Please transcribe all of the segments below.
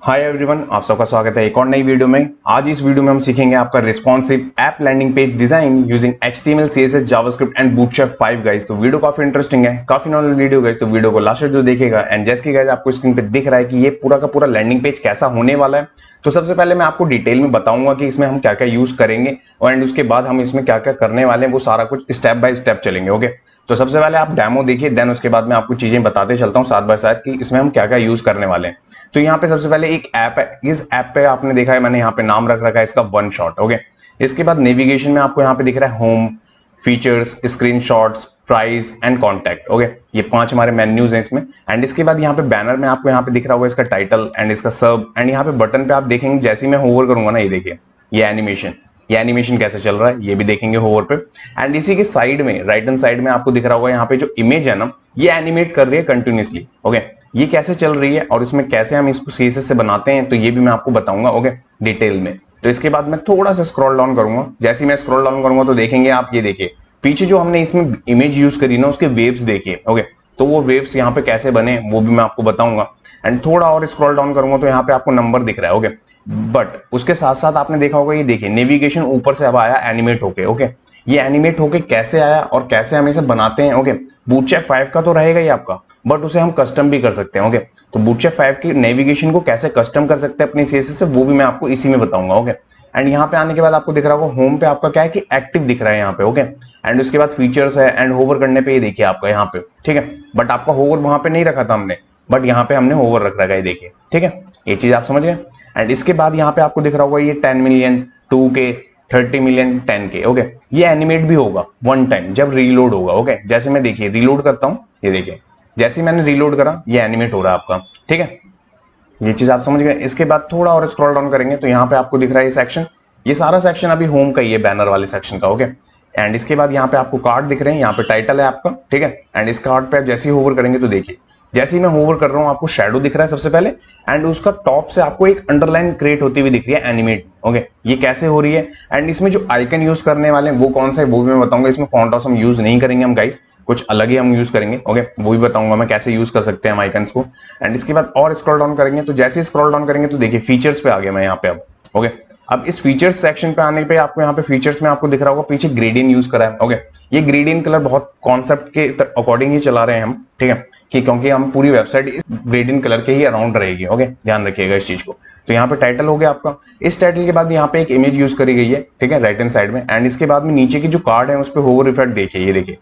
Hi everyone, आप सबका स्वागत है एक और नई वीडियो में। आज इस वीडियो में हम सीखेंगे आपका responsive app landing page design using HTML, CSS, JavaScript and Bootstrap 5 guys. तो वीडियो काफी इंटरेस्टिंग है, काफी नॉलेज वीडियो गाइस। तो वीडियो को लास्ट तक जो देखेगा एंड जैसे कि गाइस आपको स्क्रीन पे दिख रहा है कि ये पूरा का पूरा लैंडिंग पेज कैसा होने वाला है। तो सबसे पहले मैं आपको डिटेल में बताऊंगा कि इसमें हम क्या क्या यूज करेंगे और एंड उसके बाद हम इसमें क्या क्या करने वाले हैं, वो सारा कुछ स्टेप बाय स्टेप चलेंगे। ओके, तो सबसे पहले आप डेमो देखिए, देन उसके बाद मैं आपको चीजें बताते चलता हूँ साथ बाय साथ कि इसमें हम क्या क्या यूज करने वाले हैं। तो यहाँ पे सबसे पहले एक ऐप है, इस ऐप पे आपने देखा है मैंने यहाँ पे नाम रख रखा है इसका वन शॉट। ओके, इसके बाद नेविगेशन में आपको यहाँ पे दिख रहा है home, features, screenshots, price and contact. Okay, ये 5 हमारे मेन्यूज हैं इसमें। एंड इसके बाद यहाँ पे बैनर में आपको यहाँ पे दिख रहा होगा इसका टाइटल एंड इसका सब। एंड यहाँ पे बटन पे आप देखेंगे जैसे ही मैं होवर करूंगा ना, ये देखिए ये एनिमेशन कैसे चल रहा है ये भी देखेंगे होवर पे। एंड इसी के साइड में राइट हैंड साइड में आपको दिख रहा होगा यहाँ पे जो इमेज है ना, ये एनिमेट कर रही है कंटिन्यूसली। ओके, ये कैसे चल रही है और इसमें कैसे हम इसको CSS से बनाते हैं तो ये भी मैं आपको बताऊंगा। ओके, डिटेल में। तो इसके बाद मैं थोड़ा सा स्क्रॉल डाउन करूंगा, जैसे ही मैं स्क्रॉल डाउन करूंगा तो देखेंगे आप, ये देखिए पीछे जो हमने इसमें इमेज यूज करी ना उसके वेव्स देखिए। ओके, तो वो वेव्स यहाँ पे कैसे बने वो भी मैं आपको बताऊंगा। एंड थोड़ा और स्क्रॉल डाउन करूंगा तो यहाँ पे आपको नंबर दिख रहा है। ओके, बट उसके साथ साथ आपने देखा होगा ये देखिए नेविगेशन ऊपर से अब आया एनिमेट होके। ओके, ये एनिमेट होके कैसे आया और कैसे हम इसे बनाते हैं। ओके, बूटस्ट्रैप 5 का तो रहेगा ही आपका, बट उसे हम कस्टम भी कर सकते हैं। ओके, तो बूटस्ट्रैप 5 की नेविगेशन को कैसे कस्टम कर सकते हैं अपनी CSS से, वो भी मैं आपको इसी में बताऊंगा। ओके, एंड यहाँ पे आने के बाद आपको दिख रहा होगा होम पे आपका क्या है कि एक्टिव दिख रहा है यहाँ पे। ओके, एंड उसके बाद फीचर्स है एंड होवर करने पे ये देखिए आपका यहाँ पे, ठीक है। बट आपका होवर वहां पे नहीं रखा था हमने, बट यहाँ पे हमने होवर रख रखा है, देखिए, ठीक है। ये चीज आप समझ गए। एंड इसके बाद यहाँ पे आपको दिख रहा होगा ये 10 million, 2K, 30 million, 10K। Okay, ये एनिमेट भी होगा वन टाइम जब रीलोड होगा। ओके, जैसे मैं देखिए रीलोड करता हूँ, ये देखिए जैसे मैंने रीलोड करा ये एनिमेट हो रहा है आपका, ठीक है। ये चीज आप समझ गए। इसके बाद थोड़ा और स्क्रॉल डाउन करेंगे तो यहाँ पे आपको दिख रहा है ये सेक्शन, ये सारा सेक्शन अभी होम का ही है, बैनर वाले सेक्शन का। ओके, एंड इसके बाद यहाँ पे आपको कार्ड दिख रहे हैं, यहाँ पे टाइटल है आपका, ठीक है। एंड इस कार्ड पे आप जैसे ही होवर करेंगे तो देखिए जैसे ही मैं होवर कर रहा हूँ आपको शैडो दिख रहा है सबसे पहले, एंड उसका टॉप से आपको एक अंडरलाइन क्रिएट होती हुई दिख रही है एनिमेट। ओके, ये कैसे हो रही है एंड इसमें जो आइकन यूज करने वाले हैं वो कौन सा है वो भी मैं बताऊंगा। इसमें फॉन्ट हाउस हम यूज नहीं करेंगे हम गाइस, कुछ अलग ही हम यूज करेंगे। ओके, वो भी बताऊंगा मैं कैसे यूज कर सकते हैं हम आइकन्स को। एंड इसके बाद और स्क्रॉल डाउन करेंगे तो जैसे ही स्क्रॉल डाउन करेंगे तो देखिए फीचर्स पे आ गया मैं यहाँ पे अब। ओके, अब इस फीचर्स सेक्शन पे आने पे आपको यहाँ पे फीचर्स में आपको दिख रहा होगा पीछे ग्रेडियंट यूज करा है। ओके, ये ग्रेडियंट कलर बहुत कॉन्सेप्ट के अकॉर्डिंग ही चला रहे हैं हम, ठीक है, कि क्योंकि हम पूरी वेबसाइट इस ग्रेडियंट कलर के ही अराउंड रहेगी। ओके, ध्यान रखिएगा इस चीज को। तो यहाँ पे टाइटल हो गया आपका, इस टाइटल के बाद यहाँ पे एक इमेज यूज करी गई है, ठीक है, राइट हैंड साइड में। एंड इसके बाद में नीचे की जो कार्ड है उस पर होवर इफेक्ट देखिए, ये देखिए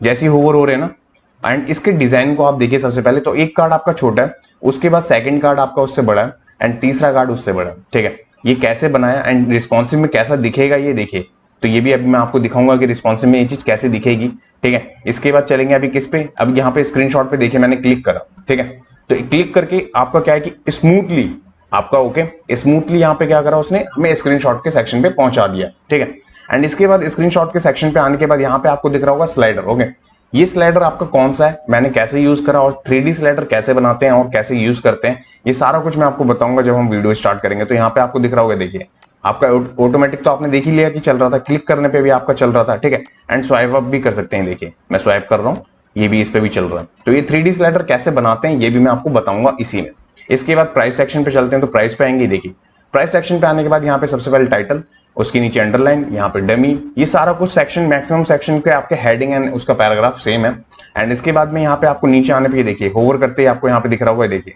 जैसे ही होवर हो रहे हैं ना। एंड इसके डिजाइन को आप देखिए, सबसे पहले तो एक कार्ड आपका छोटा है, उसके बाद सेकंड कार्ड आपका उससे बड़ा है एंड तीसरा कार्ड उससे बड़ा है, ठीक है। ये कैसे बनाया एंड रिस्पॉन्सिव में कैसा दिखेगा ये देखिए। तो ये भी अभी मैं आपको दिखाऊंगा कि रिस्पॉन्सिव में ये चीज कैसे दिखेगी, ठीक है। इसके बाद चलेंगे अभी किस पे, अब यहाँ पे स्क्रीनशॉट पे देखिए मैंने क्लिक करा, ठीक है। तो क्लिक करके आपका क्या है कि स्मूथली आपका, ओके, स्मूथली यहाँ पे क्या करा उसने, हमें स्क्रीनशॉट के सेक्शन पे पहुंचा दिया, ठीक है। एंड इसके बाद स्क्रीनशॉट के सेक्शन पे आने के बाद यहाँ पे आपको दिख रहा होगा स्लाइडर। ओके, ये स्लाइडर आपका कौन सा है, मैंने कैसे यूज करा और 3D स्लाइडर कैसे बनाते हैं और कैसे यूज करते हैं, ये सारा कुछ मैं आपको बताऊंगा जब हम वीडियो स्टार्ट करेंगे। तो यहाँ पे आपको दिख रहा होगा, देखिए आपका ऑटोमेटिक तो आपने देख ही लिया कि चल रहा था, क्लिक करने पे भी आपका चल रहा था, ठीक है। एंड स्वाइप अप भी कर सकते हैं, देखिए मैं स्वाइप कर रहा हूँ, ये भी इस पे भी चल रहा है। तो ये 3D स्लाइडर कैसे बनाते हैं ये भी मैं आपको बताऊंगा इसी में। इसके बाद प्राइस सेक्शन पे चलते हैं, तो प्राइस पे आएंगे, देखिए प्राइस सेक्शन पे आने के बाद यहाँ पे सबसे पहले टाइटल, उसके नीचे अंडरलाइन, यहाँ पे डमी, ये सारा कुछ सेक्शन, मैक्सिमम सेक्शन के आपके हेडिंग एंड उसका पैराग्राफ सेम है। एंड इसके बाद में यहाँ पे आपको नीचे आने पे ये देखिए होवर करते ही आपको यहाँ पे दिख रहा होगा, देखिए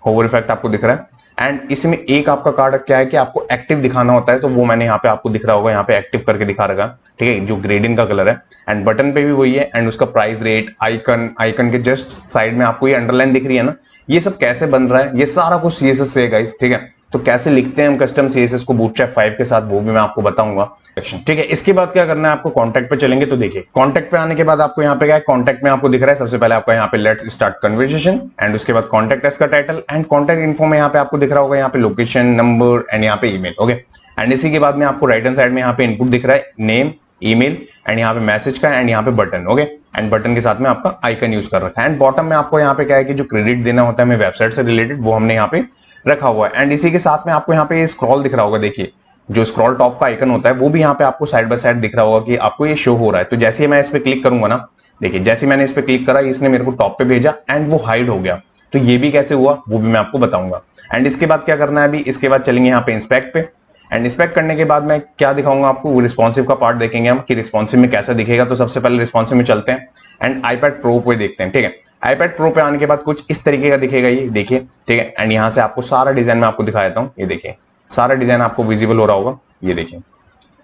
होवर इफेक्ट आपको दिख रहा है। एंड इसमें एक आपका कार्ड क्या है कि आपको एक्टिव दिखाना होता है, तो वो मैंने यहाँ पे आपको दिख रहा होगा, यहाँ पे एक्टिव करके दिखा रखा, ठीक है, जो ग्रेडियंट का कलर है। एंड बटन पे भी वही है एंड उसका प्राइस रेट, आइकन के जस्ट साइड में आपको ये अंडरलाइन दिख रही है ना, ये सब कैसे बन रहा है ये सारा कुछ CSS से है गाइस, ठीक है। तो कैसे लिखते हैं हम कस्टम CSS को बूटस्ट्रैप 5 के साथ वो भी मैं आपको बताऊंगा, ठीक है। इसके बाद क्या करना है आपको, कॉन्टैक्ट पे चलेंगे। तो देखिए कॉन्टैक्ट पे आने के बाद आपको यहाँ पे क्या है, कॉन्टैक्ट में आपको दिख रहा है सबसे पहले आपका यहाँ पे लेट्स स्टार्ट कन्वर्सेशन, एंड उसके बाद कॉन्टैक्ट एस का टाइटल एंड कॉन्टैक्ट इन्फो में यहाँ पे आपको दिख रहा होगा यहाँ पे लोकेशन, नंबर एंड यहाँ पे ईमेल। ओके, एंड इसी के बाद में आपको राइट हैंड साइड में यहाँ पे इनपुट दिख रहा है, नेम, ईमेल एंड यहाँ पे मैसेज का एंड यहाँ पे बटन। ओके, एंड बटन के साथ में आपका आइकन यूज कर रखा है। एंड बॉटम में आपको यहाँ पे क्या है कि जो क्रेडिट देना होता है हमें वेबसाइट से रिलेटेड, वो हमने यहाँ पे रखा हुआ है। एंड इसी के साथ में आपको यहाँ पे स्क्रॉल दिख रहा होगा, देखिए जो स्क्रॉल टॉप का आइकन होता है वो भी यहाँ पे आपको साइड बाय साइड दिख रहा होगा कि आपको ये शो हो रहा है। तो जैसे ही मैं इस पे क्लिक करूंगा ना, देखिए जैसे मैंने इस पे क्लिक करा इसने मेरे को टॉप पे भेजा एंड वो हाइड हो गया, तो ये भी कैसे हुआ वो भी मैं आपको बताऊंगा। एंड इसके बाद क्या करना है अभी, इसके बाद चलेंगे यहाँ पे इंस्पेक्ट पे। एंड इंस्पेक्ट करने के बाद मैं क्या दिखाऊंगा आपको, वो रिस्पॉन्सिव का पार्ट देखेंगे हम कि रिस्पॉन्सिव में कैसा दिखेगा। तो सबसे पहले रिस्पॉन्सिव में चलते हैं एंड आईपैड प्रो पे देखते हैं, ठीक है। आईपैड प्रो पे आने के बाद कुछ इस तरीके का दिखेगा, ये देखिए, ठीक है। एंड यहाँ से आपको सारा डिजाइन मैं आपको दिखा देता हूँ, ये देखिए सारा डिजाइन आपको विजिबल हो रहा होगा, ये देखिए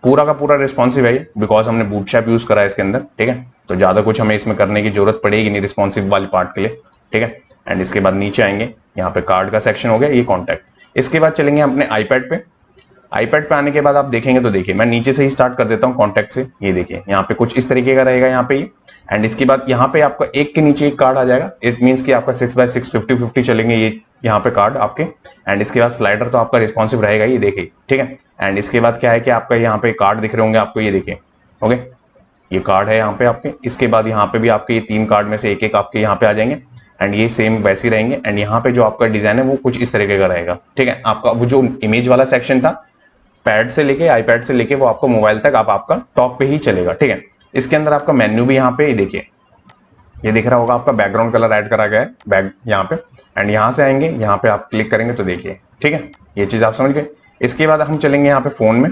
पूरा का पूरा रिस्पॉन्सिव है बिकॉज हमने बूटस्ट्रैप यूज करा है इसके अंदर, ठीक है। तो ज्यादा कुछ हमें इसमें करने की जरूरत पड़ेगी नहीं रिस्पॉन्सिव वाले पार्ट के लिए, ठीक है। एंड इसके बाद नीचे आएंगे, यहाँ पे कार्ड का सेक्शन हो गया, ये कॉन्टैक्ट। इसके बाद चलेंगे अपने आईपैड पे। आईपैड पे आने के बाद आप देखेंगे तो देखिए मैं नीचे से ही स्टार्ट कर देता हूँ कॉन्टैक्ट से, ये देखिए यहाँ पे कुछ इस तरीके का रहेगा यहाँ पे ये। एंड इसके बाद यहाँ पे आपका एक के नीचे एक कार्ड आ जाएगा, इट मीन्स कि आपका 6x6 50-50 चलेंगे ये यहाँ पे कार्ड आपके। एंड इसके बाद स्लाइडर तो आपका रिस्पॉन्सिव रहेगा, ये देखिए, ठीक है। एंड इसके बाद क्या है कि आपका यहाँ पे कार्ड दिख रहे होंगे आपको, ये देखिए, ओके, ये कार्ड है यहाँ पे आपके। इसके बाद यहाँ पे भी आपके ये 3 कार्ड में से एक एक आपके यहाँ पे आ जाएंगे एंड ये सेम वैसे ही रहेंगे। एंड यहाँ पे जो आपका डिजाइन है वो कुछ इस तरीके का रहेगा, ठीक है। आपका वो जो इमेज वाला सेक्शन था पैड से लेके आईपैड से लेके वो आपको मोबाइल तक आपका टॉप पे ही चलेगा, ठीक है। इसके अंदर आपका मेन्यू भी यहाँ पे देखिए, ये दिख रहा होगा आपका बैकग्राउंड कलर ऐड करा गया है बैक यहाँ पे। एंड यहाँ से आएंगे, यहाँ पे आप क्लिक करेंगे तो देखिए, ठीक है, ये चीज आप समझ गए। इसके बाद हम चलेंगे यहाँ पे फोन में।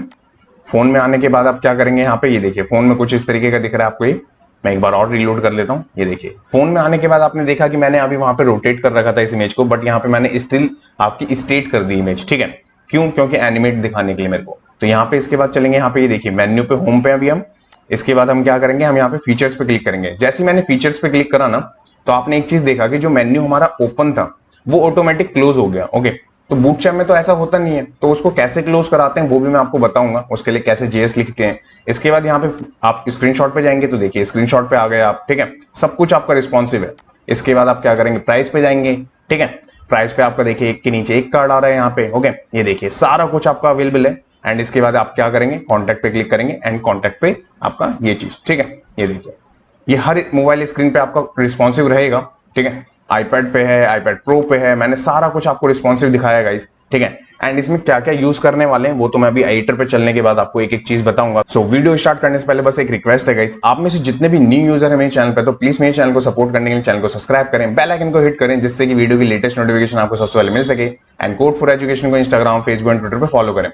फोन में आने के बाद आप क्या करेंगे, यहाँ पे ये देखिए फोन में कुछ इस तरीके का दिख रहा है आपको, ये मैं एक बार और रीलोड कर लेता हूँ। ये देखिए फोन में आने के बाद आपने देखा कि मैंने अभी वहां पे रोटेट कर रखा था इस इमेज को, बट यहाँ पे मैंने स्टिल आपकी स्ट्रेट कर दी इमेज, ठीक है। क्यों? क्योंकि एनिमेट दिखाने के लिए मेरे को। तो यहाँ पे इसके बाद चलेंगे, यहाँ पे ये देखिए मेन्यू पे होम पे अभी हम। इसके बाद हम क्या करेंगे, हम यहाँ पे फीचर्स पे क्लिक करेंगे। जैसे मैंने फीचर्स पे क्लिक करा ना, तो आपने एक चीज देखा कि जो मेन्यू हमारा ओपन था वो ऑटोमेटिक क्लोज हो गया, ओके। तो बूटस्ट्रैप में तो ऐसा होता नहीं है, तो उसको कैसे क्लोज कराते हैं वो भी मैं आपको बताऊंगा, उसके लिए कैसे जेएस लिखते हैं। इसके बाद यहाँ पे आप स्क्रीनशॉट पे जाएंगे तो देखिए स्क्रीनशॉट पे आ गए आप, ठीक है, सब कुछ आपका रिस्पॉन्सिव है। इसके बाद आप क्या करेंगे, प्राइस पे जाएंगे, ठीक है। प्राइस पे आपका देखिए एक के नीचे एक कार्ड आ रहा है यहाँ पे, ओके, ये देखिए सारा कुछ आपका अवेलेबल है। एंड इसके बाद आप क्या करेंगे, कॉन्टैक्ट पे क्लिक करेंगे एंड कॉन्टैक्ट पे आपका ये चीज, ठीक है, ये देखिए ये हर मोबाइल स्क्रीन पे आपका रिस्पॉन्सिव रहेगा, ठीक है। आईपैड पे है, आईपैड प्रो पे है, मैंने सारा कुछ आपको रिस्पॉन्सिव दिखाया गाइस, ठीक है। एंड इसमें क्या क्या यूज करने वाले हैं वो तो मैं अभी एडिटर पे चलने के बाद आपको एक एक चीज बताऊंगा। सो वीडियो स्टार्ट करने से पहले बस एक रिक्वेस्ट है गाइस, आप में से जितने भी न्यू यूजर है मेरे चैनल पे, तो प्लीज मेरे चैनल को सपोर्ट करने के लिए चैनल को सब्सक्राइब करें, बेल आइकन को हिट करें, जिससे कि वीडियो की लेटेस्ट नोटिफिकेशन आपको सबसे पहले मिल सके। एंड कोड फॉर एजुकेशन को इंस्टाग्राम, फेसबुक एंड ट्विटर पे फॉलो करें।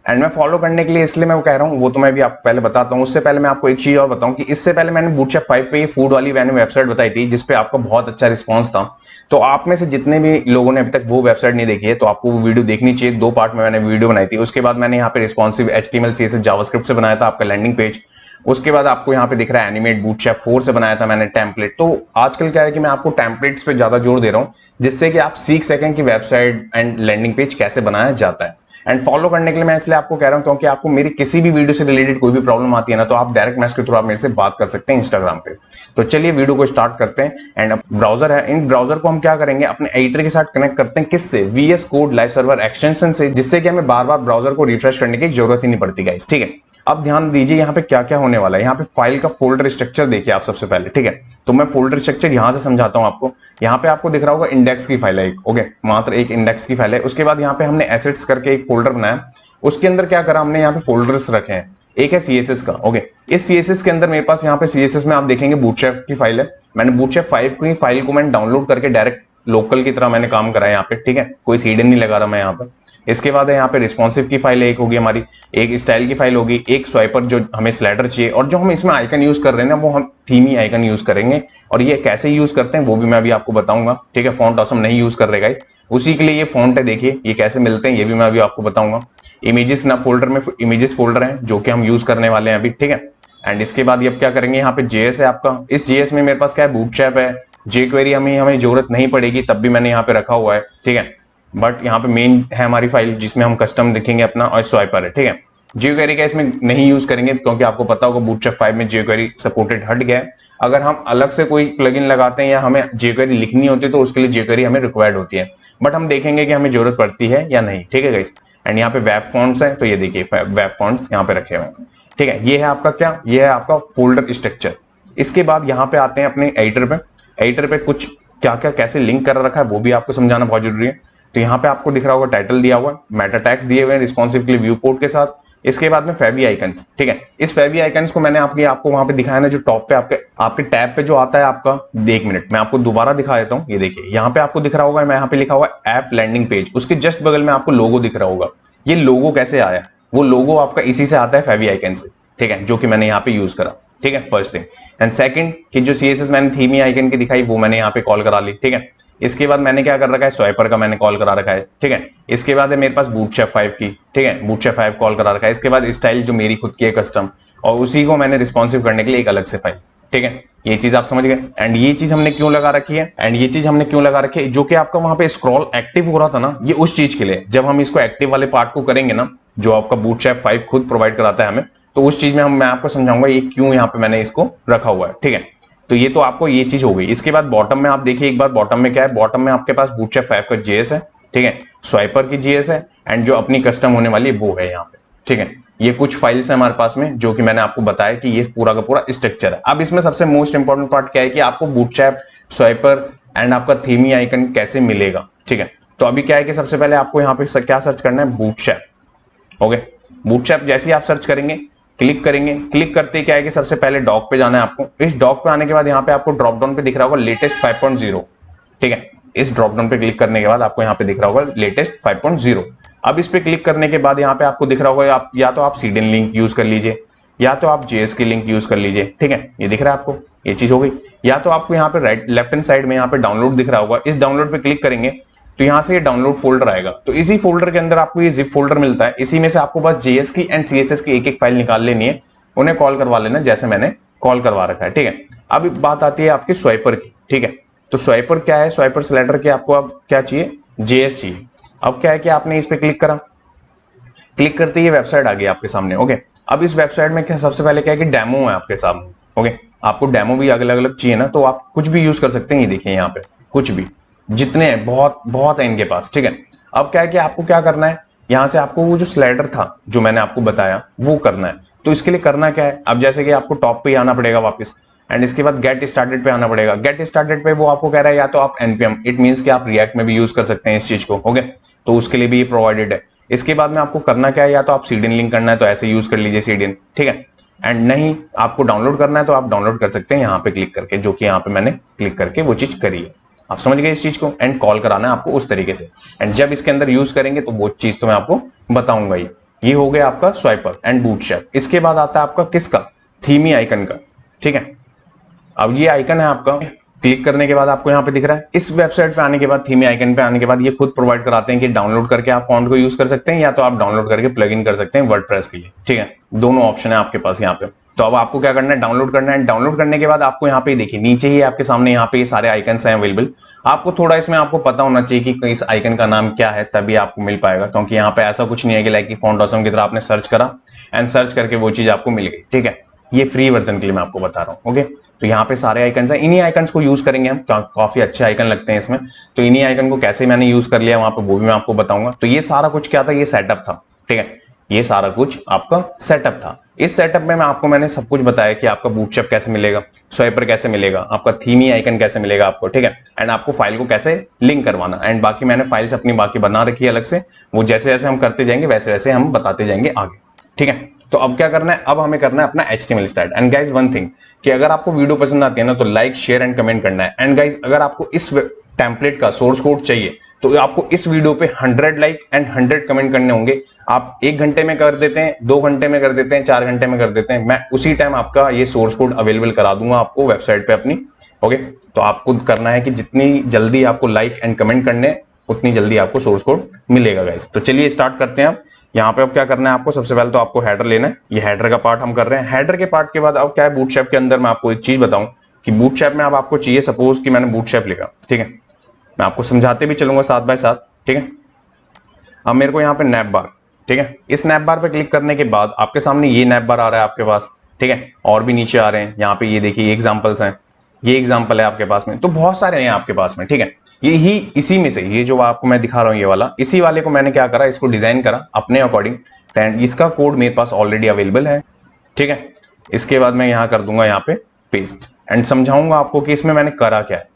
एंड मैं फॉलो करने के लिए इसलिए मैं कह रहा हूँ, वो तो मैं भी आपको पहले बताता हूँ। उससे पहले मैं आपको एक चीज और बताऊं कि इससे पहले मैंने बूटस्ट्रैप 5 पे ये फूड वाली मैंने वेबसाइट बताई थी, जिसपे आपका बहुत अच्छा रिस्पॉन्स था। तो आप में से जितने भी लोगों ने अभी तक वो वेबसाइट नहीं देखी है तो आपको वो वीडियो देखनी चाहिए। 2 पार्ट में मैंने वीडियो बनाई थी। उसके बाद मैंने यहाँ पे रिस्पॉन्सिव HTML CSS जावास्क्रिप्ट से बनाया था आपका लैंडिंग पेज। उसके बाद आपको यहाँ पे दिख रहा है एनिमेट बूटस्ट्रैप 4 से बनाया था मैंने टेम्पलेट। तो आजकल क्या है कि मैं आपको टेम्पलेट्स पे ज्यादा जोर दे रहा हूँ, जिससे कि आप सीख सकें कि वेबसाइट एंड लैंडिंग पेज कैसे बनाया जाता है। एंड फॉलो करने के लिए मैं इसलिए आपको कह रहा हूं क्योंकि आपको मेरी किसी भी वीडियो से रिलेटेड कोई भी प्रॉब्लम आती है ना, तो आप डायरेक्ट मैसेज के थ्रू आप मेरे से बात कर सकते हैं इंस्टाग्राम पे। तो चलिए वीडियो को स्टार्ट करते हैं। एंड ब्राउजर है, इन ब्राउजर को हम क्या करेंगे, अपने एडिटर के साथ कनेक्ट करते हैं, किससे, VS code live server extension से, जिससे कि हमें बार बार ब्राउजर को रिफ्रेश करने की जरूरत ही नहीं पड़ती गाइस, ठीक है। अब ध्यान दीजिए यहाँ पे क्या क्या होने वाला है। यहाँ पे फाइल का फोल्डर स्ट्रक्चर देखिए आप सबसे पहले, ठीक है। तो मैं फोल्डर स्ट्रक्चर यहाँ से समझाता हूँ आपको। यहाँ पे आपको दिख रहा होगा इंडेक्स की फाइल है एक, ओके, मात्र एक इंडेक्स की फाइल है। उसके बाद यहाँ पे हमने एसेट्स करके एक फोल्डर बनाया, उसके अंदर क्या करा हमने, यहाँ पे फोल्डर्स रखे हैं। एक है CSS का, ओके। इस CSS के अंदर मेरे पास यहाँ पे CSS में आप देखेंगे बूटस्ट्रैप की फाइल है। मैंने बूटस्ट्रैप 5 की फाइल को मैंने डाउनलोड करके डायरेक्ट लोकल की तरह मैंने काम करा है यहाँ पे, ठीक है, कोई सीडन नहीं लगा रहा मैं यहाँ पर। इसके बाद है यहाँ पे रिस्पॉन्सिव की फाइल एक होगी हमारी, एक स्टाइल की फाइल होगी, एक स्वाइपर जो हमें स्लाइडर चाहिए, और जो हम इसमें आइकन यूज कर रहे हैं ना वो हम थीम ही आइकन यूज करेंगे। और ये कैसे यूज करते हैं वो भी मैं अभी आपको बताऊंगा, ठीक है। फॉन्ट ऑसम नहीं यूज कर रहे गाइस, उसी के लिए ये फॉन्ट है, देखिए ये कैसे मिलते हैं ये भी मैं अभी आपको बताऊंगा। इमेजेस ना फोल्डर में इमेजेस फोल्डर है जो कि हम यूज करने वाले हैं अभी, ठीक है। एंड इसके बाद ये अब क्या करेंगे, यहाँ पे JS है आपका। इस JS में मेरे पास क्या है, बूटस्ट्रैप है, jQuery हमें जरूरत नहीं पड़ेगी, तब भी मैंने यहाँ पे रखा हुआ है, ठीक है। बट यहाँ पे मेन है हमारी फाइल जिसमें हम कस्टम लिखेंगे अपना, और स्वाइपर है, ठीक है। jQuery का इसमें नहीं यूज करेंगे क्योंकि आपको पता होगा बूटस्ट्रैप 5 में jQuery सपोर्टेड हट गया है। अगर हम अलग से कोई प्लगइन लगाते हैं या हमें jQuery लिखनी होती है तो उसके लिए jQuery हमें रिक्वायर्ड होती है, बट हम देखेंगे कि हमें जरूरत पड़ती है या नहीं, ठीक है गाइस। एंड यहाँ पे वेब फॉन्ट्स है, तो ये देखिए वेब फॉन्ट्स यहाँ पे रखे हुए हैं, ठीक है। ये है आपका क्या, ये है आपका फोल्डर स्ट्रक्चर। इसके बाद यहाँ पे आते हैं अपने एडिटर पे। एडिटर पे कुछ क्या क्या कैसे लिंक कर रखा है वो भी आपको समझाना बहुत जरूरी है। तो यहाँ पे आपको दिख रहा होगा टाइटल दिया हुआ है, मेटा टैग्स दिए हुए हैं रिस्पॉन्सिव के लिए व्यू पोर्ट के साथ। इसके बाद में फेवी आइकन्स, ठीक है। इस फेवी आइकन्स को मैंने आपको वहां पे दिखाया ना, जो टॉप पे आपके टैब पे जो आता है आपका, 1 मिनट मैं आपको दोबारा दिखा देता हूँ। ये देखिए यहाँ पे आपको दिख रहा होगा, मैं यहाँ पे लिखा हुआ ऐप लैंडिंग पेज, उसके जस्ट बगल में आपको लोगो दिख रहा होगा। ये लोगो कैसे आया? वो लोगो आपका इसी से आता है, फेवी आइकन से, ठीक है, जो कि मैंने यहाँ पे यूज करा, ठीक है, फर्स्ट थिंग। एंड सेकंड कि जो CSS मैंने थीम आइकन की दिखाई वो मैंने यहाँ पे कॉल करा ली, ठीक है। इसके बाद मैंने क्या कर रखा है, स्वाइपर का मैंने कॉल करा रखा है, ठीक है। इसके बाद है मेरे पास बूटस्ट्रैप 5 की, ठीक है, बूटस्ट्रैप 5 कॉल करा रखा है। इसके बाद स्टाइल जो मेरी खुद की है कस्टम, और उसी को मैंने रिस्पॉन्सिव करने के लिए एक अलग से फाइल, ठीक है। ये चीज आप समझ गए। एंड ये चीज हमने क्यों लगा रखी है, जो कि आपका वहां पे स्क्रॉल एक्टिव हो रहा था ना, ये उस चीज के लिए। जब हम इसको एक्टिव वाले पार्ट को करेंगे ना, जो आपका बूटस्ट्रैप 5 खुद प्रोवाइड कराता है हमें, तो उस चीज में मैं आपको समझाऊंगा ये क्यों यहाँ पे मैंने इसको रखा हुआ है, ठीक है। तो ये तो आपको ये चीज हो गई। इसके बाद बॉटम में आप देखिए एक बार, बॉटम में क्या है, बॉटम में आपके पास बूटस्ट्रैप 5 का JS है, ठीक है, स्वाइपर की JS है, एंड जो अपनी कस्टम होने वाली वो है यहाँ पे, ठीक है। ये कुछ फाइल्स है हमारे पास में, जो कि मैंने आपको बताया कि ये पूरा का पूरा स्ट्रक्चर है। अब इसमें सबसे मोस्ट इंपॉर्टेंट पार्ट क्या है कि आपको बूटस्ट्रैप, स्वाइपर एंड आपका थीमी आइकन कैसे मिलेगा, ठीक है। तो अभी क्या है कि सबसे पहले आपको यहाँ पे क्या सर्च करना है, बूटस्ट्रैप, ओके। बूटस्ट्रैप जैसे ही आप सर्च करेंगे, क्लिक करेंगे, क्लिक करते क्या है कि सबसे पहले डॉक पे जाना है आपको। इस डॉक पे आने के बाद यहाँ पे आपको ड्रॉप डाउन पे दिख रहा होगा लेटेस्ट 5.0, ठीक है। इस ड्रॉप डाउन पे क्लिक करने के बाद आपको यहाँ पे दिख रहा होगा लेटेस्ट 5.0। अब इस पे क्लिक करने के बाद यहाँ पे आपको दिख रहा होगा, आप या तो आप सीडन लिंक यूज कर लीजिए, या तो आप JS की लिंक यूज कर लीजिए, ठीक है। ये दिख रहा है आपको, ये चीज हो गई। या तो आपको यहाँ पे लेफ्ट हैंड साइड में यहाँ पे डाउनलोड दिख रहा होगा, इस डाउनलोड पे क्लिक करेंगे तो यहाँ से ये डाउनलोड फोल्डर आएगा। तो इसी फोल्डर के अंदर आपको ये जिप फोल्डर मिलता है। इसी में से आपको बस JS की एंड CSS की एक एक फाइल निकाल लेनी है, उन्हें कॉल करवा लेना जैसे मैंने कॉल करवा रखा है, ठीक है। अब बात आती है आपकी स्वाइपर की, ठीक है। तो स्वाइपर क्या है, स्वाइपर स्लाइडर के आपको अब क्या चाहिए, JS चाहिए। अब क्या है कि आपने इस पे क्लिक करा, क्लिक करते ही ये वेबसाइट आ गई आपके सामने, ओके। अब इस वेबसाइट में क्या सबसे पहले क्या है कि डेमो है आपके सामने, ओके। आपको डेमो भी अलग अलग चाहिए ना, तो आप कुछ भी यूज कर सकते हैं। ये देखिए यहाँ पे कुछ भी, जितने हैं बहुत है इनके पास, ठीक है। अब क्या है कि आपको क्या करना है, यहाँ से आपको वो जो स्लाइडर था जो मैंने आपको बताया वो करना है। तो इसके लिए करना क्या है, अब जैसे कि आपको टॉप पे ही आना पड़ेगा वापस, एंड इसके बाद गेट स्टार्टेड पे आना पड़ेगा। गेट स्टार्टेड पे वो आपको कह रहा है या तो आप npm, इट मींस कि आप रिएक्ट में भी यूज कर सकते हैं इस चीज को, ओके। तो उसके लिए भी ये प्रोवाइडेड है। इसके बाद में आपको करना क्या है, या तो आप सीडन लिंक करना है तो ऐसे यूज कर लीजिए सीडन, ठीक है। एंड नहीं आपको डाउनलोड करना है तो आप डाउनलोड कर सकते हैं यहाँ पे क्लिक करके, जो कि यहाँ पे मैंने क्लिक करके वो चीज करी है। आप समझ गए इस चीज को। एंड कॉल कराना है आपको उस तरीके से, एंड जब इसके अंदर यूज करेंगे तो वो चीज तो मैं आपको बताऊंगा ही। ये हो गया आपका स्वाइपर एंड बूटस्ट्रैप। इसके बाद आता है आपका किसका, थीमी आइकन का, ठीक है। अब ये आइकन है आपका, क्लिक करने के बाद आपको यहाँ पे दिख रहा है। इस वेबसाइट पे आने के बाद, थीमी आइकन पे आने के बाद ये खुद प्रोवाइड कराते हैं कि डाउनलोड करके आप फॉन्ट को यूज कर सकते हैं, या तो आप डाउनलोड करके प्लग इन कर सकते हैं वर्डप्रेस के लिए, ठीक है। दोनों ऑप्शन है आपके पास यहाँ पे। तो अब आपको क्या करना है, डाउनलोड करना है। डाउनलोड करने के बाद आपको यहाँ पे देखिए नीचे ही आपके सामने यहाँ पे ये सारे आइकन्स हैं अवेलेबल। आपको थोड़ा इसमें आपको पता होना चाहिए कि इस आइकन का नाम क्या है, तभी आपको मिल पाएगा। क्योंकि यहाँ पे ऐसा कुछ नहीं है कि लाइक फॉन्ट ऑसम की तरह आपने सर्च करा एंड सर्च करके वो चीज आपको मिल गई, ठीक है। ये फ्री वर्जन के लिए मैं आपको बता रहा हूँ, ओके। तो यहाँ पे सारे आइकन्स हैं, इन्हीं आइकन्स को यूज करेंगे हम। काफी अच्छे आइकन लगते हैं इसमें, तो इन्हीं आइकन को कैसे मैंने यूज कर लिया वहां पे वो भी मैं आपको बताऊंगा। तो ये सारा कुछ क्या था, ये सेटअप था, ठीक है। ये सारा कुछ आपका सेटअप था। इस सेटअप में मैंने सब कुछ बताया कि आपका बूटस्ट्रैप कैसे मिलेगा, स्वाइपर कैसे मिलेगा, आपका थीमी आइकन कैसे मिलेगा आपको, ठीक है। एंड आपको फाइल को कैसे लिंक करवाना, एंड बाकी मैंने फाइल्स अपनी बाकी बना रखी है अलग से। वो जैसे जैसे हम करते जाएंगे वैसे वैसे हम बताते जाएंगे आगे, ठीक है। तो अब क्या करना है, अब हमें करना है अपना HTML style. And guys one thing कि अगर आपको वीडियो पसंद आती है ना, तो लाइक शेयर एंड कमेंट करना है। एंड गाइज अगर आपको इस टेम्पलेट का सोर्स कोड चाहिए तो आपको इस वीडियो पे 100 लाइक एंड 100 कमेंट करने होंगे। आप 1 घंटे में कर देते हैं, 2 घंटे में कर देते हैं, 4 घंटे में कर देते हैं, मैं उसी टाइम आपका ये सोर्स कोड अवेलेबल करा दूंगा आपको वेबसाइट पे अपनी, ओके। तो आपको करना है कि जितनी जल्दी आपको लाइक एंड कमेंट करने, उतनी जल्दी आपको सोर्स कोड मिलेगा गाइस। तो चलिए स्टार्ट करते हैं। आप यहाँ पे अब क्या करना है आपको, सबसे पहले तो आपको हेडर लेना है। ये हेडर का पार्ट हम कर रहे हैं। हेडर के पार्ट के बाद अब क्या है, बूटस्ट्रैप के अंदर मैं आपको एक चीज बताऊं कि बूटस्ट्रैप में अब आपको चाहिए, सपोज कि मैंने बूटस्ट्रैप लिखा, ठीक है। मैं आपको समझाते भी चलूंगा साथ बाय साथ, ठीक है। अब मेरे को यहाँ पे नैप बार, ठीक है। इस नैप बार पे क्लिक करने के बाद आपके सामने ये नैप बार आ रहा है आपके पास, ठीक है। और भी नीचे आ रहे हैं, यहाँ पे ये देखिए एग्जांपल्स हैं, ये एग्जांपल है आपके पास में, तो बहुत सारे हैं आपके पास में, ठीक है। यही इसी में से ये जो आपको मैं दिखा रहा हूँ ये वाला, इसी वाले को मैंने क्या करा, इसको डिजाइन करा अपने अकॉर्डिंग। एंड इसका कोड मेरे पास ऑलरेडी अवेलेबल है, ठीक है। इसके बाद मैं यहाँ कर दूंगा यहाँ पे पेस्ट एंड समझाऊंगा आपको कि इसमें मैंने करा क्या है।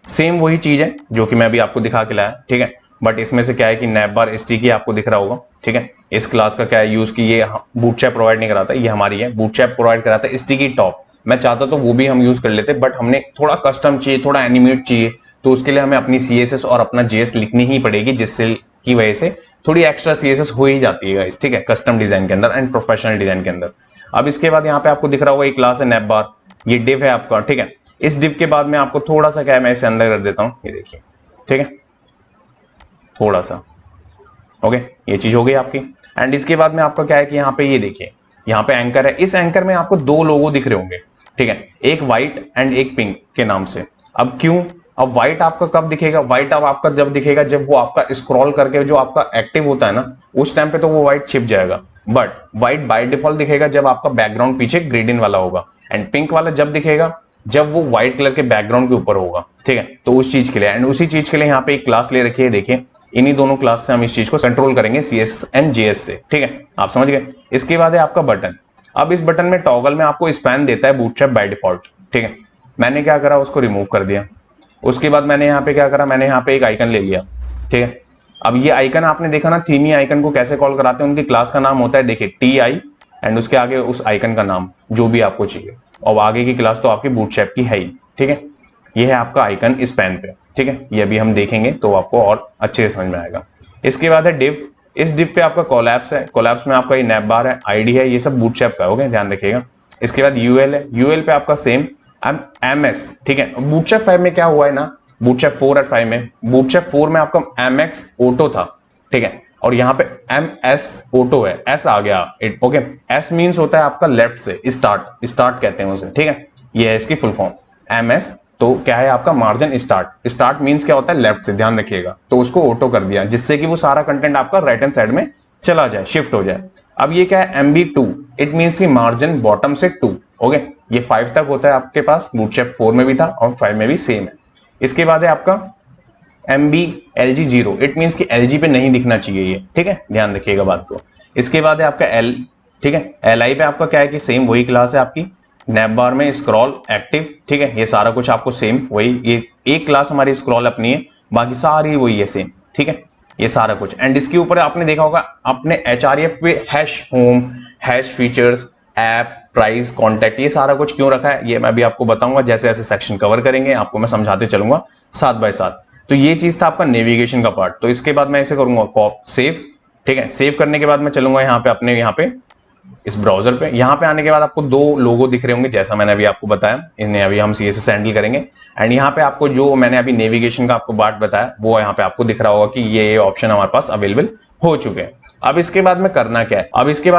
सेम वही चीज है जो कि मैं अभी आपको दिखा के लाया, ठीक है। बट इसमें से क्या है कि नैपबार STK आपको दिख रहा होगा, ठीक है। इस क्लास का क्या है यूज की ये बूटस्ट्रैप प्रोवाइड नहीं कराता, ये हमारी है, बूटस्ट्रैप प्रोवाइड कराता है STK टॉप। मैं चाहता तो वो भी हम यूज कर लेते, बट हमने थोड़ा कस्टम चाहिए, थोड़ा एनिमेट चाहिए, तो उसके लिए हमें अपनी CSS और अपना JS लिखनी ही पड़ेगी, जिससे की वजह से थोड़ी एक्स्ट्रा CSS हो ही जाती है, ठीक है, कस्टम डिजाइन के अंदर एंड प्रोफेशनल डिजाइन के अंदर। अब इसके बाद यहाँ पे आपको दिख रहा होगा एक क्लास है नैपबार, ये डिव है आपका, ठीक है। इस डिव के बाद में आपको थोड़ा सा क्या है, मैं इसे अंदर कर देता हूँ, ये देखिए, ठीक है, थोड़ा सा, ओके, ये चीज हो गई आपकी। एंड इसके बाद में आपका क्या है कि यहाँ पे ये देखिए, यहाँ पे एंकर है, इस एंकर में आपको दो लोगो दिख रहे होंगे, ठीक है, एक व्हाइट एंड एक पिंक के नाम से। अब क्यों, अब व्हाइट आपका कब दिखेगा, व्हाइट अब आपका जब दिखेगा जब वो आपका स्क्रॉल करके जो आपका एक्टिव होता है ना, उस टाइम पे तो वो व्हाइट छिप जाएगा, बट व्हाइट बाय डिफॉल्ट दिखेगा जब आपका बैकग्राउंड पीछे ग्रेडियंट वाला होगा, एंड पिंक वाला जब दिखेगा जब वो व्हाइट कलर के बैकग्राउंड के ऊपर होगा, ठीक है। तो उस चीज के लिए, एंड उसी चीज के लिए यहाँ पे एक क्लास ले रखी है, देखिए, इन्हीं दोनों क्लास से हम इस चीज को कंट्रोल करेंगे, CSS एंड JS से, ठीक है, आप समझ गए। इसके बाद है आपका बटन। अब इस बटन में टॉगल में आपको स्पैन देता है बूटस्ट्रैप बाय डिफॉल्ट, ठीक है। मैंने क्या करा, उसको रिमूव कर दिया। उसके बाद मैंने यहाँ पे क्या करा, मैंने यहाँ पे एक आइकन ले लिया, ठीक है। अब ये आइकन आपने देखा ना, थीमी आइकन को कैसे कॉल कराते हैं, उनकी क्लास का नाम होता है, देखिए, TI एंड उसके आगे उस आइकन का नाम जो भी आपको चाहिए, और आगे की क्लास तो आपकी बूटस्ट्रैप की है ही, ठीक है। ये है आपका आइकन इस पेन पे, ठीक है, ये अभी हम देखेंगे तो आपको और अच्छे से समझ में आएगा। इसके बाद है डिव। इस डिव पे आपका कोलैप्स है, कोलैप्स में आपका ये नैपबार है, ID है, ये सब बूटस्ट्रैप का, ओके, ध्यान रखिएगा। इसके बाद UL है, UL पे आपका सेम MS, ठीक है। बूटस्ट्रैप 5 में क्या हुआ है ना, बूटस्ट्रैप 4 और 5 में, बूटस्ट्रैप 4 में आपका MX ऑटो था, ठीक है, और यहाँ पे MS ऑटो है, S आ गया, ओके। S मीन्स होता है आपका लेफ्ट से, स्टार्ट कहते हैं उसे, ठीक है, ये है इसकी फुल फॉर्म MS। तो क्या है आपका मार्जिन स्टार्ट मींस क्या होता है, लेफ्ट से, ध्यान रखिएगा। तो उसको ऑटो कर दिया जिससे कि वो सारा कंटेंट आपका राइट हैंड साइड में चला जाए, शिफ्ट हो जाए। अब ये क्या है, MB2, इट मींस की मार्जिन बॉटम से 2, ओके। ये 5 तक होता है आपके पास, बूटस्ट्रैप 4 में भी था और 5 में भी सेम है। इसके बाद है आपका MB-LG0, इट मींस की LG पे नहीं दिखना चाहिए ये, ठीक है, ध्यान रखिएगा बात को। इसके बाद है आपका L, ठीक है, LI पे आपका क्या है कि सेम वही क्लास है आपकी, नैपबार में स्क्रॉल एक्टिव, ठीक है, ये सारा कुछ आपको सेम वही, ये एक क्लास हमारी स्क्रॉल अपनी है, बाकी सारी वही है सेम, ठीक है, ये सारा कुछ। एंड इसके ऊपर आपने देखा होगा अपने HREF पे hash home, hash features, app, price, contact, ये सारा कुछ क्यों रखा है ये मैं भी आपको बताऊंगा, जैसे जैसे सेक्शन कवर करेंगे आपको मैं समझाते चलूंगा साथ बाय साथ। तो ये चीज था आपका नेविगेशन का पार्ट। तो इसके बाद मैं इसे करूंगा सेव, ठीक है। सेव करने के बाद मैं चलूंगा यहाँ पे अपने यहाँ पे इस ब्राउजर पे। यहाँ पे आने के बाद आपको दो लोगो दिख रहे होंगे, जैसा मैंने अभी आपको बताया, इन्हें अभी हम CSS हैंडल करेंगे। एंड यहाँ पे आपको जो मैंने अभी नेविगेशन का आपको पार्ट बताया वो यहाँ पे आपको दिख रहा होगा कि ये ऑप्शन हमारे पास अवेलेबल हो चुके हैं। अब इसके बाद में करना क्या है, अब इसके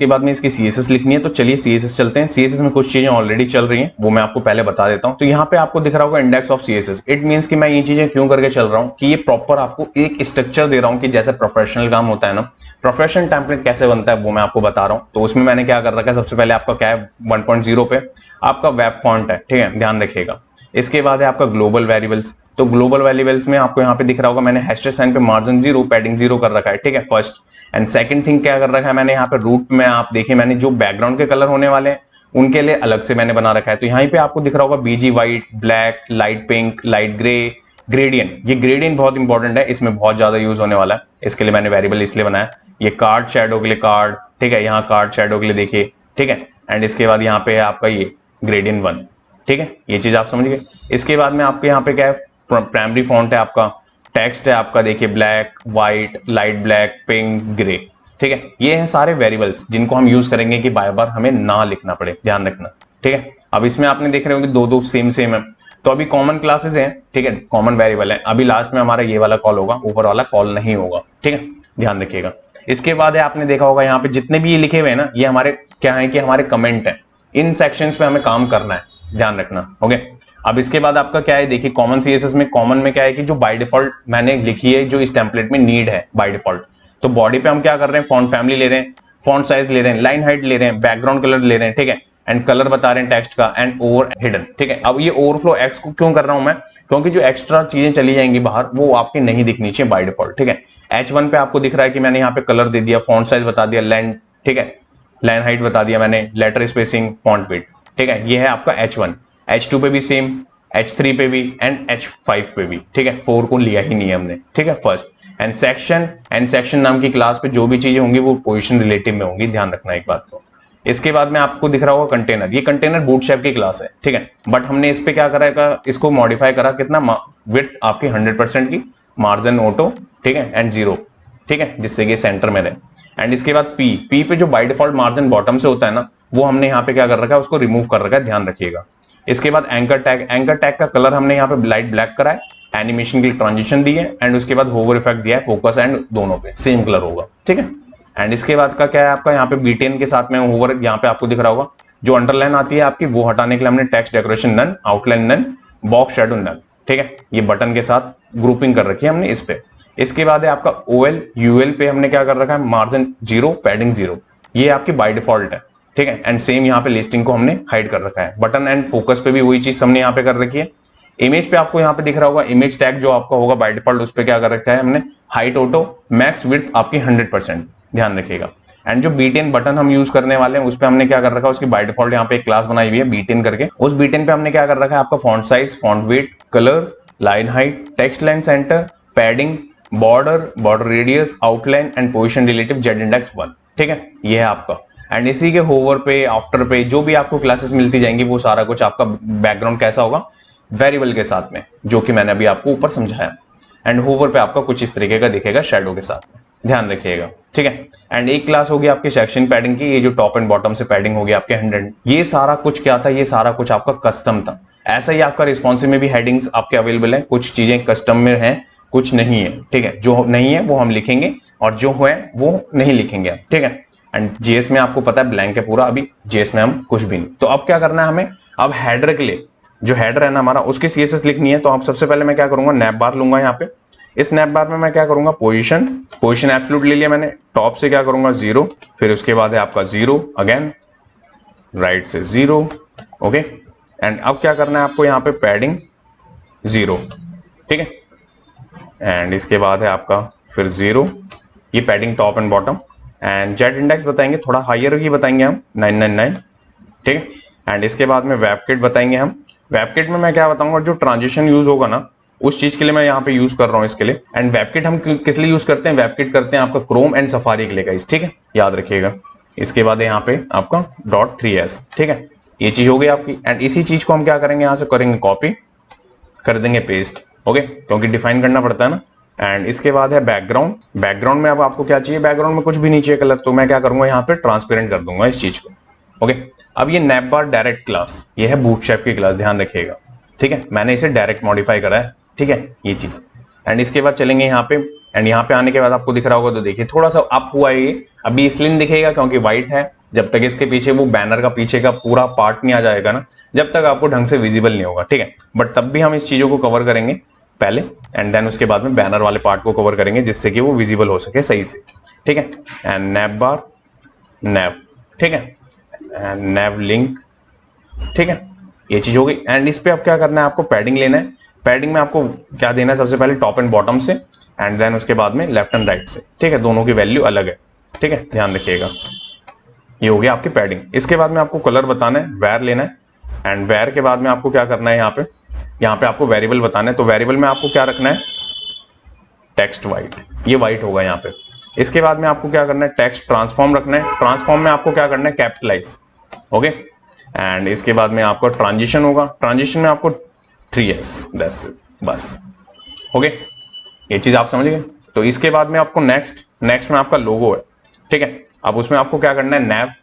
बाद में इसकी CSS लिखनी है। तो चलिए CSS चलते हैं। CSS में कुछ चीजें ऑलरेडी चल रही हैं, वो मैं आपको पहले बता देता हूं। तो यहाँ पे आपको दिख रहा होगा index of CSS। It means कि मैं ये चीजें क्यों करके चल रहा हूँ कि ये प्रॉपर आपको एक स्ट्रक्चर दे रहा हूँ कि जैसे प्रोफेशनल काम होता है ना, प्रोफेशनल टेम्पलेट कैसे बनता है वो मैं आपको बता रहा हूँ। तो उसमें मैंने क्या कर रखा है, सबसे पहले आपका क्या है 1.0 पे आपका वेब फॉन्ट है, ठीक है, ध्यान रखिएगा। इसके बाद है आपका ग्लोबल वेरिएबल्स। तो ग्लोबल वेरिएबल्स में आपको यहाँ पे दिख रहा होगा मैंने हैशटैग साइन पे मार्जिन 0 पैडिंग 0 कर रखा है, ठीक है, फर्स्ट। एंड सेकंड थिंग क्या कर रखा है मैंने यहाँ पे रूट में, आप देखिए मैंने जो बैकग्राउंड के कलर होने वाले हैं उनके लिए अलग से मैंने बना रखा है। तो यहाँ पे आपको दिख रहा होगा BG white, black, light pink, light grey, gradient. ये ग्रेडियंट बहुत इंपॉर्टेंट है, इसमें बहुत ज्यादा यूज होने वाला है, इसके लिए मैंने वेरिएबल इसलिए बनाया। ये कार्ड शैडो के लिए कार्ड, ठीक है, यहाँ कार्ड शैडो के लिए देखिए, ठीक है। एंड इसके बाद यहाँ पे है आपका ये ग्रेडियंट 1, ठीक है, ये चीज आप समझ गए। इसके बाद में आपके यहाँ पे क्या है, प्राइमरी फॉन्ट है आपका, टेक्स्ट है आपका देखिए black, white, light black, pink, grey, ठीक है। ये हैं सारे वेरिएबल्स जिनको हम यूज करेंगे कि बार बार हमें ना लिखना पड़े, ध्यान रखना, ठीक है। अब इसमें आपने देख रहे होंगे दो दो सेम है। तो अभी कॉमन क्लासेस हैं, ठीक है, कॉमन वेरिएबल है। अभी लास्ट में हमारा ये वाला कॉल होगा, ऊपर वाला कॉल नहीं होगा, ठीक है, ध्यान रखिएगा। इसके बाद है आपने देखा होगा यहाँ पे जितने भी ये लिखे हुए हैं ना, ये हमारे क्या है कि हमारे कमेंट है, इन सेक्शंस पे हमें काम करना है, ध्यान रखना, ओके। अब इसके बाद आपका क्या है, देखिए कॉमन CSS में, कॉमन में क्या है कि जो बाय डिफॉल्ट मैंने लिखी है, जो इस टेम्पलेट में नीड है बाय डिफॉल्ट। तो बॉडी पे हम क्या कर रहे हैं, फॉन्ट फैमिली ले रहे हैं, फॉन्ट साइज ले रहे हैं, लाइन हाइट ले रहे हैं, बैकग्राउंड कलर ले रहे हैं, ठीक है, एंड कलर बता रहे हैं टेक्स्ट का, एंड ओवर हिडन, ठीक है। अब ये ओवरफ्लो एक्स को क्यों कर रहा हूं मैं, क्योंकि जो एक्स्ट्रा चीजें चली जाएंगी बाहर वो आपके नहीं दिखनी चाहिए बाय डिफॉल्ट, ठीक है। H1 पे आपको दिख रहा है कि मैंने यहाँ पे कलर दे दिया, फॉन्ट साइज बता दिया, लेंथ, ठीक है, लाइन हाइट बता दिया मैंने, लेटर स्पेसिंग, फॉन्ट विड्थ, ठीक है, ये है आपका H1। H2 पे भी सेम, H3 पे भी एंड H5 पे भी, ठीक है। 4 को लिया ही नहीं है हमने, ठीक है। फर्स्ट एंड सेक्शन नाम की क्लास पे जो भी चीजें होंगी वो पोजीशन रिलेटिव में होंगी, ध्यान रखना एक बात को। इसके बाद में आपको दिख रहा होगा कंटेनर, ये कंटेनर बूटस्ट्रैप की क्लास है, ठीक है। बट हमने इस पे क्या करा, इसको मॉडिफाई करा, कितना विड्थ आपकी 100% की, मार्जिन ऑटो, ठीक है, एंड 0, ठीक है, जिससे कि सेंटर में रहे। एंड इसके बाद पी पे जो बाय डिफॉल्ट मार्जिन बॉटम से होता है ना, वो हमने यहाँ पे क्या कर रखा है, उसको रिमूव कर रखा है, ध्यान रखिएगा। इसके बाद एंकर टैग का कलर हमने यहाँ पे लाइट ब्लैक करा है, एनिमेशन के लिए ट्रांजिशन दी है, एंड उसके बाद होवर इफेक्ट दिया है, फोकस एंड दोनों पे सेम कलर होगा, ठीक है। एंड इसके बाद का क्या है आपका, यहाँ पे B10 के साथ में होवर, यहाँ पे आपको दिख रहा होगा जो अंडरलाइन आती है आपकी, वो हटाने के लिए हमने text decoration none, outline none, box shadow none, ठीक है। ये बटन के साथ ग्रुपिंग कर रखी है हमने इस पे। इसके बाद है आपका OL UL पे हमने क्या कर रखा है, मार्जिन 0, पैडिंग 0, ये आपकी बाय डिफॉल्ट है, ठीक है। एंड सेम यहाँ पे लिस्टिंग को हमने हाइड कर रखा है। बटन एंड फोकस पे भी वही चीज हमने यहाँ पे कर रखी है। इमेज पे आपको यहाँ पे दिख रहा होगा, इमेज टैग जो आपका होगा बाय डिफॉल्ट, उस पे क्या कर रखा है हमने, हाइट ऑटो, मैक्स विड्थ आपकी 100%, ध्यान रखिएगा। एंड जो B10 बटन हम यूज करने वाले हैं, उस पे हमने क्या कर रखा है, उसकी बाय डिफॉल्ट यहाँ पे एक क्लास बनाई हुई है B10 करके। उस B10 पे हमने क्या कर रखा है, आपका font size, font weight, colour, line height, text line centre, padding, border radius, outline and position relative Z index 1, ठीक है, ये है आपका। एंड इसी के होवर पे, आफ्टर पे जो भी आपको क्लासेस मिलती जाएंगी, वो सारा कुछ आपका बैकग्राउंड कैसा होगा, वेरिएबल के साथ में, जो कि मैंने अभी आपको ऊपर समझाया। एंड होवर पे आपका कुछ इस तरीके का दिखेगा शैडो के साथ में, ध्यान रखिएगा, ठीक है। एंड एक क्लास होगी आपकी सेक्शन पैडिंग की, ये जो टॉप एंड बॉटम से पैडिंग होगी आपके 100। ये सारा कुछ क्या था, ये सारा कुछ आपका कस्टम था। ऐसा ही आपका रिस्पॉन्सिव में भी हेडिंग्स आपके अवेलेबल है, कुछ चीजें कस्टम में हैं, कुछ नहीं है, ठीक है। जो नहीं है वो हम लिखेंगे और जो है वो नहीं लिखेंगे, ठीक है। एंड JS में आपको पता है ब्लैंक है पूरा, अभी JS में हम कुछ भी नहीं। तो अब क्या करना है हमें, अब हेडर के लिए जो हेडर है ना हमारा, उसकी CSS लिखनी है। तो आप सबसे पहले मैं क्या करूंगा, नैप बार लूंगा यहाँ पे। इस नैप बार में मैं क्या करूंगा, पोजीशन एब्सोल्यूट ले लिया मैंने, टॉप से क्या करूंगा 0, फिर उसके बाद है आपका 0 अगेन, राइट से 0, ओके। एंड अब क्या करना है आपको, यहाँ पे पैडिंग 0, ठीक है। एंड इसके बाद है आपका फिर 0, ये padding top and bottom. And Z index बताएंगे, थोड़ा हायर ही बताएंगे हम, 999, ठीक है। एंड इसके बाद में वेबकिट बताएंगे हम। वेबकिट में मैं क्या बताऊंगा, जो ट्रांजिशन यूज होगा ना, उस चीज के लिए मैं यहाँ पे यूज कर रहा हूँ इसके लिए। एंड वेबकिट हम किस लिए यूज करते हैं, वेबकिट करते हैं आपका क्रोम एंड सफारी के लिए गाइस, ठीक है, याद रखिएगा। इसके बाद है यहाँ पे आपका .3s, ठीक है, ये चीज हो गई आपकी। एंड इसी चीज को हम क्या करेंगे, यहाँ से करेंगे कॉपी, कर देंगे पेस्ट, ओके, क्योंकि डिफाइन करना पड़ता है ना। एंड इसके बाद है बैकग्राउंड में अब आपको क्या चाहिए, बैकग्राउंड में कुछ भी नहीं चाहिए कलर, तो मैं क्या करूंगा, यहाँ पे ट्रांसपेरेंट कर दूंगा इस चीज को, ओके। अब ये नैप बार डायरेक्ट क्लास, ये है बूटस्ट्रैप की क्लास, ध्यान रखिएगा, ठीक है। मैंने इसे डायरेक्ट मॉडिफाई करा है, ठीक है, ये चीज। एंड इसके बाद चलेंगे यहाँ पे, एंड यहाँ पे आने के बाद आपको दिख रहा होगा, तो देखिए थोड़ा सा अप हुआ है ये, अभी स्लिन दिखेगा क्योंकि व्हाइट है। जब तक इसके पीछे वो बैनर का पीछे का पूरा पार्ट नहीं आ जाएगा ना, जब तक आपको ढंग से विजिबल नहीं होगा, ठीक है। बट तब भी हम इस चीजों को कवर करेंगे पहले, एंड देन उसके बाद में बैनर वाले पार्ट को कवर करेंगे, जिससे कि वो विजिबल हो सके सही से, ठीक है। एंड नैप बार, नैव, ठीक है, एंड नैव लिंक, ठीक है, ये चीज हो गई। एंड इस पे अब क्या करना है, आपको पैडिंग लेना है। पैडिंग में आपको क्या देना है, सबसे पहले टॉप एंड बॉटम से, एंड देन उसके बाद में लेफ्ट एंड राइट से, ठीक है, दोनों की वैल्यू अलग है, ठीक है, ध्यान रखिएगा। ये हो गया आपकी पैडिंग। इसके बाद में आपको कलर बताना है, वेर लेना है। एंड वेर के बाद में आपको क्या करना है, यहाँ पे आपको वेरिएबल बताना है। तो वेरिएबल में आपको क्या रखना है, टेक्स्ट वाइट, ये वाइट होगा यहाँ पे। इसके बाद में आपको क्या करना है, टेक्स्ट ट्रांसफॉर्म रखना है। ट्रांसफॉर्म में आपको क्या करना है, कैपिटलाइज, ओके। एंड इसके बाद में आपको ट्रांजिशन होगा, ट्रांजिशन में आपको 3s, बस, ओके, ये चीज आप समझ गए। तो इसके बाद में आपको नेक्स्ट में आपका लोगो है, ठीक है। अब उसमें आपको क्या करना है, नैप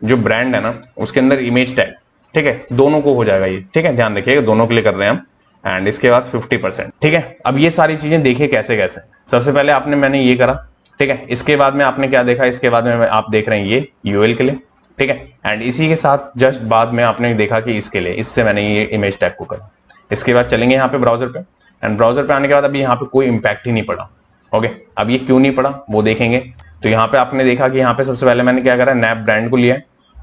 जो ब्रांड है ना, उसके अंदर इमेज टैग, ठीक है, दोनों को हो जाएगा ये, ठीक है, ध्यान रखिएगा, दोनों के लिए कर रहे हैं हम। एंड इसके बाद 50%, ठीक है। अब ये सारी चीजें देखिए कैसे कैसे, सबसे पहले मैंने ये करा, ठीक है। इसके बाद में आपने क्या देखा, इसके बाद में आप देख रहे हैं ये UL के लिए, ठीक है। एंड इसी के साथ जस्ट बाद में आपने देखा कि इसके लिए, इससे मैंने ये इमेज टैग को करा। इसके बाद चलेंगे यहाँ पे ब्राउजर पे, एंड ब्राउजर पे आने के बाद अभी यहाँ पे कोई इंपैक्ट ही नहीं पड़ा, ओके। अब ये क्यों नहीं पड़ा वो देखेंगे। तो यहाँ पे आपने देखा कि यहाँ पे सबसे पहले मैंने क्या करा, नैप ब्रांड को लिया,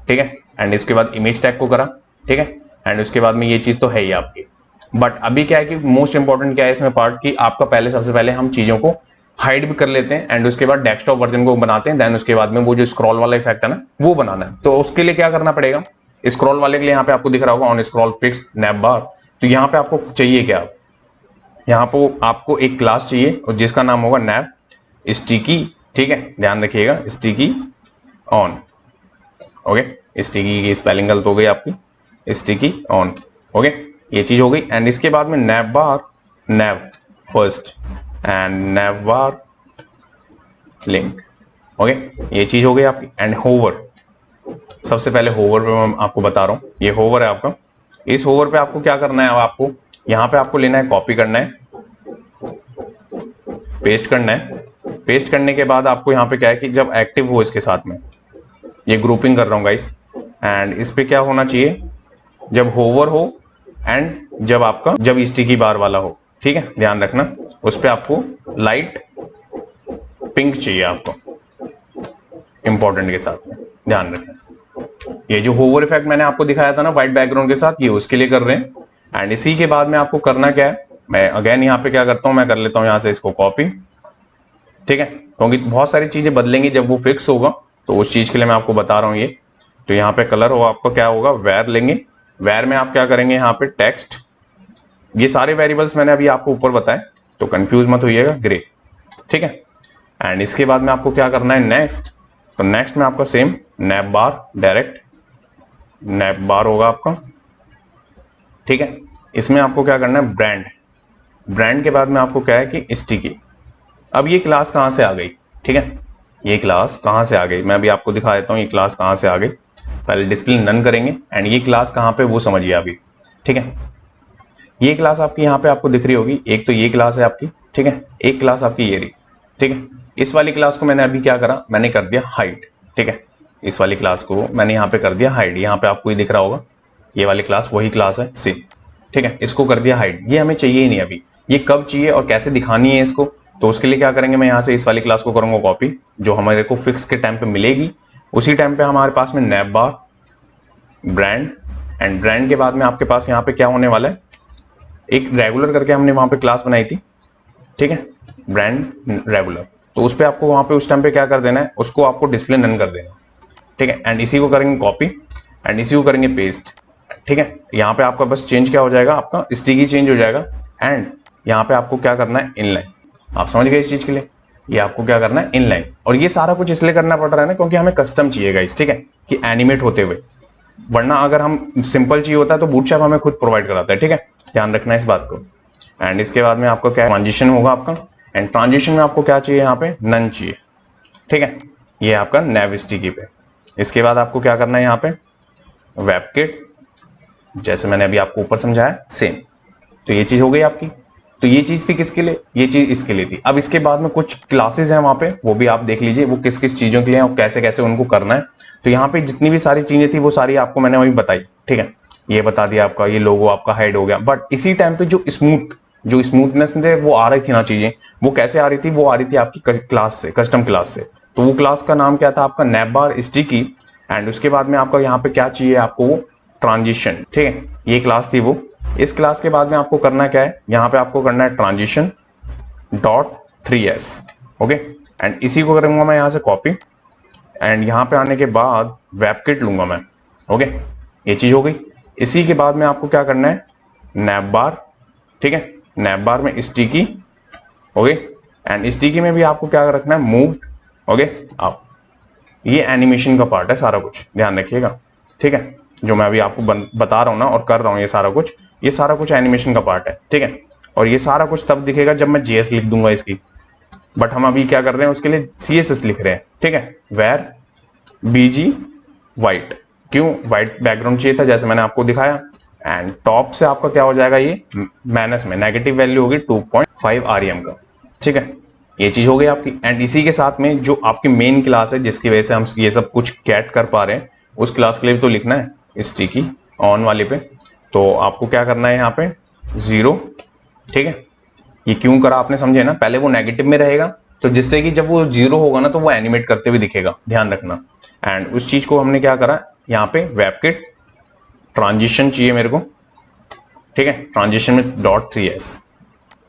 ठीक है। एंड इसके बाद इमेज टैग को करा, ठीक है। एंड उसके बाद में ये चीज तो है ही आपकी। बट अभी क्या है कि मोस्ट इंपॉर्टेंट क्या है इसमें पार्ट, की आपका सबसे पहले हम चीजों को हाइड भी कर लेते हैं, एंड उसके बाद डेस्कटॉप वर्जन को बनाते हैं। देन उसके बाद में वो जो स्क्रॉल वाला इफेक्ट है ना, वो बनाना है। तो उसके लिए क्या करना पड़ेगा, स्क्रॉल वाले के लिए यहाँ पे आपको दिख रहा होगा ऑन स्क्रॉल फिक्स नैप बार, तो यहाँ पे आपको चाहिए क्या, यहाँ पे आपको एक क्लास चाहिए और जिसका नाम होगा नैव स्टिकी, ठीक है, ध्यान रखिएगा, स्टिकी ऑन, ओके, स्टिकी की स्पेलिंग गलत हो गई आपकी, स्टिकी ऑन, ओके, ये चीज हो गई। एंड इसके बाद में nav bar, nav first and nav bar link, okay, ये चीज हो गई आपकी। एंड होवर, सबसे पहले होवर पे मैं आपको बता रहा हूँ, ये होवर है आपका। इस होवर पे आपको क्या करना है, अब आपको यहाँ पे आपको लेना है, कॉपी करना है, पेस्ट करना है। पेस्ट करने के बाद आपको यहाँ पे क्या है कि जब एक्टिव हो इसके साथ में, ये ग्रुपिंग कर रहा हूँ गाइस, एंड इस पे क्या होना चाहिए, जब होवर हो एंड जब स्टिकी बार वाला हो, ठीक है, ध्यान रखना, उस पे आपको लाइट पिंक चाहिए आपको, इंपॉर्टेंट के साथ में ध्यान रखना। ये जो होवर इफेक्ट मैंने आपको दिखाया था ना व्हाइट बैकग्राउंड के साथ, ये उसके लिए कर रहे हैं। एंड इसी के बाद में आपको करना क्या है, मैं अगेन यहाँ पे क्या करता हूँ, मैं कर लेता हूँ यहाँ से इसको कॉपी, ठीक है, क्योंकि बहुत सारी चीजें बदलेंगी जब वो फिक्स होगा, तो उस चीज के लिए मैं आपको बता रहा हूँ ये। तो यहाँ पे कलर हो आपका क्या होगा, वेर लेंगे, वेर में आप क्या करेंगे, यहाँ पे टेक्स्ट, ये सारे वेरिएबल्स मैंने अभी आपको ऊपर बताए, तो कंफ्यूज मत होइएगा, ग्रे, ठीक है। एंड इसके बाद में आपको क्या करना है, नेक्स्ट, तो नेक्स्ट में आपका सेम नैव बार, डायरेक्ट नैव बार होगा आपका, ठीक है। इसमें आपको क्या करना है, ब्रांड, ब्रांड के बाद में आपको क्या है कि स्टिकी। अब ये क्लास कहाँ से आ गई, ठीक है, ये क्लास कहाँ से आ गई, मैं अभी आपको दिखा देता हूँ ये क्लास कहाँ से आ गई। पहले डिस्प्ले नन करेंगे एंड ये क्लास कहाँ पे वो समझिए अभी, ठीक है। ये क्लास आपकी यहाँ पे आपको दिख रही होगी, एक तो ये क्लास है आपकी, ठीक है, एक क्लास आपकी ये रही, ठीक है। इस वाली क्लास को मैंने अभी क्या करा, मैंने कर दिया हाइड, ठीक है, इस वाली क्लास को मैंने यहाँ पे कर दिया हाइड, यहाँ पे आपको ये दिख रहा होगा, ये वाली क्लास वही क्लास है सी, ठीक है, इसको कर दिया हाइड, ये हमें चाहिए ही नहीं अभी, ये कब चाहिए और कैसे दिखानी है इसको, तो उसके लिए क्या करेंगे, मैं यहाँ से इस वाली क्लास को करूंगा कॉपी, जो हमारे को फिक्स के टाइम पे मिलेगी, उसी टाइम पे हमारे पास में nav bar, brand, and brand के बाद में आपके पास यहाँ पे क्या होने वाला है, एक रेगुलर करके हमने वहां पे क्लास बनाई थी, ठीक है, ब्रांड रेगुलर, तो उस पर आपको वहां पे उस टाइम पे क्या कर देना है, उसको आपको डिस्प्ले नन कर देना, ठीक है। एंड इसी को करेंगे कॉपी एंड इसी को करेंगे पेस्ट, ठीक है। यहाँ पे आपका बस चेंज क्या हो जाएगा, आपका स्टिकी चेंज हो जाएगा। एंड यहाँ पे आपको क्या करना है, इनलाइन, आप समझ गए इस चीज के लिए, ये आपको क्या करना है, इनलाइन। और ये सारा कुछ इसलिए करना पड़ रहा है ना, क्योंकि हमें कस्टम चाहिए गाइस, ठीक है, कि एनिमेट होते हुए, वरना अगर हम सिंपल चाहिए होता है तो बूटस्ट्रैप हमें खुद प्रोवाइड कराता है, ठीक है, ध्यान रखना है इस बात को। एंड इसके बाद में आपको क्या ट्रांजिशन होगा आपका, एंड ट्रांजिशन में आपको क्या चाहिए, यहाँ पे नन चाहिए, ठीक है, ये आपका नैव स्टिकी पे। इसके बाद आपको क्या करना है, यहाँ पे वेबकिट, जैसे मैंने अभी आपको ऊपर समझाया सेम, तो ये चीज हो गई आपकी। तो ये चीज थी किसके लिए, ये चीज इसके लिए थी। अब इसके बाद में कुछ क्लासेस हैं वहां पे, वो भी आप देख लीजिए वो किस किस चीजों के लिए और कैसे कैसे उनको करना है। तो यहाँ पे जितनी भी सारी चीजें थी वो सारी आपको मैंने वही बताई, ठीक है, ये बता दिया आपका, ये लोगो आपका हाइड हो गया। बट इसी टाइम पे जो स्मूथनेस थे वो आ रही थी ना चीजें, वो कैसे आ रही थी, वो आ रही थी आपकी क्लास से, कस्टम क्लास से। तो वो क्लास का नाम क्या था आपका, नैव बार स्टिकी। एंड उसके बाद में आपका यहाँ पे क्या चाहिए आपको, वो ट्रांजिशन, ठीक है, ये क्लास थी वो। इस क्लास के बाद में आपको करना क्या है, यहाँ पे आपको करना है transition dot 3s, okay. And इसी को करूंगा मैं यहाँ से कॉपी, एंड यहाँ पे आने के बाद वेबकिट लूंगा मैं, ओके, ये चीज हो गई। इसी के बाद में आपको क्या करना है, नैव बार, ठीक है, नैव बार में स्टिकी, ओके, एंड स्टिकी में भी आपको क्या रखना है, मूव, ओके, अप। ये एनिमेशन का पार्ट है सारा कुछ, ध्यान रखिएगा, ठीक है, जो मैं अभी आपको बता रहा हूँ ना और कर रहा हूँ, ये सारा कुछ एनिमेशन का पार्ट है, ठीक है। और ये सारा कुछ तब दिखेगा जब मैं JS लिख दूंगा इसकी, बट हम अभी क्या कर रहे हैं, उसके लिए CSS लिख रहे हैं, ठीक है। वेर BG व्हाइट, क्यों व्हाइट बैकग्राउंड चाहिए था जैसे मैंने आपको दिखाया। एंड टॉप से आपका क्या हो जाएगा, ये माइनस में नेगेटिव वैल्यू होगी 2.5 REM का, ठीक है, ये चीज हो गई आपकी। एंड इसी के साथ में जो आपकी मेन क्लास है जिसकी वजह से हम ये सब कुछ कैट कर पा रहे हैं, उस क्लास के लिए तो लिखना है स्टिकी ऑन वाले पे। तो आपको क्या करना है, यहाँ पे 0, ठीक है, ये क्यों करा आपने समझे ना, पहले वो नेगेटिव में रहेगा, तो जिससे कि जब वो 0 होगा ना तो वो एनिमेट करते हुए दिखेगा, ध्यान रखना। एंड उस चीज को हमने क्या करा, यहाँ पे वेबकिट ट्रांजिशन चाहिए मेरे को, ठीक है, ट्रांजिशन में .3s,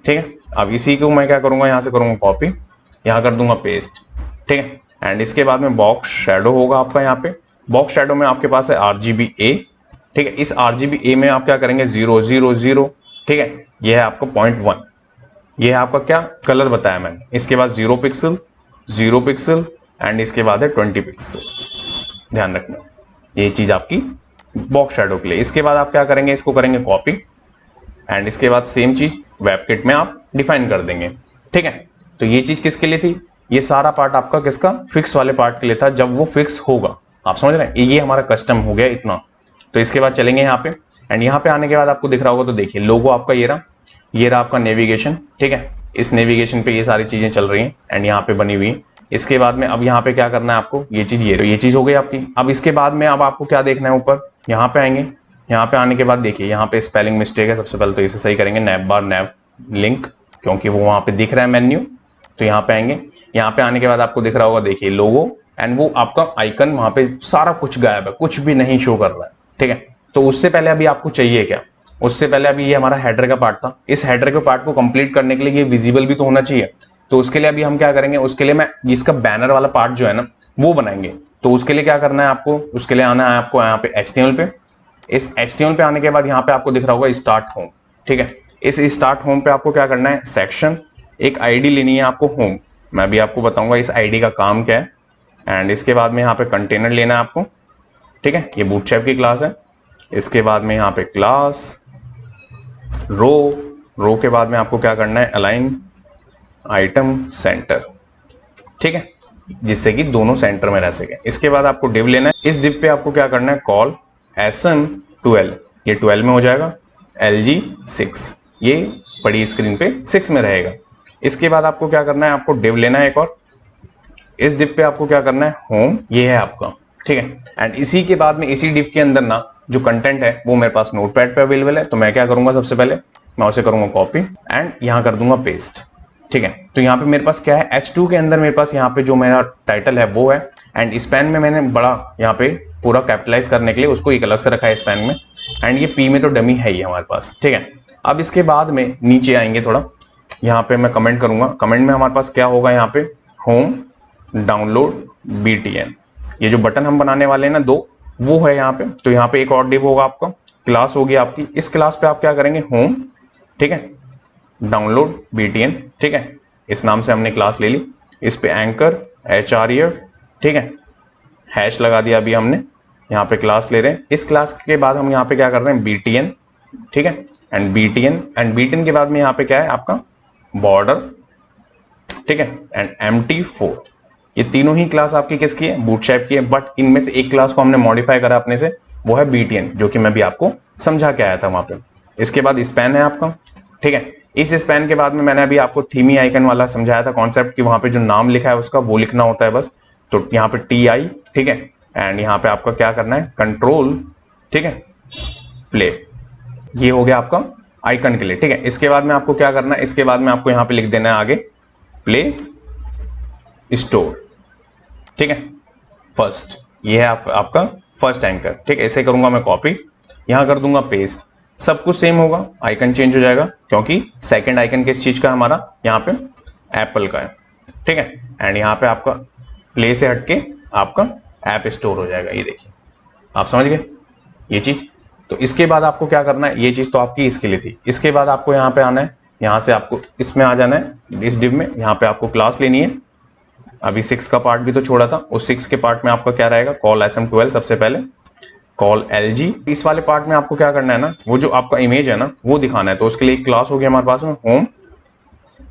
ठीक है। अब इसी को मैं क्या करूंगा, यहाँ से करूंगा कॉपी, यहाँ कर दूंगा पेस्ट, ठीक है। एंड इसके बाद में बॉक्स शेडो होगा आपका, यहाँ पे बॉक्स शेडो में आपके पास है RGBA, ठीक है। इस RGB A में आप क्या करेंगे 0 0 0, ठीक है। ये है आपका 0.1, ये है आपका क्या कलर बताया मैंने। इसके बाद 0 पिक्सल 0 पिक्सल एंड इसके बाद है 20 पिक्सल, ध्यान रखना ये चीज आपकी बॉक्स शैडो के लिए। इसके बाद आप क्या करेंगे, इसको करेंगे कॉपी एंड इसके बाद सेम चीज वेबकिट में आप डिफाइन कर देंगे, ठीक है। तो ये चीज किसके लिए थी, ये सारा पार्ट आपका किसका, फिक्स वाले पार्ट के लिए था, जब वो फिक्स होगा। आप समझ रहे हैं, ये हमारा कस्टम हो गया इतना। तो इसके बाद चलेंगे यहाँ पे एंड यहाँ पे आने के बाद आपको दिख रहा होगा, तो देखिए लोगो आपका ये रहा, ये रहा आपका नेविगेशन, ठीक है। इस नेविगेशन पे ये सारी चीजें चल रही हैं एंड यहाँ पे बनी हुई है। इसके बाद में अब यहाँ पे क्या करना है आपको, ये चीज ये चीज हो गई आपकी। अब इसके बाद में अब आपको क्या देखना है, ऊपर यहाँ पे आएंगे, यहाँ पे आने के बाद देखिए यहाँ पे स्पेलिंग मिस्टेक है, सबसे पहले तो इसे सही करेंगे, नैव बार नैव लिंक, क्योंकि वो वहां पे दिख रहा है मेन्यू। तो यहाँ पे आएंगे, यहाँ पे आने के बाद आपको दिख रहा होगा देखिए लोगो एंड वो आपका आइकन, वहां पे सारा कुछ गायब है, कुछ भी नहीं शो कर रहा है, ठीक है। तो उससे पहले अभी आपको चाहिए क्या, उससे पहले अभी ये हमारा हेडर का पार्ट था, इस हेडर के पार्ट को कंप्लीट करने के लिए ये विजिबल भी तो होना चाहिए। तो उसके लिए अभी हम क्या करेंगे, उसके लिए मैं इसका बैनर वाला पार्ट जो है ना वो बनाएंगे। तो उसके लिए क्या करना है आपको, उसके लिए आना है आपको यहाँ पे HTML पे। इस HTML पे आने के बाद यहाँ पे आपको दिख रहा होगा स्टार्ट होम, ठीक है। इस स्टार्ट होम पे आपको क्या करना है, सेक्शन एक ID लेनी है आपको होम, मैं अभी आपको बताऊंगा इस ID का काम क्या है। एंड इसके बाद में यहाँ पे कंटेनर लेना है आपको, ठीक है, ये बूटस्ट्रैप की क्लास है। इसके बाद में यहाँ पे क्लास रो के बाद में आपको क्या करना है, अलाइन आइटम सेंटर, ठीक है, जिससे कि दोनों सेंटर में रह सके। इसके बाद आपको डिव लेना है, इस डिव पे आपको क्या करना है, कॉल SM12, ये 12 में हो जाएगा, LG6, ये बड़ी स्क्रीन पे 6 में रहेगा। इसके बाद आपको क्या करना है, आपको डिव लेना है एक और, इस डिव पे आपको क्या करना है, होम, ये है आपका, ठीक है। एंड इसी के बाद में इसी डिव के अंदर ना जो कंटेंट है वो मेरे पास नोटपैड पे अवेलेबल है। तो मैं क्या करूंगा, सबसे पहले मैं उसे करूंगा कॉपी एंड यहाँ कर दूंगा पेस्ट, ठीक है। तो यहाँ पे मेरे पास क्या है, H2 के अंदर मेरे पास यहाँ पे जो मेरा टाइटल है वो है एंड स्पैन में मैंने बड़ा यहाँ पे पूरा कैपिटलाइज करने के लिए उसको एक अलग से रखा है स्पैन में। एंड ये P में तो डमी है ही हमारे पास, ठीक है। अब इसके बाद में नीचे आएंगे थोड़ा, यहाँ पे मैं कमेंट करूंगा, कमेंट में हमारे पास क्या होगा, यहाँ पे होम डाउनलोड BTN, ये जो बटन हम बनाने वाले हैं ना दो, वो है यहाँ पे। तो यहाँ पे एक और डिव होगा आपका, क्लास होगी आपकी, इस क्लास पे आप क्या करेंगे, होम, ठीक है, डाउनलोड BTN, ठीक है, इस नाम से हमने क्लास ले ली। इस पे एंकर HREF, ठीक है, हैश लगा दिया अभी हमने, यहाँ पे क्लास ले रहे हैं। इस क्लास के बाद हम यहाँ पे क्या कर रहे हैं, BTN, ठीक है, एंड BTN के बाद में यहाँ पे क्या है आपका बॉर्डर, ठीक है, एंड MT4, ये तीनों ही क्लास आपकी किसकी है, बूटस्ट्रैप की है। बट इनमें से एक क्लास को हमने मॉडिफाई करा अपने से, वो है BTN, जो कि मैं भी आपको समझा के आया था वहां पे। इसके बाद स्पैन है आपका, ठीक है। इस स्पैन के बाद में मैंने अभी आपको थीमी आइकन वाला समझाया था कॉन्सेप्ट, कि वहां पे जो नाम लिखा है उसका वो लिखना होता है बस। तो यहाँ पे TI, ठीक है, एंड यहाँ पे आपका क्या करना है, कंट्रोल, ठीक है, प्ले, ये हो गया आपका आइकन के लिए, ठीक है। इसके बाद में आपको क्या करना है, इसके बाद में आपको यहाँ पे लिख देना है आगे प्ले स्टोर, ठीक है, फर्स्ट, ये है आपका फर्स्ट एंकर, ठीक है। ऐसे करूंगा मैं कॉपी, यहां कर दूंगा पेस्ट, सब कुछ सेम होगा, आइकन चेंज हो जाएगा क्योंकि सेकंड आइकन किस चीज का हमारा, यहाँ पे एप्पल का है, ठीक है। एंड यहाँ पे आपका प्ले से हटके आपका ऐप स्टोर हो जाएगा, ये देखिए, आप समझ गए ये चीज। तो इसके बाद आपको क्या करना है, ये चीज तो आपकी इसके लिए थी। इसके बाद आपको यहाँ पे आना है, यहाँ से आपको इसमें आ जाना है, इस डिव में, यहाँ पे आपको क्लास लेनी है। अभी 6 का पार्ट भी तो छोड़ा था, उस 6 के पार्ट में आपका क्या रहेगा, कॉल SM12 सबसे पहले, कॉल LG। इस वाले पार्ट में आपको क्या करना है ना, वो जो आपका इमेज है ना वो दिखाना है। तो उसके लिए एक क्लास होगी हमारे पास में, होम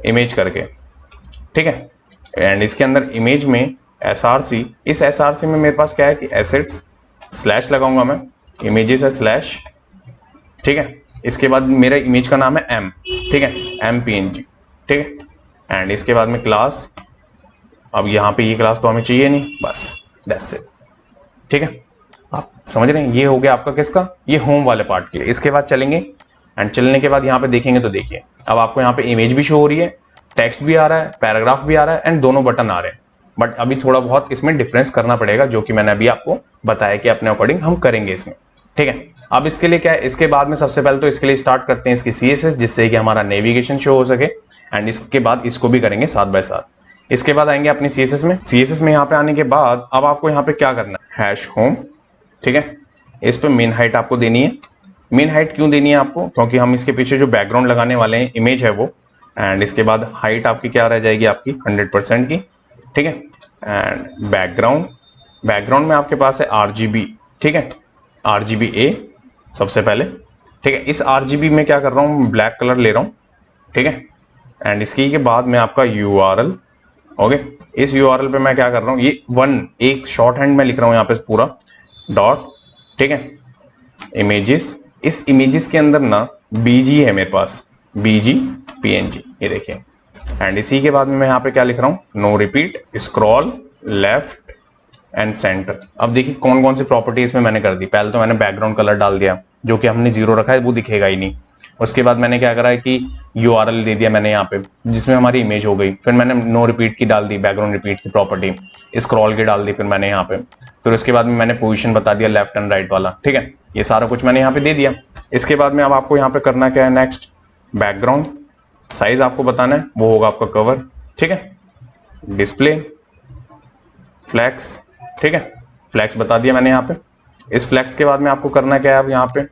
इमेज करके, ठीक है। एंड इसके अंदर इमेज में SRC, इस SRC में मेरे पास क्या है कि एसेट्स स्लैश लगाऊंगा मैं, इमेजेस है स्लैश, ठीक है। इसके बाद मेरा इमेज का नाम है M, ठीक है, MPNG, ठीक है। एंड इसके बाद में क्लास, अब यहाँ पे ये क्लास तो हमें चाहिए नहीं, बस दैट्स इट, ठीक है। आप समझ रहे हैं, ये हो गया आपका किसका, ये होम वाले पार्ट के लिए। इसके बाद चलेंगे एंड चलने के बाद यहाँ पे देखेंगे तो देखिए, अब आपको यहाँ पे इमेज भी शो हो रही है, टेक्स्ट भी आ रहा है, पैराग्राफ भी आ रहा है एंड दोनों बटन आ रहे हैं। बट अभी थोड़ा बहुत इसमें डिफरेंस करना पड़ेगा, जो कि मैंने अभी आपको बताया कि अपने अकॉर्डिंग हम करेंगे इसमें, ठीक है। अब इसके लिए क्या है, इसके बाद में सबसे पहले तो इसके लिए स्टार्ट करते हैं इसकी CSS, जिससे कि हमारा नेविगेशन शो हो सके। एंड इसके बाद इसको भी करेंगे साथ बाय साथ। इसके बाद आएंगे अपनी CSS में। CSS में यहाँ पे आने के बाद अब आपको यहाँ पे क्या करना है, हैश होम, ठीक है, इस पे मेन हाइट आपको देनी है। मेन हाइट क्यों देनी है आपको, क्योंकि हम इसके पीछे जो बैकग्राउंड लगाने वाले हैं, इमेज है वो, एंड इसके बाद हाइट आपकी क्या रह जाएगी आपकी 100% की, ठीक है। एंड बैकग्राउंड में आपके पास है RGB, ठीक है, RGBA सबसे पहले, ठीक है। इस RGB में क्या कर रहा हूँ, ब्लैक कलर ले रहा हूँ, ठीक है। एंड इसकी के बाद में आपका URL, ओके। इस URL पे मैं क्या कर रहा हूँ, ये एक शॉर्ट हैंड में लिख रहा हूँ यहाँ पे पूरा डॉट, ठीक है। इमेजेस, इस इमेजेस के अंदर ना BG है मेरे पास, BG PNG, ये देखिए। एंड इसी के बाद में मैं यहाँ पे क्या लिख रहा हूँ, no repeat, scroll left and center. अब देखिए कौन कौन सी प्रॉपर्टी इसमें मैंने कर दी। पहले तो मैंने बैकग्राउंड कलर डाल दिया, जो कि हमने 0 रखा है, वो दिखेगा ही नहीं। उसके बाद मैंने क्या करा है कि URL दे दिया मैंने यहाँ पे, जिसमें हमारी इमेज हो गई। फिर मैंने नो रिपीट की डाल दी, बैकग्राउंड रिपीट की प्रॉपर्टी, स्क्रॉल की डाल दी फिर मैंने यहाँ पे। फिर उसके बाद में मैंने पोजीशन बता दिया लेफ्ट एंड राइट वाला, ठीक है। ये सारा कुछ मैंने यहाँ पे दे दिया। इसके बाद में अब आपको यहाँ पे करना क्या है, नेक्स्ट बैकग्राउंड साइज आपको बताना है, वो होगा आपका कवर, ठीक है। डिस्प्ले फ्लैक्स, ठीक है, फ्लैक्स बता दिया मैंने यहाँ पे। इस फ्लैक्स के बाद में आपको करना क्या है,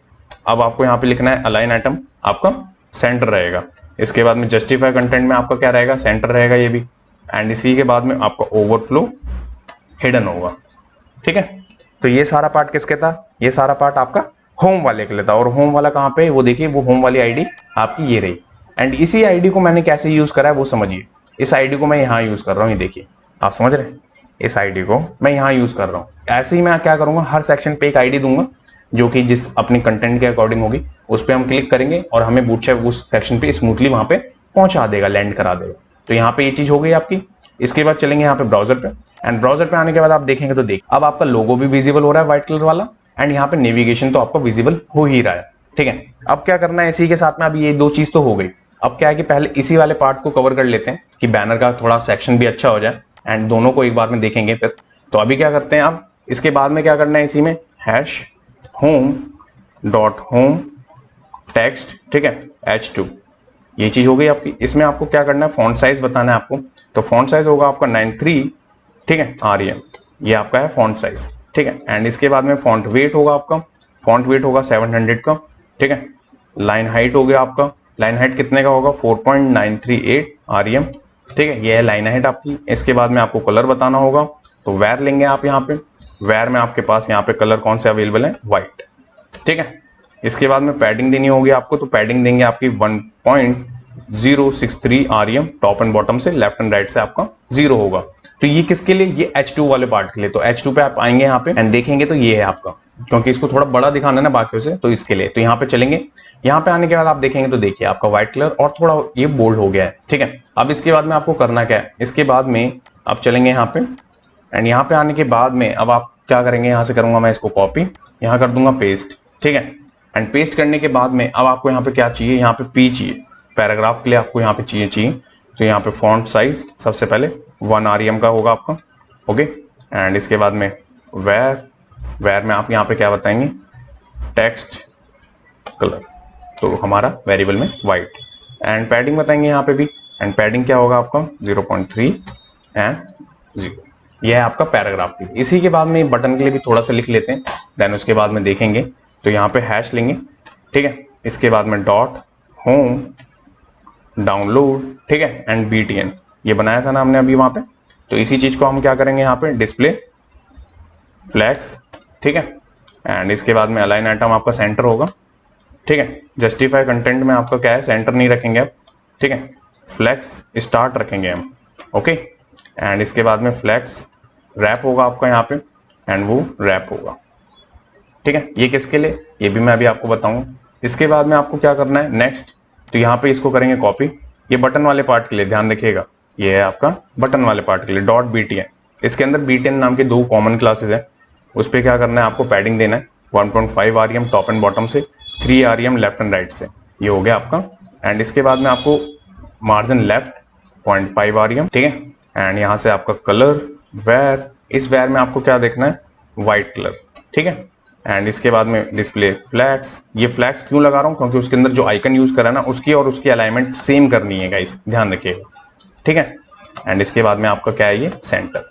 अब आपको यहाँ पे लिखना है अलाइन एटम, आपका सेंटर रहेगा। इसके बाद में जस्टिफाई कंटेंट में आपका क्या रहेगा, सेंटर रहेगा ये भी। एंड इसी के बाद में आपका ओवरफ्लो हिडन होगा, ठीक है। तो ये सारा पार्ट किसके था, ये सारा पार्ट आपका होम वाले के लिए था। और होम वाला कहाँ पे, वो देखिए, वो होम वाली आईडी आपकी ये रही। एंड इसी आईडी को मैंने कैसे यूज करा है वो समझिए। इस आईडी को मैं यहाँ यूज कर रहा हूँ, ये देखिए, आप समझ रहे हैं, इस आईडी को मैं यहाँ यूज कर रहा हूँ। ऐसे ही मैं क्या करूंगा, हर सेक्शन पे एक आईडी दूंगा, जो कि जिस अपनी कंटेंट के अकॉर्डिंग होगी, उस पर हम क्लिक करेंगे और हमें बूटस्ट्रैप उस सेक्शन पे स्मूथली वहां पे पहुंचा देगा, लैंड करा देगा। तो यहाँ पे ये चीज हो गई आपकी। इसके बाद चलेंगे यहाँ पे ब्राउजर पे, एंड ब्राउजर पे आने के बाद आप देखेंगे तो अब आपका लोगो भी विजिबल हो रहा है व्हाइट कलर वाला, एंड यहाँ पे नेविगेशन तो आपका विजिबल हो ही रहा है, ठीक है। अब क्या करना है, इसी के साथ में अभी ये 2 चीज तो हो गई। अब क्या है कि पहले इसी वाले पार्ट को कवर कर लेते हैं कि बैनर का थोड़ा सेक्शन भी अच्छा हो जाए, एंड दोनों को एक बार में देखेंगे फिर। तो अभी क्या करते हैं, अब इसके बाद में क्या करना है, इसी में hash home dot home text, ठीक है, H2, ये चीज हो गई आपकी। इसमें आपको क्या करना है, फॉन्ट साइज बताना है आपको। तो फॉन्ट साइज होगा आपका 93, ठीक है, REM, ये आपका है फॉन्ट साइज, ठीक है। एंड इसके बाद में फॉन्ट वेट होगा आपका, फॉन्ट वेट होगा 700 का, ठीक है। लाइन हाइट हो गया आपका, लाइन हाइट कितने का होगा, 4.938 REM, ठीक है, ये है लाइन हाइट आपकी। इसके बाद में आपको कलर बताना होगा, तो वेर लेंगे आप यहाँ पे। वेर में आपके पास यहाँ पे कलर कौन से अवेलेबल है, व्हाइट, ठीक है। इसके बाद में पैडिंग देनी होगी आपको, तो पैडिंग देंगे आपकी 1.063 REM, टॉप एंड बॉटम से, लेफ्ट एंड राइट से आपका 0 होगा। तो ये किसके लिए, ये H2 वाले पार्ट के लिए। तो H2 पे आप आएंगे यहाँ पे एंड देखेंगे तो ये है आपका, क्योंकि इसको थोड़ा बड़ा दिखाना है ना बाकियों से, तो इसके लिए। तो यहाँ पे चलेंगे, यहाँ पे आने के बाद आप देखेंगे तो देखिए आपका व्हाइट कलर और थोड़ा ये बोल्ड हो गया है, ठीक है। अब इसके बाद में आपको करना क्या है, इसके बाद में आप चलेंगे यहाँ पे, एंड यहाँ पे आने के बाद में अब आप क्या करेंगे, यहाँ से करूंगा मैं इसको कॉपी, यहाँ कर दूंगा पेस्ट, ठीक है। एंड पेस्ट करने के बाद में अब आपको यहाँ पे क्या चाहिए, यहाँ पे P चाहिए, पैराग्राफ के लिए आपको यहाँ पे चाहिए। तो यहाँ पे फॉन्ट साइज सबसे पहले 1 REM का होगा आपका, ओके। एंड इसके बाद में वेर में आप यहाँ पे क्या बताएंगे, टेक्स्ट कलर, तो हमारा वेरिएबल में वाइट। एंड पैडिंग बताएंगे यहाँ पे भी, एंड पैडिंग क्या होगा आपका 0.3 एंड 0, यह है आपका पैराग्राफ के लिए। इसी के बाद में बटन के लिए भी थोड़ा सा लिख लेते हैं, देन उसके बाद में देखेंगे। तो यहाँ पे हैश लेंगे, ठीक है। इसके बाद में डॉट होम डाउनलोड, ठीक है, एंड BTN, ये बनाया था ना हमने अभी वहाँ पे। तो इसी चीज को हम क्या करेंगे यहाँ पे, डिस्प्ले फ्लैक्स, ठीक है। एंड इसके बाद में अलाइन आइटम आपका सेंटर होगा, ठीक है। जस्टिफाई कंटेंट में आपका क्या है, सेंटर नहीं रखेंगे आप, ठीक है। फ्लैक्स स्टार्ट रखेंगे हम, ओके। एंड इसके बाद में फ्लैक्स रैप होगा आपका यहाँ पे, एंड वो रैप होगा, ठीक है। ये किसके लिए, ये भी मैं अभी आपको बताऊंगा। इसके बाद में आपको क्या करना है नेक्स्ट, तो यहाँ पे इसको करेंगे कॉपी, ये बटन वाले पार्ट के लिए ध्यान रखिएगा, ये है आपका बटन वाले पार्ट के लिए डॉट BTN। इसके अंदर BTN नाम के 2 कॉमन क्लासेस है, उस पर क्या करना है, आपको पैडिंग देना है 1.5 REM टॉप एंड बॉटम से, 3 REM लेफ्ट एंड राइट से, ये हो गया आपका। एंड इसके बाद में आपको मार्जिन लेफ्ट 0.5 REM, ठीक है। एंड यहाँ से आपका कलर वेर, इस वेर में आपको क्या देखना है, व्हाइट कलर, ठीक है। एंड इसके बाद में डिस्प्ले फ्लैक्स, ये फ्लैक्स क्यों लगा रहा हूँ, क्योंकि उसके अंदर जो आइकन यूज करा ना, उसकी और उसकी अलाइनमेंट सेम करनी है गाइस, ध्यान रखिएगा, ठीक है। एंड इसके बाद में आपका क्या है, ये सेंटर,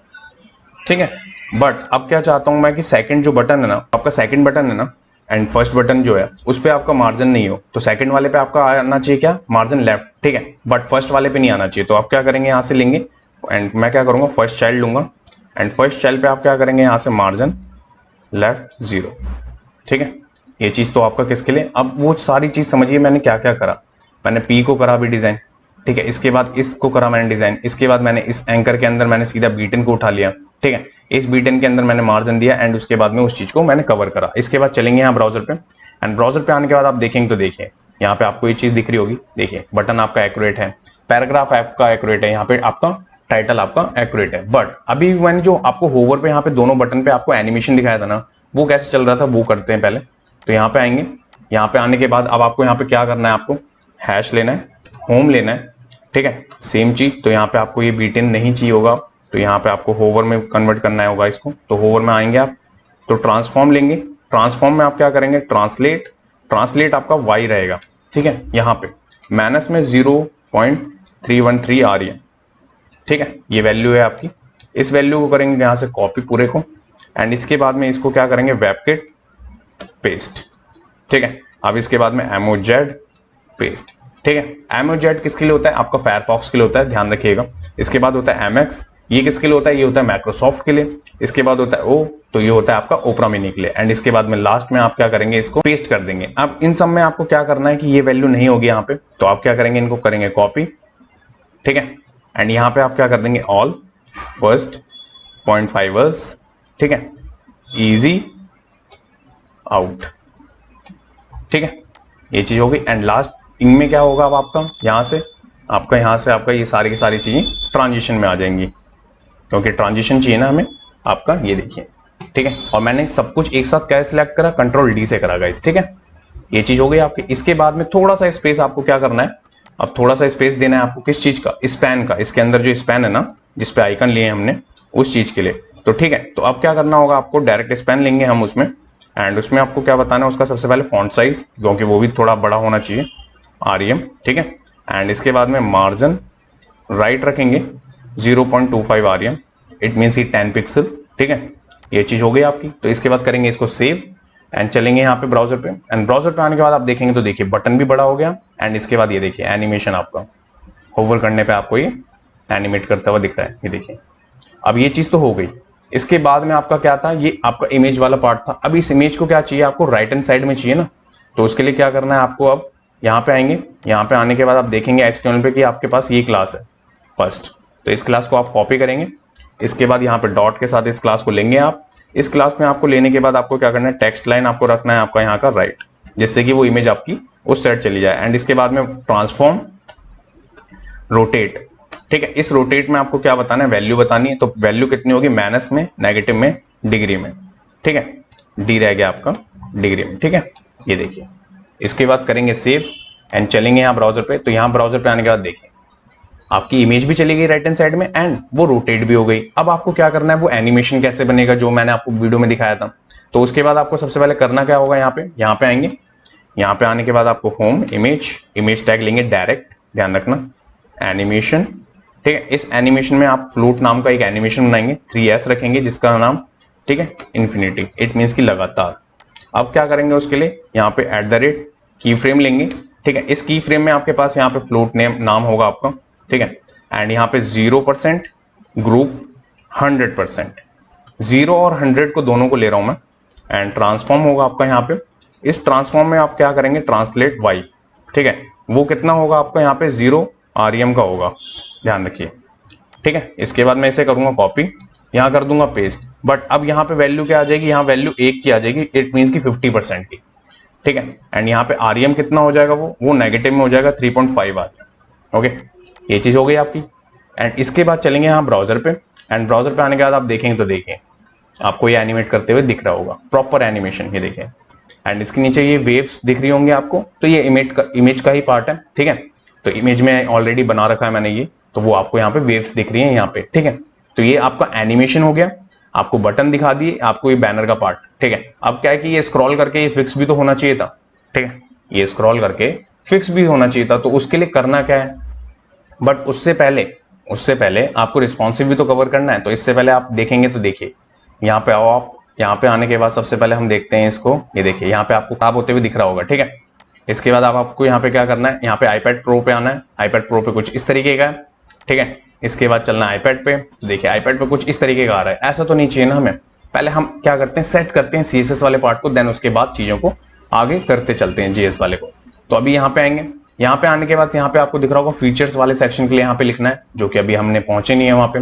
ठीक है। बट अब क्या चाहता हूं मैं कि सेकंड जो बटन है ना, आपका सेकंड बटन है ना एंड फर्स्ट बटन जो है उस पर आपका मार्जिन नहीं हो, तो सेकंड वाले पे आपका आना चाहिए क्या, मार्जिन लेफ्ट, ठीक है, बट फर्स्ट वाले पे नहीं आना चाहिए। तो आप क्या करेंगे, यहाँ से लेंगे एंड मैं क्या करूंगा, फर्स्ट चाइल्ड लूंगा एंड फर्स्ट चाइल्ड पे आप क्या करेंगे, यहाँ से मार्जिन लेफ्ट 0, ठीक है। ये चीज तो आपका किसके लिए, अब वो सारी चीज समझिए मैंने क्या क्या करा। मैंने पी को करा अभी डिजाइन, ठीक है, इसके बाद इसको करा मैंने डिजाइन, इसके बाद मैंने इस एंकर के अंदर मैंने सीधा बीटन को उठा लिया, ठीक है, इस बीटन के अंदर मैंने मार्जिन दिया एंड उसके बाद में उस चीज को मैंने कवर करा। इसके बाद चलेंगे यहाँ ब्राउजर पे एंड ब्राउजर पे आने के बाद आप देखेंगे तो देखिए यहाँ पे आपको ये चीज दिख रही होगी, देखिए बटन आपका एक्यूरेट है, पैराग्राफ आपका एक्यूरेट है, यहाँ पे आपका टाइटल आपका एक्यूरेट है। बट अभी मैंने जो आपको होवर पे यहाँ पे दोनों बटन पे आपको एनिमेशन दिखाया था ना, वो कैसे चल रहा था वो करते हैं पहले। तो यहाँ पे आएंगे, यहाँ पे आने के बाद अब आपको यहाँ पे क्या करना है, आपको हैश लेना है, होम लेना है, ठीक है, सेम चीज। तो यहाँ पे आपको ये बीटन नहीं चाहिए होगा, तो यहाँ पे आपको होवर में कन्वर्ट करना होगा इसको। तो होवर में आएंगे आप, तो ट्रांसफॉर्म लेंगे, ट्रांसफॉर्म में आप क्या करेंगे, ट्रांसलेट, ट्रांसलेट आपका वाई रहेगा, ठीक है, यहाँ पे माइनस में 0.313 आ रही है, ठीक है, ये वैल्यू है आपकी। इस वैल्यू को करेंगे यहाँ से कॉपी पूरे को एंड इसके बाद में इसको क्या करेंगे, वेबकिट पेस्ट, ठीक है। अब इसके बाद में एमओजेड पेस्ट, ठीक है। एमओजेड किसके लिए होता है, आपका फायरफॉक्स के लिए होता है, ध्यान रखिएगा। इसके बाद होता है एमएक्स, ये किसके लिए होता है, ये होता है माइक्रोसॉफ्ट के लिए। इसके बाद होता है ओ, तो ये होता है आपका ओपरा मिनी के लिए एंड इसके बाद में लास्ट में आप क्या करेंगे, इसको पेस्ट कर देंगे। अब इन सब में आपको क्या करना है कि ये वैल्यू नहीं होगी यहाँ पे, तो आप क्या करेंगे, इनको करेंगे कॉपी, ठीक है, एंड यहाँ पे आप क्या कर देंगे, ऑल फर्स्ट 0.5, ठीक है, इजी आउट, ठीक है, ये चीज होगी। एंड लास्ट इनमें क्या होगा, अब आपका यहाँ से आपका ये सारी की सारी चीजें ट्रांजिशन में आ जाएंगी, क्योंकि ट्रांजिशन चाहिए ना हमें आपका, ये देखिए, ठीक है। और मैंने सब कुछ एक साथ क्या सिलेक्ट करा, कंट्रोल डी से करा गाइस, ठीक है, ये चीज हो गई आपकी। इसके बाद में थोड़ा सा स्पेस आपको क्या करना है, अब थोड़ा सा स्पेस देना है आपको, किस चीज का, स्पैन का, इसके अंदर जो स्पैन है ना जिसपे आइकन लिए हमने उस चीज के लिए, तो ठीक है। तो अब क्या करना होगा आपको, डायरेक्ट स्पैन लेंगे हम उसमें एंड उसमें आपको क्या बताना है, उसका सबसे पहले फॉन्ट साइज, क्योंकि वो भी थोड़ा बड़ा होना चाहिए, आरईएम, ठीक है, एंड इसके बाद में मार्जिन राइट रखेंगे 0.25 आरईएम, इट मीन्स 10 पिक्सल, ठीक है, ये चीज हो गई आपकी। तो इसके बाद करेंगे इसको सेव एंड चलेंगे यहाँ पे ब्राउजर पे एंड ब्राउजर पे आने के बाद आप देखेंगे तो देखिए बटन भी बड़ा हो गया एंड इसके बाद ये देखिए एनिमेशन आपका होवर करने पे आपको ये एनिमेट करता हुआ दिख रहा है, ये देखिए। अब ये चीज तो हो गई। इसके बाद में आपका क्या था, ये आपका इमेज वाला पार्ट था। अब इस इमेज को क्या चाहिए आपको, राइट हैंड साइड में चाहिए ना, तो उसके लिए क्या करना है आपको, अब यहाँ पे आएंगे, यहाँ पे आने के बाद आप देखेंगे HTML पे कि आपके पास ये क्लास है फर्स्ट, तो इस क्लास को आप कॉपी करेंगे। इसके बाद यहाँ पे डॉट के साथ इस क्लास को लेंगे आप। इस क्लास में आपको लेने के बाद आपको क्या करना है, टेक्स्ट लाइन आपको रखना है आपका यहाँ का राइट, जिससे कि वो इमेज आपकी उस साइड चली जाए एंड इसके बाद में ट्रांसफॉर्म रोटेट, ठीक है। इस रोटेट में आपको क्या बताना है, वैल्यू बतानी है, तो वैल्यू कितनी होगी, माइनस में, नेगेटिव में, डिग्री में, ठीक है, डी रह गया आपका डिग्री में, ठीक है, ये देखिए। इसके बाद करेंगे सेव एंड चलेंगे यहाँ ब्राउजर पे। तो यहाँ ब्राउजर पे आने के बाद देखिए आपकी इमेज भी चली गई राइट हैंड साइड में एंड वो रोटेट भी हो गई। अब आपको क्या करना है, वो एनिमेशन कैसे बनेगा जो मैंने आपको वीडियो में दिखाया था। तो उसके बाद आपको सबसे पहले करना क्या होगा, यहाँ पे आएंगे, यहाँ पे आने के बाद आपको होम इमेज टैग लेंगे डायरेक्ट, ध्यान रखना, एनिमेशन, ठीक है। इस एनिमेशन में आप फ्लूट नाम का एक एनिमेशन बनाएंगे, 3S रखेंगे जिसका नाम, ठीक है, इन्फिनिटी, इट मीन्स की लगातार। अब क्या करेंगे उसके लिए, यहाँ पे @ की फ्रेम लेंगे, ठीक है। इस की फ्रेम में आपके पास यहाँ पे फ्लोट नेम नाम होगा आपका, ठीक है, एंड यहाँ पे 0% ग्रुप 100%, 0 और 100 को दोनों को ले रहा हूं मैं एंड ट्रांसफॉर्म होगा आपका यहाँ पे। इस ट्रांसफॉर्म में आप क्या करेंगे, ट्रांसलेट वाई, ठीक है, वो कितना होगा आपका यहाँ पे 0 आरईएम का होगा, ध्यान रखिए, ठीक है। इसके बाद मैं इसे करूंगा कॉपी, यहाँ कर दूंगा पेस्ट, बट अब यहाँ पे वैल्यू क्या आ जाएगी, यहाँ वैल्यू 1 की आ जाएगी, इट मीन्स की 50% की, ठीक है। एंड यहाँ पे आरईएम कितना हो जाएगा, वो नेगेटिव में हो जाएगा 3.5 आरईएम, ओके, ये चीज हो गई आपकी। एंड इसके बाद चलेंगे यहाँ ब्राउजर पे एंड ब्राउजर पे आने के बाद आप देखेंगे तो देखिए आपको ये एनिमेट करते हुए दिख रहा होगा, प्रॉपर एनिमेशन, ये देखिए। एंड इसके नीचे ये वेव्स दिख रही होंगी आपको, तो ये इमेज का ही पार्ट है, ठीक है। तो इमेज में ऑलरेडी बना रखा है मैंने ये, तो वो आपको यहाँ पे वेव्स दिख रही है यहाँ पे, ठीक है। तो ये आपका एनिमेशन हो गया, आपको बटन दिखा दिए, आपको ये बैनर का पार्ट, ठीक है। अब क्या है कि ये स्क्रॉल करके ये फिक्स भी तो होना चाहिए था, ठीक है, ये स्क्रॉल करके फिक्स भी होना चाहिए था। तो उसके लिए करना क्या है, बट उससे पहले आपको रिस्पॉन्सिव भी तो कवर करना है। तो इससे पहले आप देखेंगे तो देखिए यहाँ पे आओ आप। यहाँ पे आने के बाद सबसे पहले हम देखते हैं इसको, ये देखिए यहाँ पे आपको टैब होते हुए दिख रहा होगा, ठीक है। इसके बाद आपको यहाँ पे क्या करना है, यहाँ पे iPad Pro पे आना है। iPad Pro पे कुछ इस तरीके का है, ठीक है। इसके बाद चलना है iPad पे, तो देखिए iPad पे कुछ इस तरीके का आ रहा है। ऐसा तो नहीं चाहिए ना हमें, पहले हम क्या करते हैं, सेट करते हैं CSS वाले पार्ट को, देन उसके बाद चीज़ों को आगे करते चलते हैं JS वाले को। तो अभी यहाँ पे आएंगे, यहाँ पे आने के बाद यहाँ पे आपको दिख रहा होगा फीचर्स वाले सेक्शन के लिए यहाँ पे लिखना है, जो कि अभी हमने पहुंचे नहीं है वहाँ पे।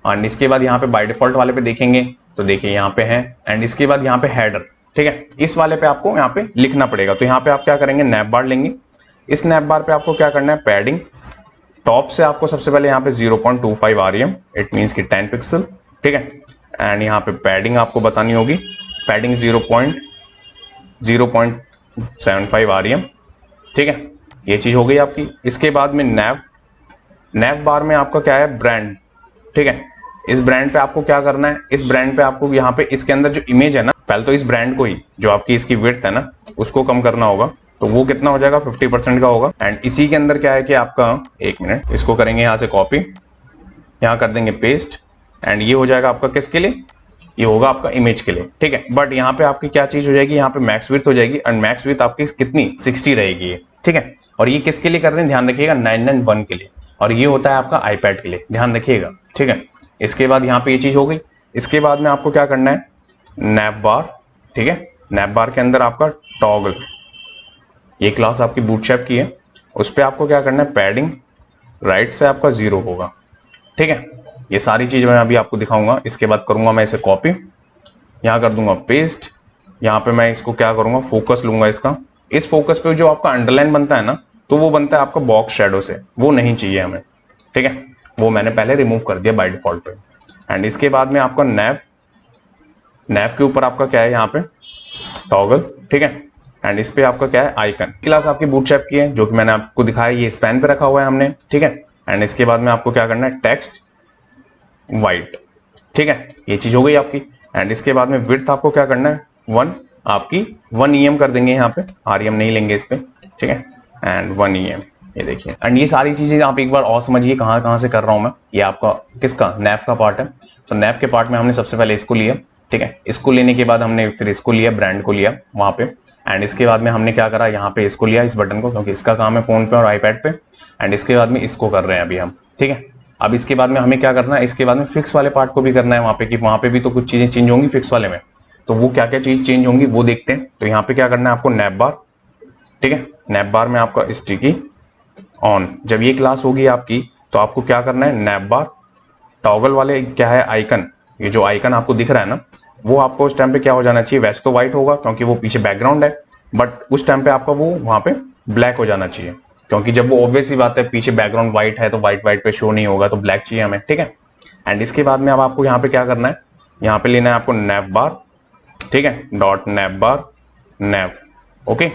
एंड इसके बाद यहाँ पे बाय डिफॉल्ट वाले पे देखेंगे तो देखिए यहाँ पे है। एंड इसके बाद यहाँ पे हेडर, ठीक है, इस वाले पे आपको यहाँ पे लिखना पड़ेगा। तो यहाँ पे आप क्या करेंगे, नैप बार लेंगे। इस नैप बार पे आपको क्या करना है, पैडिंग टॉप से आपको सबसे पहले यहाँ पे 0.25 REM, इट मीन्स की 10 पिक्सल, ठीक है। एंड यहाँ पे पैडिंग आपको बतानी होगी, पैडिंग 0.75 REM, ठीक है। ये चीज हो गई आपकी। इसके बाद में नैप बार में आपका क्या है, ब्रांड, ठीक है। इस ब्रांड पे आपको क्या करना है, इस ब्रांड पे आपको यहाँ पे इसके अंदर जो इमेज है ना, पहले तो इस ब्रांड को ही, जो आपकी इसकी विड्थ है ना, उसको कम करना होगा। तो वो कितना हो जाएगा, 50% का होगा। एंड इसी के अंदर क्या है कि आपका, एक मिनट, इसको करेंगे यहाँ से कॉपी, यहाँ कर देंगे पेस्ट। एंड ये हो जाएगा आपका किसके लिए, ये होगा आपका इमेज के लिए, ठीक है। बट यहाँ पे आपकी क्या चीज हो जाएगी, यहाँ पे मैक्स विड्थ हो जाएगी। एंड मैक्स विड्थ आपकी कितनी, 60 रहेगी ये, ठीक है। और ये किसके लिए कर रहे हैं, ध्यान रखिएगा, 991 के लिए। और ये होता है आपका iPad के लिए, ध्यान रखिएगा, ठीक है। इसके बाद यहाँ पे ये चीज हो गई। इसके बाद में आपको क्या करना है, नैप बार, ठीक है। नैप बार के अंदर आपका टॉगल, ये क्लास आपकी बूटस्ट्रैप की है, उस पर आपको क्या करना है, पैडिंग राइट से आपका 0 होगा, ठीक है। ये सारी चीज मैं अभी आपको दिखाऊंगा। इसके बाद करूंगा मैं इसे कॉपी, यहाँ कर दूंगा पेस्ट। यहाँ पे मैं इसको क्या करूंगा, फोकस लूंगा इसका। इस फोकस पे जो आपका अंडरलाइन बनता है ना, तो वो बनता है आपका बॉक्स शैडो से, वो नहीं चाहिए हमें, ठीक है। वो मैंने पहले रिमूव कर दिया बाय डिफॉल्ट पे। एंड इसके बाद में आपका नैप के ऊपर आपका क्या है, यहाँ पे टॉगल, ठीक है। एंड इस पे आपका क्या है, आइकन। क्लास आपकी बूटस्ट्रैप की है, जो कि मैंने आपको दिखाया, ये स्पैन पे रखा हुआ है हमने, ठीक है। एंड इसके बाद में आपको क्या करना है, टेक्स्ट वाइट, ठीक है। ये चीज हो गई आपकी। एंड इसके बाद में विड्थ आपको क्या करना है, 1 आपकी 1 EM कर देंगे, यहाँ पे REM नहीं लेंगे इस पे, ठीक है। एंड 1 EM, ये देखिए। एंड ये सारी चीजें आप एक बार और समझिए कहाँ से कर रहा हूं मैं। ये आपका किसका, नैप का पार्ट है। तो नैप के पार्ट में हमने सबसे पहले इसको लिया, ठीक है। इसको लेने के बाद हमने फिर इसको लिया, ब्रांड को लिया वहां पे। एंड इसके बाद में हमने क्या करा, यहाँ पे इसको लिया, इस बटन को, क्योंकि इसका काम है फोन पे और iPad पे। एंड इसके बाद में इसको कर रहे हैं अभी हम, ठीक है। अब इसके बाद में हमें क्या करना है, इसके बाद में फिक्स वाले पार्ट को भी करना है वहां पे, कि वहां पे भी तो कुछ चीजें चेंज होंगी फिक्स वाले में। तो वो क्या क्या चीज चेंज होंगी वो देखते हैं। तो यहाँ पे क्या करना है आपको, नैप बार, ठीक है। नैप बार में आपका स्टिकी ऑन, जब ये क्लास होगी आपकी, तो आपको क्या करना है, नैप बार टॉगल वाले क्या है, आइकन, ये जो आइकन आपको दिख रहा है ना, वो आपको उस टाइम पे क्या हो जाना चाहिए, वैसे तो व्हाइट होगा क्योंकि वो पीछे बैकग्राउंड है, बट उस टाइम पे आपका वो वहां पे ब्लैक हो जाना चाहिए, क्योंकि जब वो ऑब्वियस ही बात है, पीछे बैकग्राउंड व्हाइट है तो व्हाइट पे शो नहीं होगा, तो ब्लैक चाहिए हमें, ठीक है। एंड इसके बाद में अब आपको यहाँ पे क्या करना है, यहाँ पे लेना है आपको नैप बार, ठीक है, डॉट नैप बार नैप, ओके।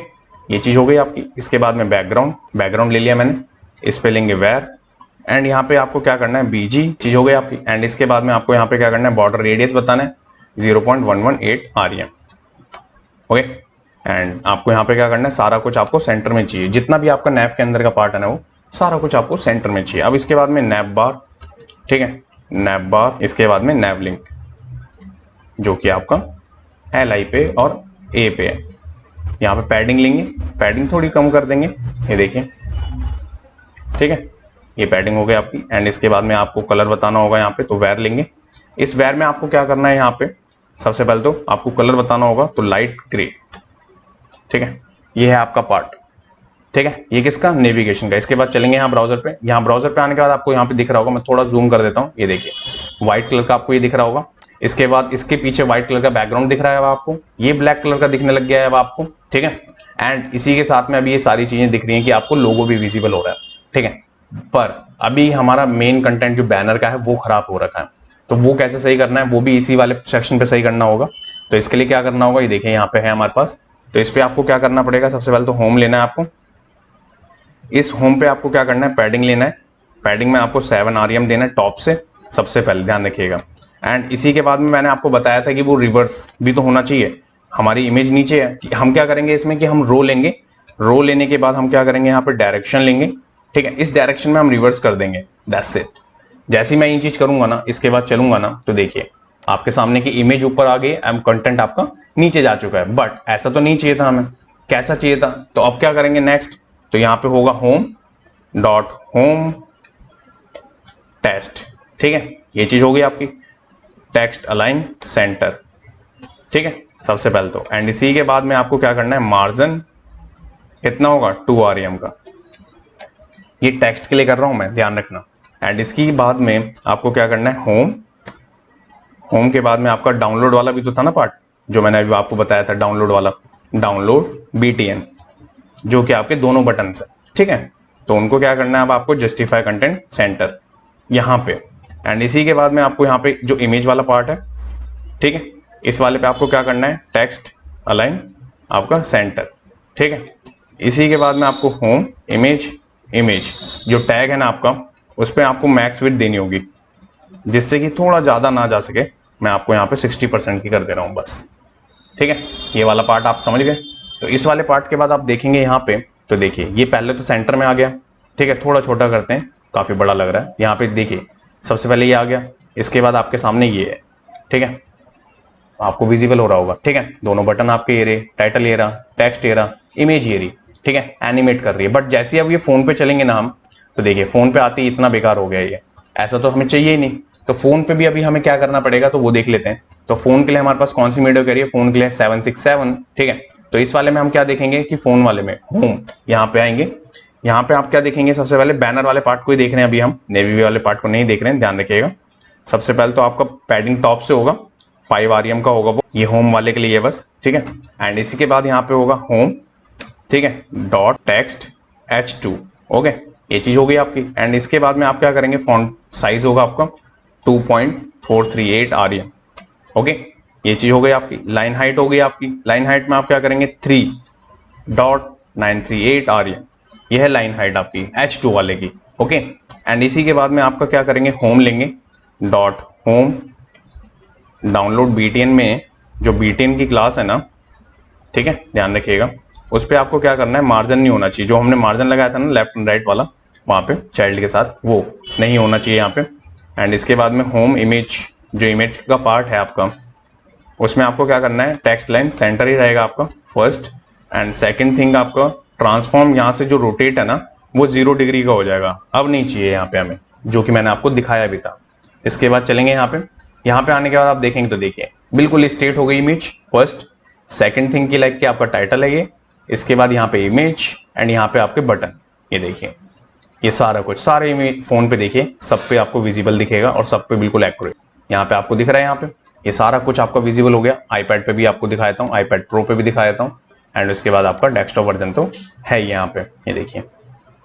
ये चीज हो गई आपकी। इसके बाद में बैकग्राउंड ले लिया मैंने, इस पे लेंगे वेयर। एंड यहाँ पे आपको क्या करना है, BG, चीज हो गई आपकी। एंड इसके बाद में आपको यहाँ पे क्या करना है, बॉर्डर रेडियस बताना है 0.118 REM, ओके। एंड आपको यहाँ पे क्या करना है, सारा कुछ आपको सेंटर में चाहिए, जितना भी आपका नैप के अंदर का पार्ट है ना, वो सारा कुछ आपको सेंटर में चाहिए। अब इसके बाद में नैप बार, ठीक है, नैप बार। इसके बाद में नैप लिंक, जो कि आपका LI पे और A पे है। यहाँ पे पैडिंग लेंगे, पैडिंग थोड़ी कम कर देंगे, ये देखिए, ठीक है। ये पैडिंग हो गई आपकी। एंड इसके बाद में आपको कलर बताना होगा यहाँ पे, तो वेयर लेंगे। इस वेयर में आपको क्या करना है, यहाँ पे सबसे पहले तो आपको कलर बताना होगा, तो लाइट ग्रे, ठीक है। ये है आपका पार्ट, ठीक है। ये किसका, नेविगेशन का। इसके बाद चलेंगे यहाँ ब्राउजर पे। यहाँ ब्राउजर पे आने के बाद आपको यहाँ पे दिख रहा होगा, मैं थोड़ा जूम कर देता हूँ, ये देखिए, व्हाइट कलर का आपको ये दिख रहा होगा। इसके बाद इसके पीछे व्हाइट कलर का बैकग्राउंड दिख रहा है अब आपको, ये ब्लैक कलर का दिखने लग गया है अब आपको, ठीक है। एंड इसी के साथ में अभी ये सारी चीजें दिख रही हैं कि आपको लोगो भी विजिबल हो रहा है, ठीक है। पर अभी हमारा मेन कंटेंट जो बैनर का है वो खराब हो रखा है, तो वो कैसे सही करना है, वो भी इसी वाले सेक्शन पे सही करना होगा। तो इसके लिए क्या करना होगा, ये देखिए यहाँ पे है हमारे पास। तो इस पे आपको क्या करना पड़ेगा, सबसे पहले तो होम लेना है आपको। इस होम पे आपको क्या करना है, पैडिंग लेना है। पैडिंग में आपको 7 REM देना है टॉप से, सबसे पहले ध्यान रखिएगा। एंड इसी के बाद में मैंने आपको बताया था कि वो रिवर्स भी तो होना चाहिए, हमारी इमेज नीचे है। हम क्या करेंगे इसमें कि हम रो लेंगे, रो लेने के बाद हम क्या करेंगे, यहाँ पे डायरेक्शन लेंगे, ठीक है। इस डायरेक्शन में हम रिवर्स कर देंगे, दैट्स इट। जैसे ही मैं ये चीज करूंगा ना, इसके बाद चलूंगा ना, तो देखिए आपके सामने की इमेज ऊपर आ गई एंड कंटेंट आपका नीचे जा चुका है, बट ऐसा तो नहीं चाहिए था हमें। कैसा चाहिए था? तो अब क्या करेंगे नेक्स्ट, तो यहाँ पे होगा home.home टेस्ट, ठीक है, ये चीज होगी आपकी टेक्स्ट अलाइन सेंटर, ठीक है, सबसे पहले तो। एंड इसी के बाद में आपको क्या करना है, मार्जिन कितना होगा 2 rem का, ये टेक्स्ट के लिए कर रहा हूं मैं, ध्यान रखना। एंड इसकी बाद में आपको क्या करना है, होम के बाद में आपका डाउनलोड वाला भी तो था ना पार्ट, जो मैंने अभी आपको बताया था, डाउनलोड वाला, डाउनलोड BTN, जो कि आपके दोनों बटन है, ठीक है। तो उनको क्या करना है, अब आपको जस्टिफाई कंटेंट सेंटर यहाँ पे। एंड इसी के बाद में आपको यहाँ पे जो इमेज वाला पार्ट है, ठीक है, इस वाले पे आपको क्या करना है, टेक्स्ट अलाइन आपका सेंटर, ठीक है। इसी के बाद में आपको होम इमेज जो टैग है ना आपका, उस पर आपको मैक्स विड्थ देनी होगी, जिससे कि थोड़ा ज़्यादा ना जा सके। मैं आपको यहाँ पे 60% की कर दे रहा हूँ बस, ठीक है। ये वाला पार्ट आप समझ गए। तो इस वाले पार्ट के बाद आप देखेंगे यहाँ पे, तो देखिए ये पहले तो सेंटर में आ गया, ठीक है, थोड़ा छोटा करते हैं, काफ़ी बड़ा लग रहा है। यहाँ पे देखिए सबसे पहले ये आ गया, इसके बाद आपके सामने ये है, ठीक है, आपको विजिबल हो रहा होगा, ठीक है, दोनों बटन आपके ये रहे, टाइटल ये रहा, टेक्स्ट ये रहा, इमेज ये रही, ठीक है, एनिमेट कर रही है। बट जैसे अब ये फोन पे चलेंगे ना हम, तो देखिए फोन पे आते ही इतना बेकार हो गया ये, ऐसा तो हमें चाहिए ही नहीं। तो फोन पे भी अभी हमें क्या करना पड़ेगा, तो वो देख लेते हैं। तो फोन के लिए हमारे पास कौन सी वीडियो कह रही है, फोन के लिए 767, ठीक है। तो इस वाले में हम क्या देखेंगे कि फोन वाले में होम, यहाँ पे आएंगे, यहाँ पे आप क्या देखेंगे, सबसे पहले बैनर वाले पार्ट को ही देख रहे हैं अभी हम, नेवी वाले पार्ट को नहीं देख रहे हैं, ध्यान रखिएगा। सबसे पहले तो आपका पैडिंग टॉप से होगा, 5 rem का होगा वो, ये होम वाले के लिए बस, ठीक है। एंड इसी के बाद यहाँ पे होगा होम, ठीक है, डॉट टेक्स्ट H2, ओके, ये चीज हो गई आपकी। एंड इसके बाद में आप क्या करेंगे, फॉन्ट साइज होगा आपका 2.438 rem, ओके, ये चीज हो गई आपकी। लाइन हाइट हो गई आपकी, लाइन हाइट में आप क्या करेंगे 3.938 rem, यह है लाइन हाइट आपकी H2 वाले की, ओके। एंड इसी के बाद में आपका क्या करेंगे, होम लेंगे, डॉट होम डाउनलोड BTN में जो BTN की क्लास है ना, ठीक है, ध्यान रखिएगा, उस पर आपको क्या करना है, मार्जिन नहीं होना चाहिए, जो हमने मार्जिन लगाया था ना लेफ्ट एंड राइट वाला, वहाँ पे चाइल्ड के साथ, वो नहीं होना चाहिए यहाँ पे। एंड इसके बाद में होम इमेज, जो इमेज का पार्ट है आपका, उसमें आपको क्या करना है, टेक्स्ट लाइन सेंटर ही रहेगा आपका फर्स्ट। एंड सेकेंड थिंग आपका ट्रांसफॉर्म, यहाँ से जो रोटेट है ना, वो 0 डिग्री का हो जाएगा, अब नहीं चाहिए यहाँ पे हमें, जो कि मैंने आपको दिखाया भी था। इसके बाद चलेंगे यहाँ पे आने के बाद आप देखेंगे तो देखिए बिल्कुल स्ट्रेट हो गई इमेज फर्स्ट। सेकंड थिंग की लाइक कि आपका टाइटल है ये, इसके बाद यहाँ पे इमेज एंड यहाँ पे आपके बटन, ये देखिए, ये सारा कुछ सारे इमेज फोन पे देखिए सब पे आपको विजिबल दिखेगा और सब पे बिल्कुल एक्यूरेट, यहाँ पे आपको दिख रहा है, यहाँ पे ये सारा कुछ आपका विजिबल हो गया। आईपैड पे भी आपको दिखा देता हूँ, आईपैड प्रो पे भी दिखा देता हूँ। एंड उसके बाद आपका डेस्कटॉप वर्जन तो है यहाँ पे, ये देखिए,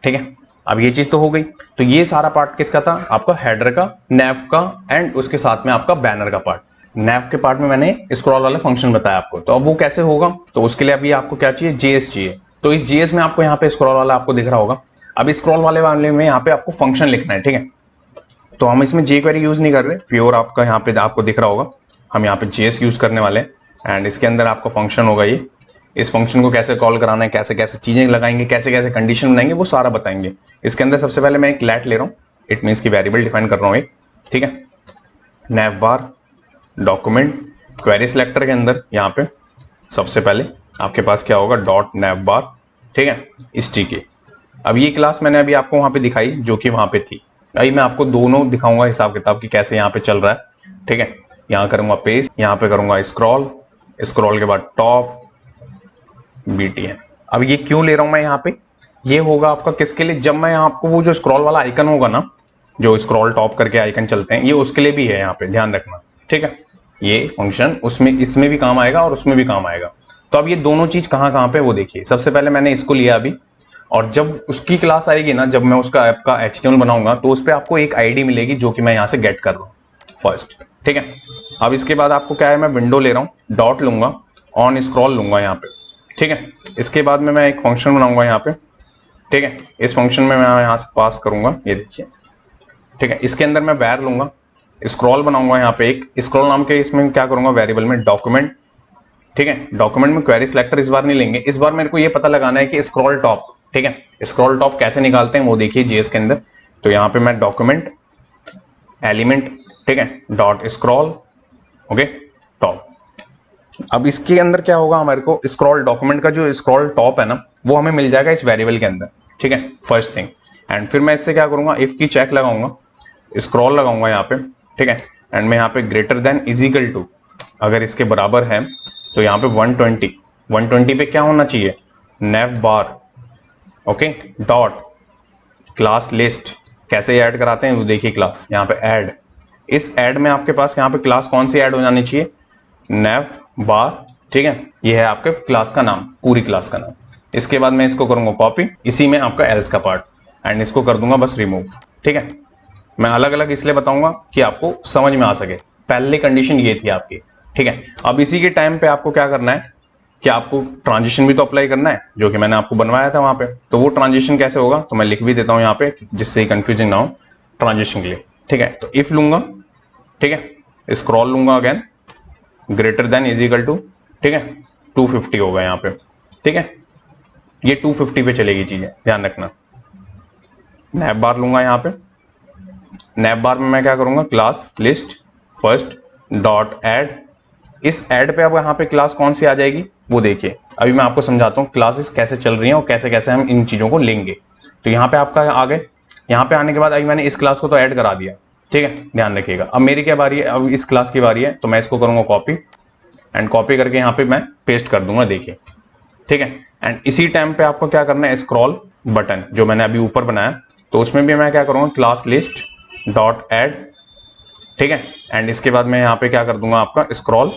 ठीक है। अब ये चीज तो हो गई। तो ये सारा पार्ट किसका था, आपका हेडर का, नैव का, एंड उसके साथ में आपका बैनर का पार्ट। नैव के पार्ट में मैंने स्क्रॉल वाला फंक्शन बताया आपको, तो अब वो कैसे होगा, तो उसके लिए अभी आपको क्या चाहिए, JS चाहिए। तो इस JS में आपको यहाँ पे स्क्रॉल वाला आपको दिख रहा होगा। अब स्क्रॉल वाले में यहाँ पे आपको फंक्शन लिखना है, ठीक है। तो हम इसमें jQuery यूज नहीं कर रहे, प्योर आपका यहाँ पे आपको दिख रहा होगा, हम यहाँ पे JS यूज करने वाले हैं। एंड इसके अंदर आपका फंक्शन होगा ये, इस फंक्शन को कैसे कॉल कराना है, कैसे कैसे चीजें लगाएंगे, कैसे कैसे कंडीशन बनाएंगे, वो सारा बताएंगे। इसके अंदर सबसे पहले मैं एक लेट ले रहा हूँ, इट मीन्स की वेरिएबल डिफाइन कर रहा हूँ एक, ठीक है। नैव बार डॉक्यूमेंट क्वेरी सिलेक्टर के अंदर यहाँ पे सबसे पहले आपके पास क्या होगा, डॉट नैव बार, ठीक है, stk। अब ये क्लास मैंने अभी आपको वहाँ पे दिखाई जो कि वहाँ पे थी, अभी मैं आपको दोनों दिखाऊंगा हिसाब किताब की कैसे यहाँ पे चल रहा है, ठीक है। यहाँ करूँगा पेस्ट, यहाँ पे करूँगा स्क्रॉल के बाद टॉप BTN। अब ये क्यों ले रहा हूं मैं यहाँ पे, ये होगा आपका किसके लिए, जब मैं आपको वो जो स्क्रॉल वाला आइकन होगा ना, जो स्क्रॉल टॉप करके आइकन चलते हैं, ये उसके लिए भी है यहाँ पे, ध्यान रखना, ठीक है। ये फंक्शन उसमें, इसमें भी काम आएगा और उसमें भी काम आएगा। तो अब ये दोनों चीज कहाँ पे वो देखिए। सबसे पहले मैंने इसको लिया अभी, और जब उसकी क्लास आएगी ना, जब मैं उसका ऐप का HTML बनाऊंगा, तो उस पर आपको एक ID मिलेगी जो कि मैं यहाँ से गेट कर रहा हूँ फर्स्ट, ठीक है। अब इसके बाद आपको क्या है, मैं विंडो ले रहा हूँ, डॉट लूंगा, ऑन स्क्रॉल लूंगा यहाँ पे, ठीक है। इसके बाद में मैं एक फंक्शन बनाऊंगा यहाँ पे, ठीक है। इस फंक्शन में मैं यहाँ से पास करूंगा, ये देखिए, ठीक है। इसके अंदर मैं वैर लूंगा, स्क्रॉल बनाऊंगा यहाँ पे एक स्क्रॉल नाम के, इसमें क्या करूंगा, वेरिएबल में डॉक्यूमेंट, ठीक है। डॉक्यूमेंट में क्वेरी सिलेक्टर इस बार नहीं लेंगे, इस बार मेरे को ये पता लगाना है कि स्क्रॉल टॉप, ठीक है, स्क्रॉल टॉप कैसे निकालते हैं वो देखिए JS के अंदर। तो यहाँ पे मैं डॉक्यूमेंट एलिमेंट, ठीक है, डॉट स्क्रॉल ओके टॉप। अब इसके अंदर क्या होगा, हमारे को स्क्रॉल डॉक्यूमेंट का जो स्क्रॉल टॉप है ना वो हमें मिल जाएगा इस वेरिएबल के अंदर, ठीक है, फर्स्ट थिंग। एंड फिर मैं इससे क्या करूंगा, इफ की चेक लगाऊंगा, स्क्रॉल लगाऊंगा यहाँ पे, ठीक है, एंड मैं यहाँ पे greater than is equal to, अगर इसके बराबर है तो यहाँ पे 120 पे क्या होना चाहिए, नेव बार, ओके डॉट क्लास लिस्ट। कैसे ऐड कराते हैं वो देखिए, क्लास यहाँ पे ऐड, इस ऐड में आपके पास यहाँ पे क्लास कौन सी ऐड हो जानी चाहिए, नेव बार, ठीक है, ये है आपके क्लास का नाम, पूरी क्लास का नाम। इसके बाद मैं इसको करूंगा कॉपी, इसी में आपका एल्स का पार्ट, एंड इसको कर दूंगा बस रिमूव, ठीक है। मैं अलग अलग इसलिए बताऊंगा कि आपको समझ में आ सके, पहले कंडीशन ये थी आपकी, ठीक है। अब इसी के टाइम पे आपको क्या करना है कि आपको ट्रांजिशन भी तो अप्लाई करना है, जो कि मैंने आपको बनवाया था वहां पे। तो वो ट्रांजिशन कैसे होगा, तो मैं लिख भी देता हूं यहाँ पे जिससे कंफ्यूजिंग ना हो ट्रांजिशन के लिए, ठीक है। तो इफ लूंगा, ठीक है, स्क्रॉल लूंगा again, greater than is equal to, ठीक है, 250 होगा यहाँ पे, ठीक है, ये 250 पे चलेगी चीजें, ध्यान रखना। नैप बार लूंगा यहाँ पे, नैप बार में मैं क्या करूंगा, class list first dot add, इस ऐड पे अब यहाँ पे क्लास कौन सी आ जाएगी वो देखिए। अभी मैं आपको समझाता हूँ क्लासेस कैसे चल रही हैं और कैसे कैसे हम इन चीजों को लेंगे। तो यहाँ पे आपका आ गए, यहाँ पे आने के बाद अभी मैंने इस क्लास को तो ऐड करा दिया, ठीक है, ध्यान रखिएगा। अब मेरी क्या बारी है, अब इस क्लास की बारी है, तो मैं इसको करूंगा कॉपी, एंड कॉपी करके यहाँ पे मैं पेस्ट कर दूंगा, देखिए, ठीक है। एंड इसी टाइम पे आपको क्या करना है, स्क्रॉल बटन जो मैंने अभी ऊपर बनाया, तो उसमें भी मैं क्या करूंगा, क्लास लिस्ट डॉट ऐड, ठीक है, एंड इसके बाद मैं यहाँ पे क्या कर दूंगा, आपका स्क्रॉल,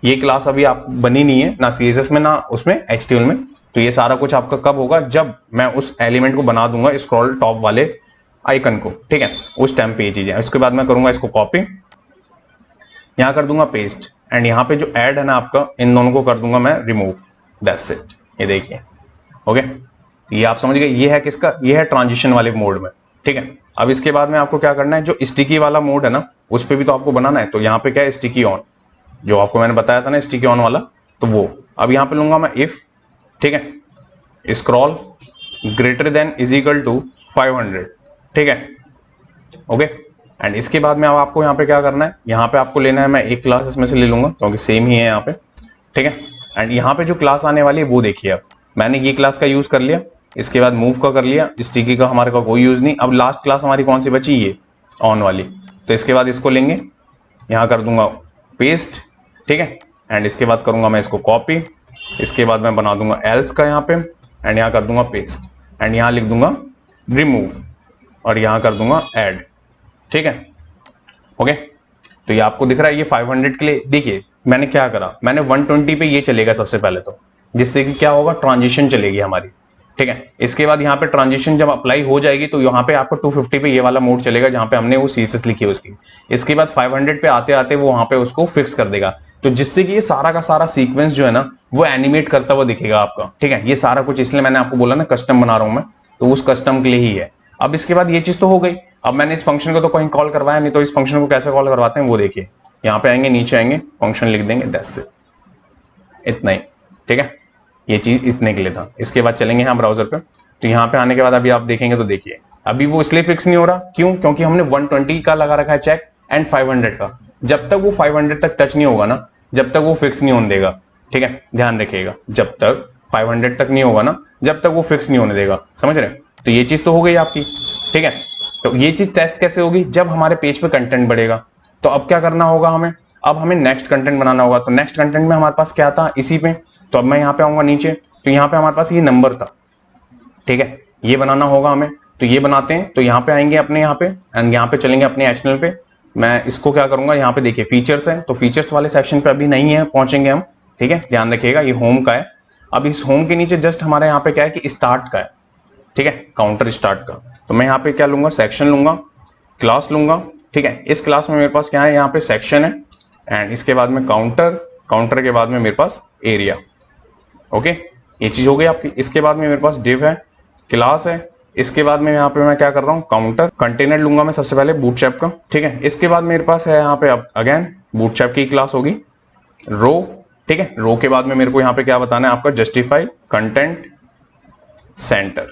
ये क्लास अभी आप बनी नहीं है ना CSS में ना उसमें HTML में, तो ये सारा कुछ आपका कब होगा, जब मैं उस एलिमेंट को बना दूंगा स्क्रॉल टॉप वाले आइकन को, ठीक है, उस टाइम पे ये चीजें। उसके बाद मैं करूंगा इसको कॉपी, यहाँ कर दूंगा पेस्ट, एंड यहाँ पे जो ऐड है ना आपका, इन दोनों को कर दूंगा मैं रिमूव, दैट्स इट, ये देखिए, ओके। ये आप समझ गए, ये है किसका, ये है ट्रांजिशन वाले मोड में, ठीक है। अब इसके बाद में आपको क्या करना है, जो स्टिकी वाला मोड है ना उस पर भी तो आपको बनाना है। तो यहाँ पे क्या है, स्टिकी ऑन, जो आपको मैंने बताया था ना स्टिकी ऑन वाला, तो वो अब यहाँ पे लूंगा मैं इफ, ठीक है, scroll greater than is equal to 500, ठीक है, ओके। एंड इसके बाद में अब आपको यहाँ पे क्या करना है, यहाँ पे आपको लेना है, मैं एक क्लास इसमें से ले लूंगा क्योंकि सेम ही है यहाँ पे, ठीक है। एंड यहाँ पे जो क्लास आने वाली है वो देखिए, अब मैंने ये क्लास का यूज कर लिया, इसके बाद मूव का कर लिया, स्टिकी का हमारे का कोई यूज नहीं। अब लास्ट क्लास हमारी कौन सी बची, ये ऑन वाली, तो इसके बाद इसको लेंगे, यहाँ कर दूंगा पेस्ट, ठीक है, एंड इसके बाद करूंगा मैं इसको कॉपी, इसके बाद मैं बना दूंगा एल्स का यहाँ पे, एंड यहाँ कर दूंगा पेस्ट, एंड यहाँ लिख दूंगा रिमूव, और यहाँ कर दूंगा ऐड, ठीक है, ओके। तो ये आपको दिख रहा है, ये 500 के लिए देखिए मैंने क्या करा, मैंने 120 पे ये चलेगा सबसे पहले, तो जिससे कि क्या होगा, ट्रांजिशन चलेगी हमारी, ठीक है। इसके बाद यहाँ पे ट्रांजिशन जब अप्लाई हो जाएगी तो यहाँ पे आपको 250 पे ये वाला मोड चलेगा जहाँ पे हमने वो CSS लिखी है उसकी। इसके बाद 500 पे आते आते वो वहाँ पे उसको फिक्स कर देगा, तो जिससे कि ये सारा का सारा सीक्वेंस जो है ना वो एनिमेट करता हुआ दिखेगा आपका, ठीक है। ये सारा कुछ इसलिए मैंने आपको बोला ना कस्टम बना रहा हूँ मैं, तो उस कस्टम के लिए ही है। अब इसके बाद ये चीज तो हो गई, अब मैंने इस फंक्शन को तो कहीं कॉल करवाया नहीं, तो इस फंक्शन को कैसे कॉल करवाते हैं वो देखिए। यहाँ पे आएंगे, नीचे आएंगे, फंक्शन लिख देंगे, दैट्स इट, इतना ही, ठीक है। ये चीज इतने के लिए था। इसके बाद चलेंगे यहाँ ब्राउजर पे, तो यहाँ पे आने के बाद अभी आप देखेंगे तो देखिए अभी वो इसलिए फिक्स नहीं हो रहा, क्यों, क्योंकि हमने 120 का लगा रखा है चेक एंड 500 का। जब तक वो 500 तक टच नहीं होगा ना, जब तक वो फिक्स नहीं होने देगा, ठीक है, ध्यान रखिएगा, जब तक 500 तक नहीं होगा ना, जब तक वो फिक्स नहीं होने देगा, समझ रहे। तो ये चीज तो हो गई आपकी, ठीक है। तो ये चीज टेस्ट कैसे होगी, जब हमारे पेज पे कंटेंट बढ़ेगा। तो अब क्या करना होगा हमें, अब हमें नेक्स्ट कंटेंट बनाना होगा। तो नेक्स्ट कंटेंट में हमारे पास क्या था, इसी पे, तो अब मैं यहाँ पे आऊंगा नीचे, तो यहाँ पे हमारे पास ये नंबर था, ठीक है, ये बनाना होगा हमें। तो ये बनाते हैं, तो यहाँ पे आएंगे अपने यहाँ पे, एंड यहाँ पे चलेंगे अपने HTML पे। मैं इसको क्या करूंगा, यहाँ पे देखिए फीचर्स है, तो फीचर्स वाले सेक्शन पे अभी नहीं है, पहुंचेंगे हम, ठीक है, ध्यान रखिएगा। ये होम का है, अब इस होम के नीचे जस्ट हमारे यहाँ पे क्या है कि स्टार्ट का है, ठीक है, काउंटर स्टार्ट का। तो मैं यहाँ पे क्या लूंगा, सेक्शन लूंगा, क्लास लूंगा, ठीक है। इस क्लास में मेरे पास क्या है, यहाँ पे सेक्शन है, एंड इसके बाद में काउंटर, काउंटर के बाद में मेरे पास एरिया, ओके, ये चीज हो गई आपकी। इसके बाद में मेरे पास डिव है, क्लास है, इसके बाद में यहाँ पे मैं क्या कर रहा हूँ, काउंटर, कंटेनर लूंगा मैं सबसे पहले बूटस्ट्रैप का, ठीक है। इसके बाद मेरे पास है यहाँ पे अब अगेन बूटस्ट्रैप की क्लास होगी, रो, ठीक है। रो के बाद में मेरे को यहाँ पे क्या बताना है आपका, जस्टिफाई कंटेंट सेंटर,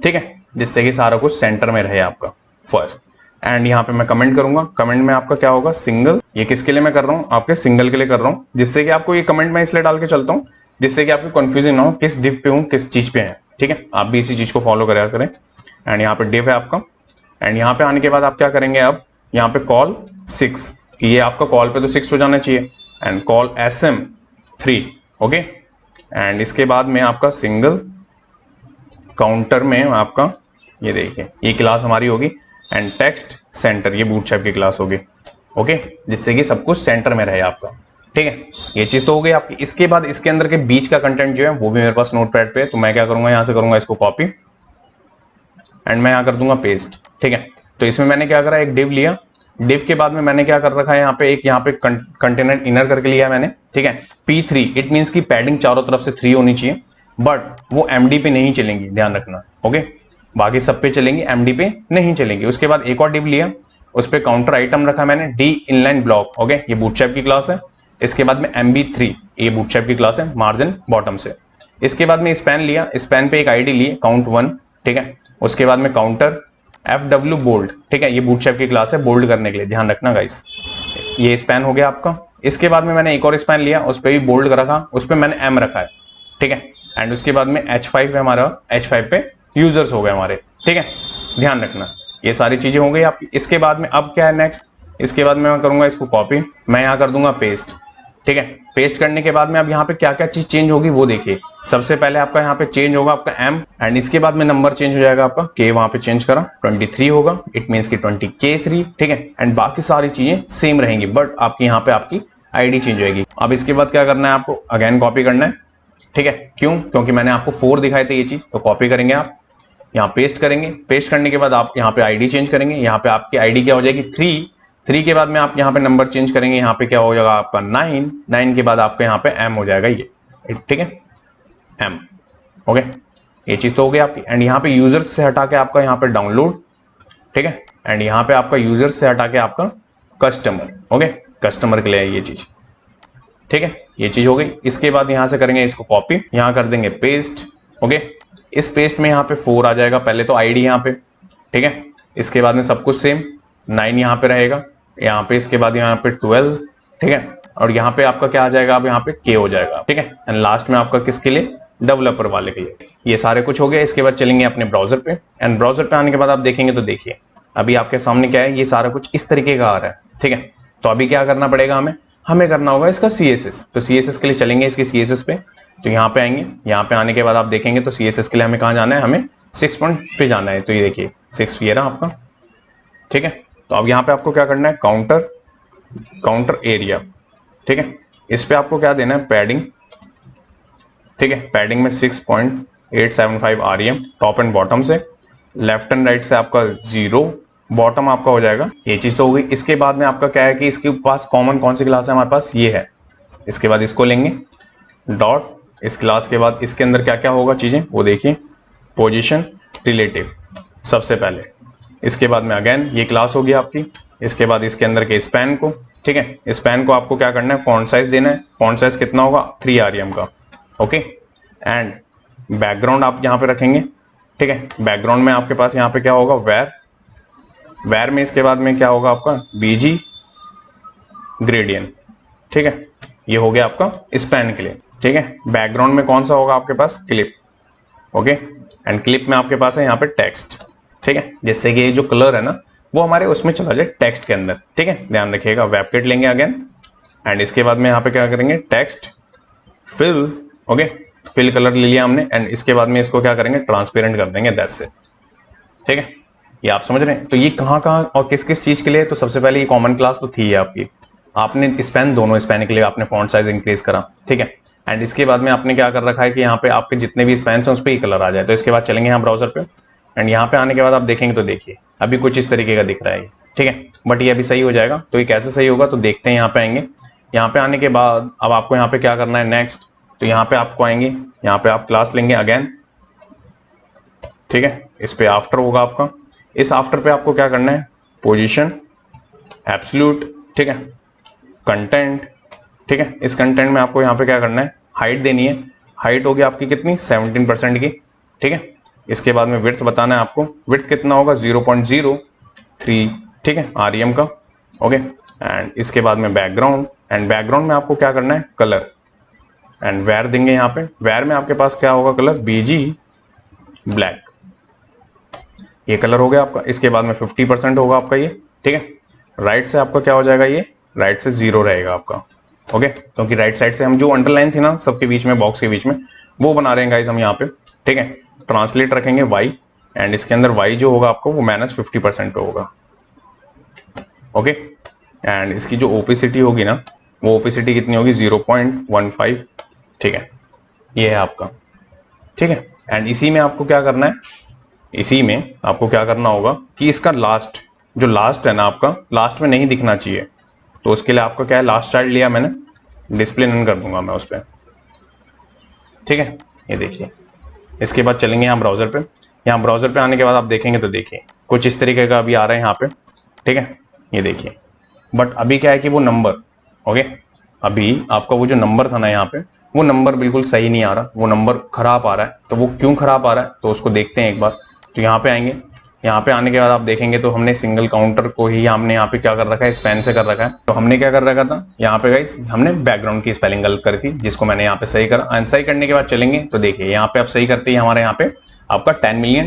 ठीक है, जिससे कि सारा कुछ सेंटर में रहे आपका फर्स्ट। एंड यहाँ पे मैं कमेंट करूंगा, कमेंट में आपका क्या होगा सिंगल। ये किसके लिए मैं कर रहा हूँ, आपके सिंगल के लिए कर रहा हूँ, जिससे कि आपको ये कमेंट मैं इसलिए डाल के चलता हूँ जिससे कि आपको कंफ्यूजन ना हो किस डिव पे हूँ किस चीज पे है। ठीक है, आप भी इसी चीज को फॉलो करा करें। एंड यहाँ पे डिव है आपका, एंड यहाँ पे आने के बाद आप क्या करेंगे, अब यहाँ पे कॉल 6 कि ये आपका कॉल पे तो 6 हो जाना चाहिए, and call SM3। Okay, and इसके बाद में आपका सिंगल काउंटर में आपका ये देखिए ये क्लास हमारी होगी, एंड टेक्स्ट सेंटर ये बूटस्ट्रैप की क्लास होगी। ओके, जिससे कि सब कुछ सेंटर में रहे आपका। ठीक है, ये चीज तो हो गई आपकी। इसके बाद इसके अंदर के बीच का कंटेंट जो है वो भी मेरे पास नोटपैड पे है, तो मैं क्या करूंगा, यहाँ से करूंगा इसको कॉपी एंड मैं यहाँ कर दूंगा पेस्ट। ठीक है, तो इसमें मैंने क्या करा, एक डिव लिया, डिव के बाद में मैंने क्या कर रखा है यहाँ पे एक यहाँ पे कंटेनर इनर करके लिया है मैंने। ठीक है, P3 इट मीन्स की पैडिंग चारों तरफ से 3 होनी चाहिए, बट वो MD पे नहीं चलेंगी, ध्यान रखना। ओके, बाकी सब पे चलेंगी, MD पे नहीं चलेंगी। उसके बाद एक और डिव लिया, उस पर काउंटर आइटम रखा मैंने D इनलाइन ब्लॉक। ओके, ये बूटस्ट्रैप की क्लास है। इसके बाद में MB3 ये बूटस्ट्रैप की क्लास है, मार्जिन बॉटम से। इसके बाद में स्पैन लिया, स्पैन पे एक आईडी लिए count1। ठीक है, उसके बाद में काउंटर FW बोल्ड। ठीक है, ये बूटस्ट्रैप की क्लास है, बोल्ड करने के लिए, ध्यान रखना गाइस। ये स्पैन हो गया आपका। इसके बाद में मैंने एक और स्पैन लिया, उस पर भी बोल्ड रखा, उस पर मैंने M रखा है। ठीक है, एंड उसके बाद में H5 है हमारा, H5 पे यूजर्स हो गए हमारे। ठीक है, ध्यान रखना, ये सारी चीजें हो गई आपकी। इसके बाद में अब क्या है नेक्स्ट, इसके बाद में मैं करूंगा इसको कॉपी, मैं यहाँ कर दूंगा पेस्ट। ठीक है, पेस्ट करने के बाद में अब यहाँ पे क्या क्या चीज चेंज होगी वो देखिए। सबसे पहले आपका यहाँ पे चेंज होगा आपका M, एंड इसके बाद में नंबर चेंज हो जाएगा आपका K, वहां पे चेंज करा 23 होगा, इट मीन्स की 20K3। ठीक है, एंड बाकी सारी चीजें सेम रहेंगी, बट आपकी यहाँ पे आपकी आईडी चेंज होगी। अब इसके बाद क्या करना है आपको, अगेन कॉपी करना है। ठीक है, क्यों, क्योंकि मैंने आपको 4 दिखाए थे ये चीज, तो कॉपी करेंगे आप, यहाँ पेस्ट करेंगे। पेस्ट करने के बाद आप यहाँ पे आईडी चेंज करेंगे, यहाँ पे आपकी आईडी क्या हो जाएगी 3 के बाद में आप यहाँ पे नंबर चेंज करेंगे, यहाँ पे क्या हो जाएगा आपका 9 के बाद आपका यहाँ पे M हो जाएगा ये। ठीक है, M। ओके, ये चीज तो हो गई आपकी। एंड यहाँ पे यूजर्स से हटा के आपका यहाँ पे डाउनलोड। ठीक है, एंड यहाँ पे आपका यूजर्स से हटा के आपका कस्टमर। ओके, कस्टमर के लिए है ये चीज। ठीक है, ये चीज हो गई। इसके बाद यहाँ से करेंगे इसको कॉपी, यहाँ कर देंगे पेस्ट। ओके, इस पेस्ट में यहाँ पे 4 आ जाएगा, पहले तो आईडी यहाँ पे। ठीक है, इसके बाद में सब कुछ सेम, 9 यहाँ पे रहेगा, यहाँ पे इसके बाद यहाँ पे 12। ठीक है, और यहाँ पे आपका क्या आ जाएगा, अब यहाँ पे K हो जाएगा। ठीक है, एंड लास्ट में आपका किसके लिए, डेवलपर वाले के लिए। ये सारे कुछ हो गया। इसके बाद चलेंगे अपने ब्राउजर पे, एंड ब्राउजर पे आने के बाद आप देखेंगे तो देखिए अभी आपके सामने क्या है, ये सारा कुछ इस तरीके का आ रहा है। ठीक है, तो अभी क्या करना पड़ेगा, हमें करना होगा इसका CSS। तो CSS के लिए चलेंगे इसके CSS पे, तो यहाँ पे आएंगे, यहाँ पे आने के बाद आप देखेंगे तो CSS के लिए हमें कहाँ जाना है, हमें 6 पॉइंट पे जाना है। तो ये देखिए 6 ये रहा आपका। ठीक है, तो अब यहाँ पे आपको क्या करना है, काउंटर एरिया। ठीक है, इस पे आपको क्या देना है, पैडिंग। ठीक है, पैडिंग में 6.875 REM टॉप एंड बॉटम से, लेफ्ट एंड राइट से आपका 0, बॉटम आपका हो जाएगा। ये चीज तो हो गई। इसके बाद में आपका क्या है कि इसके पास कॉमन कौन सी क्लास है, हमारे पास ये है। इसके बाद इसको लेंगे डॉट, इस क्लास के बाद इसके अंदर क्या क्या होगा चीजें वो देखिए, पोजीशन रिलेटिव सबसे पहले। इसके बाद में अगेन ये क्लास होगी आपकी। इसके बाद इसके अंदर के स्पैन को, ठीक है, स्पैन को आपको क्या करना है, फॉन्ट साइज देना है। फॉन्ट साइज कितना होगा, 3 REM का। ओके, एंड बैकग्राउंड आप यहाँ पे रखेंगे। ठीक है, बैकग्राउंड में आपके पास यहाँ पे क्या होगा, वेर में इसके बाद में क्या होगा आपका, BG ग्रेडियंट। ठीक है, ये हो गया आपका स्पैन के लिए। ठीक है, बैकग्राउंड में कौन सा होगा आपके पास, क्लिप। ओके, एंड क्लिप में आपके पास है यहाँ पे टेक्स्ट। ठीक है, जिससे कि ये जो कलर है ना वो हमारे उसमें चला जाए टेक्स्ट के अंदर। ठीक है, ध्यान रखिएगा। वेबकिट लेंगे अगेन, एंड इसके बाद में यहाँ पे क्या करेंगे, text fill. Okay, fill colour ले लिया हमने, एंड इसके बाद में इसको क्या करेंगे, ट्रांसपेरेंट कर देंगे 10 से। ठीक है, ये आप समझ रहे हैं। तो ये कहाँ और किस किस चीज के लिए, तो सबसे पहले ये कॉमन क्लास तो थी आपकी, आपने स्पैन दोनों स्पैन के लिए आपने फॉन्ट साइज इंक्रीज करा। ठीक है, एंड इसके बाद में आपने क्या कर रखा है कि यहाँ पे आपके जितने भी स्पैन हैं उस पर ही कलर आ जाए। तो इसके बाद चलेंगे यहाँ ब्राउजर पे, एंड यहाँ पे आने के बाद आप देखेंगे तो देखिए अभी कुछ इस तरीके का दिख रहा है। ठीक है, बट ये अभी सही हो जाएगा। तो ये कैसे सही होगा, तो देखते हैं। यहाँ पे आएंगे, यहाँ पे आने के बाद अब आपको यहाँ पे क्या करना है नेक्स्ट, तो यहाँ पे आपको आएंगे, यहाँ पे आप क्लास लेंगे अगेन। ठीक है, इस पे आफ्टर होगा आपका। इस आफ्टर पे आपको क्या करना है, पोजीशन एब्सोल्यूट। ठीक है, कंटेंट। ठीक है, इस कंटेंट में आपको यहाँ पे क्या करना है, हाइट देनी है। हाइट होगी आपकी कितनी, 17% की। ठीक है, इसके बाद में विड्थ बताना है आपको, विड्थ कितना होगा, 0.03 ठीक है, REM का। ओके, एंड इसके बाद में बैकग्राउंड, एंड बैकग्राउंड में आपको क्या करना है, कलर, एंड वेयर देंगे यहाँ पे। वेयर में आपके पास क्या होगा, कलर BG ब्लैक, ये कलर हो गया आपका। इसके बाद में 50% होगा आपका ये, ठीक है। राइट से आपका क्या हो जाएगा, ये राइट से 0 रहेगा आपका। ओके, क्योंकि राइट साइड से हम जो अंडरलाइन थी ना सबके बीच में, बॉक्स के बीच में, वो बना रहे हैं गाइस हम यहाँ पे, ठीक है। ट्रांसलेट रखेंगे Y, एंड इसके अंदर Y जो होगा आपको वो -50% पे होगा। ओके, एंड इसकी जो ओपेसिटी होगी ना, वो ओपेसिटी कितनी होगी, 0.15, ठीक है, ये है आपका, ठीक है। एंड इसी में आपको क्या करना है, इसी में आपको क्या करना होगा कि इसका लास्ट, जो लास्ट है ना आपका, लास्ट में नहीं दिखना चाहिए, तो उसके लिए आपका क्या है, लास्ट चाइल्ड लिया मैंने, डिस्प्ले नन कर दूंगा मैं उस पर, ठीक है। ये देखिए, इसके बाद चलेंगे यहाँ ब्राउज़र पे। यहाँ ब्राउज़र पे आने के बाद आप देखेंगे तो देखिए कुछ इस तरीके का अभी आ रहा है यहाँ पे, ठीक है, ये देखिए। बट अभी क्या है कि वो नंबर, ओके, अभी आपका वो जो नंबर था ना यहाँ पे, वो नंबर बिल्कुल सही नहीं आ रहा, वो नंबर खराब आ रहा है। तो वो क्यों खराब आ रहा है, तो उसको देखते हैं एक बार। तो यहाँ पे आएंगे, यहाँ पे आने के बाद आप देखेंगे तो हमने सिंगल काउंटर को ही हमने यहाँ पे क्या कर रखा है, स्पेन से कर रखा है। तो हमने क्या कर रखा था यहाँ पे गाइस, हमने बैकग्राउंड की स्पेलिंग गलत करी थी, जिसको मैंने यहाँ पे सही करा। एंड सही करने के बाद चलेंगे तो देखिए यहाँ पे आप सही करते ही हमारे यहाँ पे आपका 10 मिलियन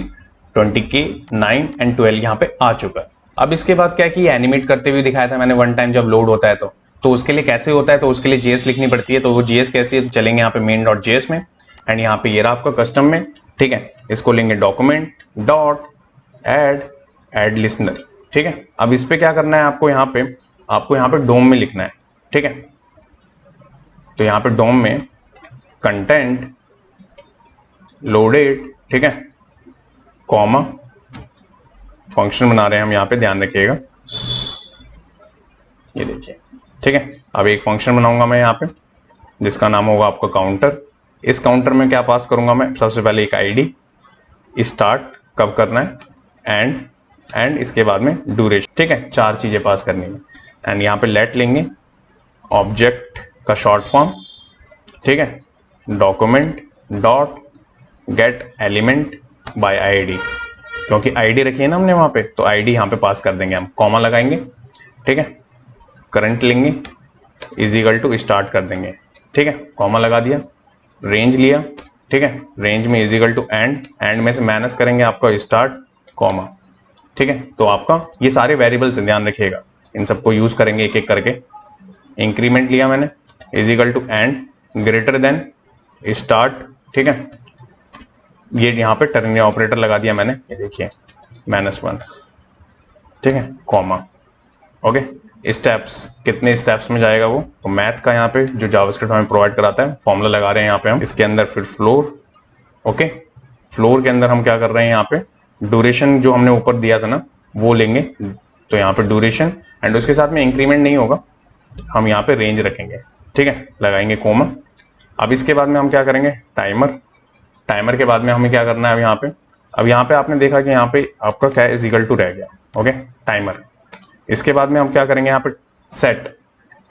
20K 9 एंड 12 यहाँ पे आ चुका है। अब इसके बाद क्या है कि एनिमेट करते हुए दिखाया था मैंने वन टाइम, जब लोड होता है तो उसके लिए कैसे होता है, तो उसके लिए JS लिखनी पड़ती है। तो वो JS कैसी है, तो चलेंगे यहाँ पे main.js में, एंड यहाँ पे ये रहा आपका कस्टम में, ठीक है। इसको लेंगे डॉक्यूमेंट डॉट ऐड लिसनर, ठीक है। अब इस पे क्या करना है आपको यहाँ पे डोम में लिखना है, ठीक है। तो यहाँ पे डोम में कंटेंट लोडेड, ठीक है, कॉमा, फंक्शन बना रहे हैं हम यहाँ पे, ध्यान रखिएगा, ये देखिए, ठीक है। अब एक फंक्शन बनाऊंगा मैं यहाँ पे, जिसका नाम होगा आपका काउंटर। इस काउंटर में क्या पास करूंगा मैं, सबसे पहले एक ID, स्टार्ट कब करना है, एंड इसके बाद में ड्यूरेशन, ठीक है, 4 चीजें पास करनी है। एंड यहाँ पे लेट लेंगे ऑब्जेक्ट का शॉर्ट फॉर्म, ठीक है, document dot gate element by ID, क्योंकि ID रखी है ना हमने वहाँ पे, तो ID यहाँ पे पास कर देंगे हम, कॉमा लगाएंगे, ठीक है। करंट लेंगे इज इक्वल टू स्टार्ट कर देंगे, ठीक है, कॉमा लगा दिया। रेंज लिया, ठीक है, रेंज में इज इक्वल टू एंड में से माइनस करेंगे आपका स्टार्ट कॉमा, ठीक है। तो आपका ये सारे वेरिएबल्स हैं, ध्यान रखिएगा, इन सबको यूज करेंगे एक एक करके। इंक्रीमेंट लिया मैंने, is equal to and greater than start, ठीक है। ये यहाँ पे टर्मिनल ऑपरेटर लगा दिया मैंने, ये देखिए -1, ठीक है, कॉमा, ओके। स्टेप्स, कितने स्टेप्स में जाएगा वो, तो मैथ का यहाँ पे जो जावास्क्रिप्ट हमें प्रोवाइड कराता है, फॉर्मूला लगा रहे हैं यहाँ पे हम। इसके अंदर फिर फ्लोर, ओके, फ्लोर के अंदर हम क्या कर रहे हैं, यहाँ पे ड्यूरेशन जो हमने ऊपर दिया था ना वो लेंगे, तो यहाँ पे ड्यूरेशन, एंड उसके साथ में इंक्रीमेंट नहीं होगा, हम यहाँ पे रेंज रखेंगे, ठीक है, लगाएंगे कोमा। अब इसके बाद में हम क्या करेंगे, टाइमर के बाद में हमें क्या करना है अब यहाँ पे आपने देखा कि यहाँ पे आपका क्या इज इक्वल टू रह गया, ओके, टाइमर। इसके बाद में हम क्या करेंगे, यहाँ पे सेट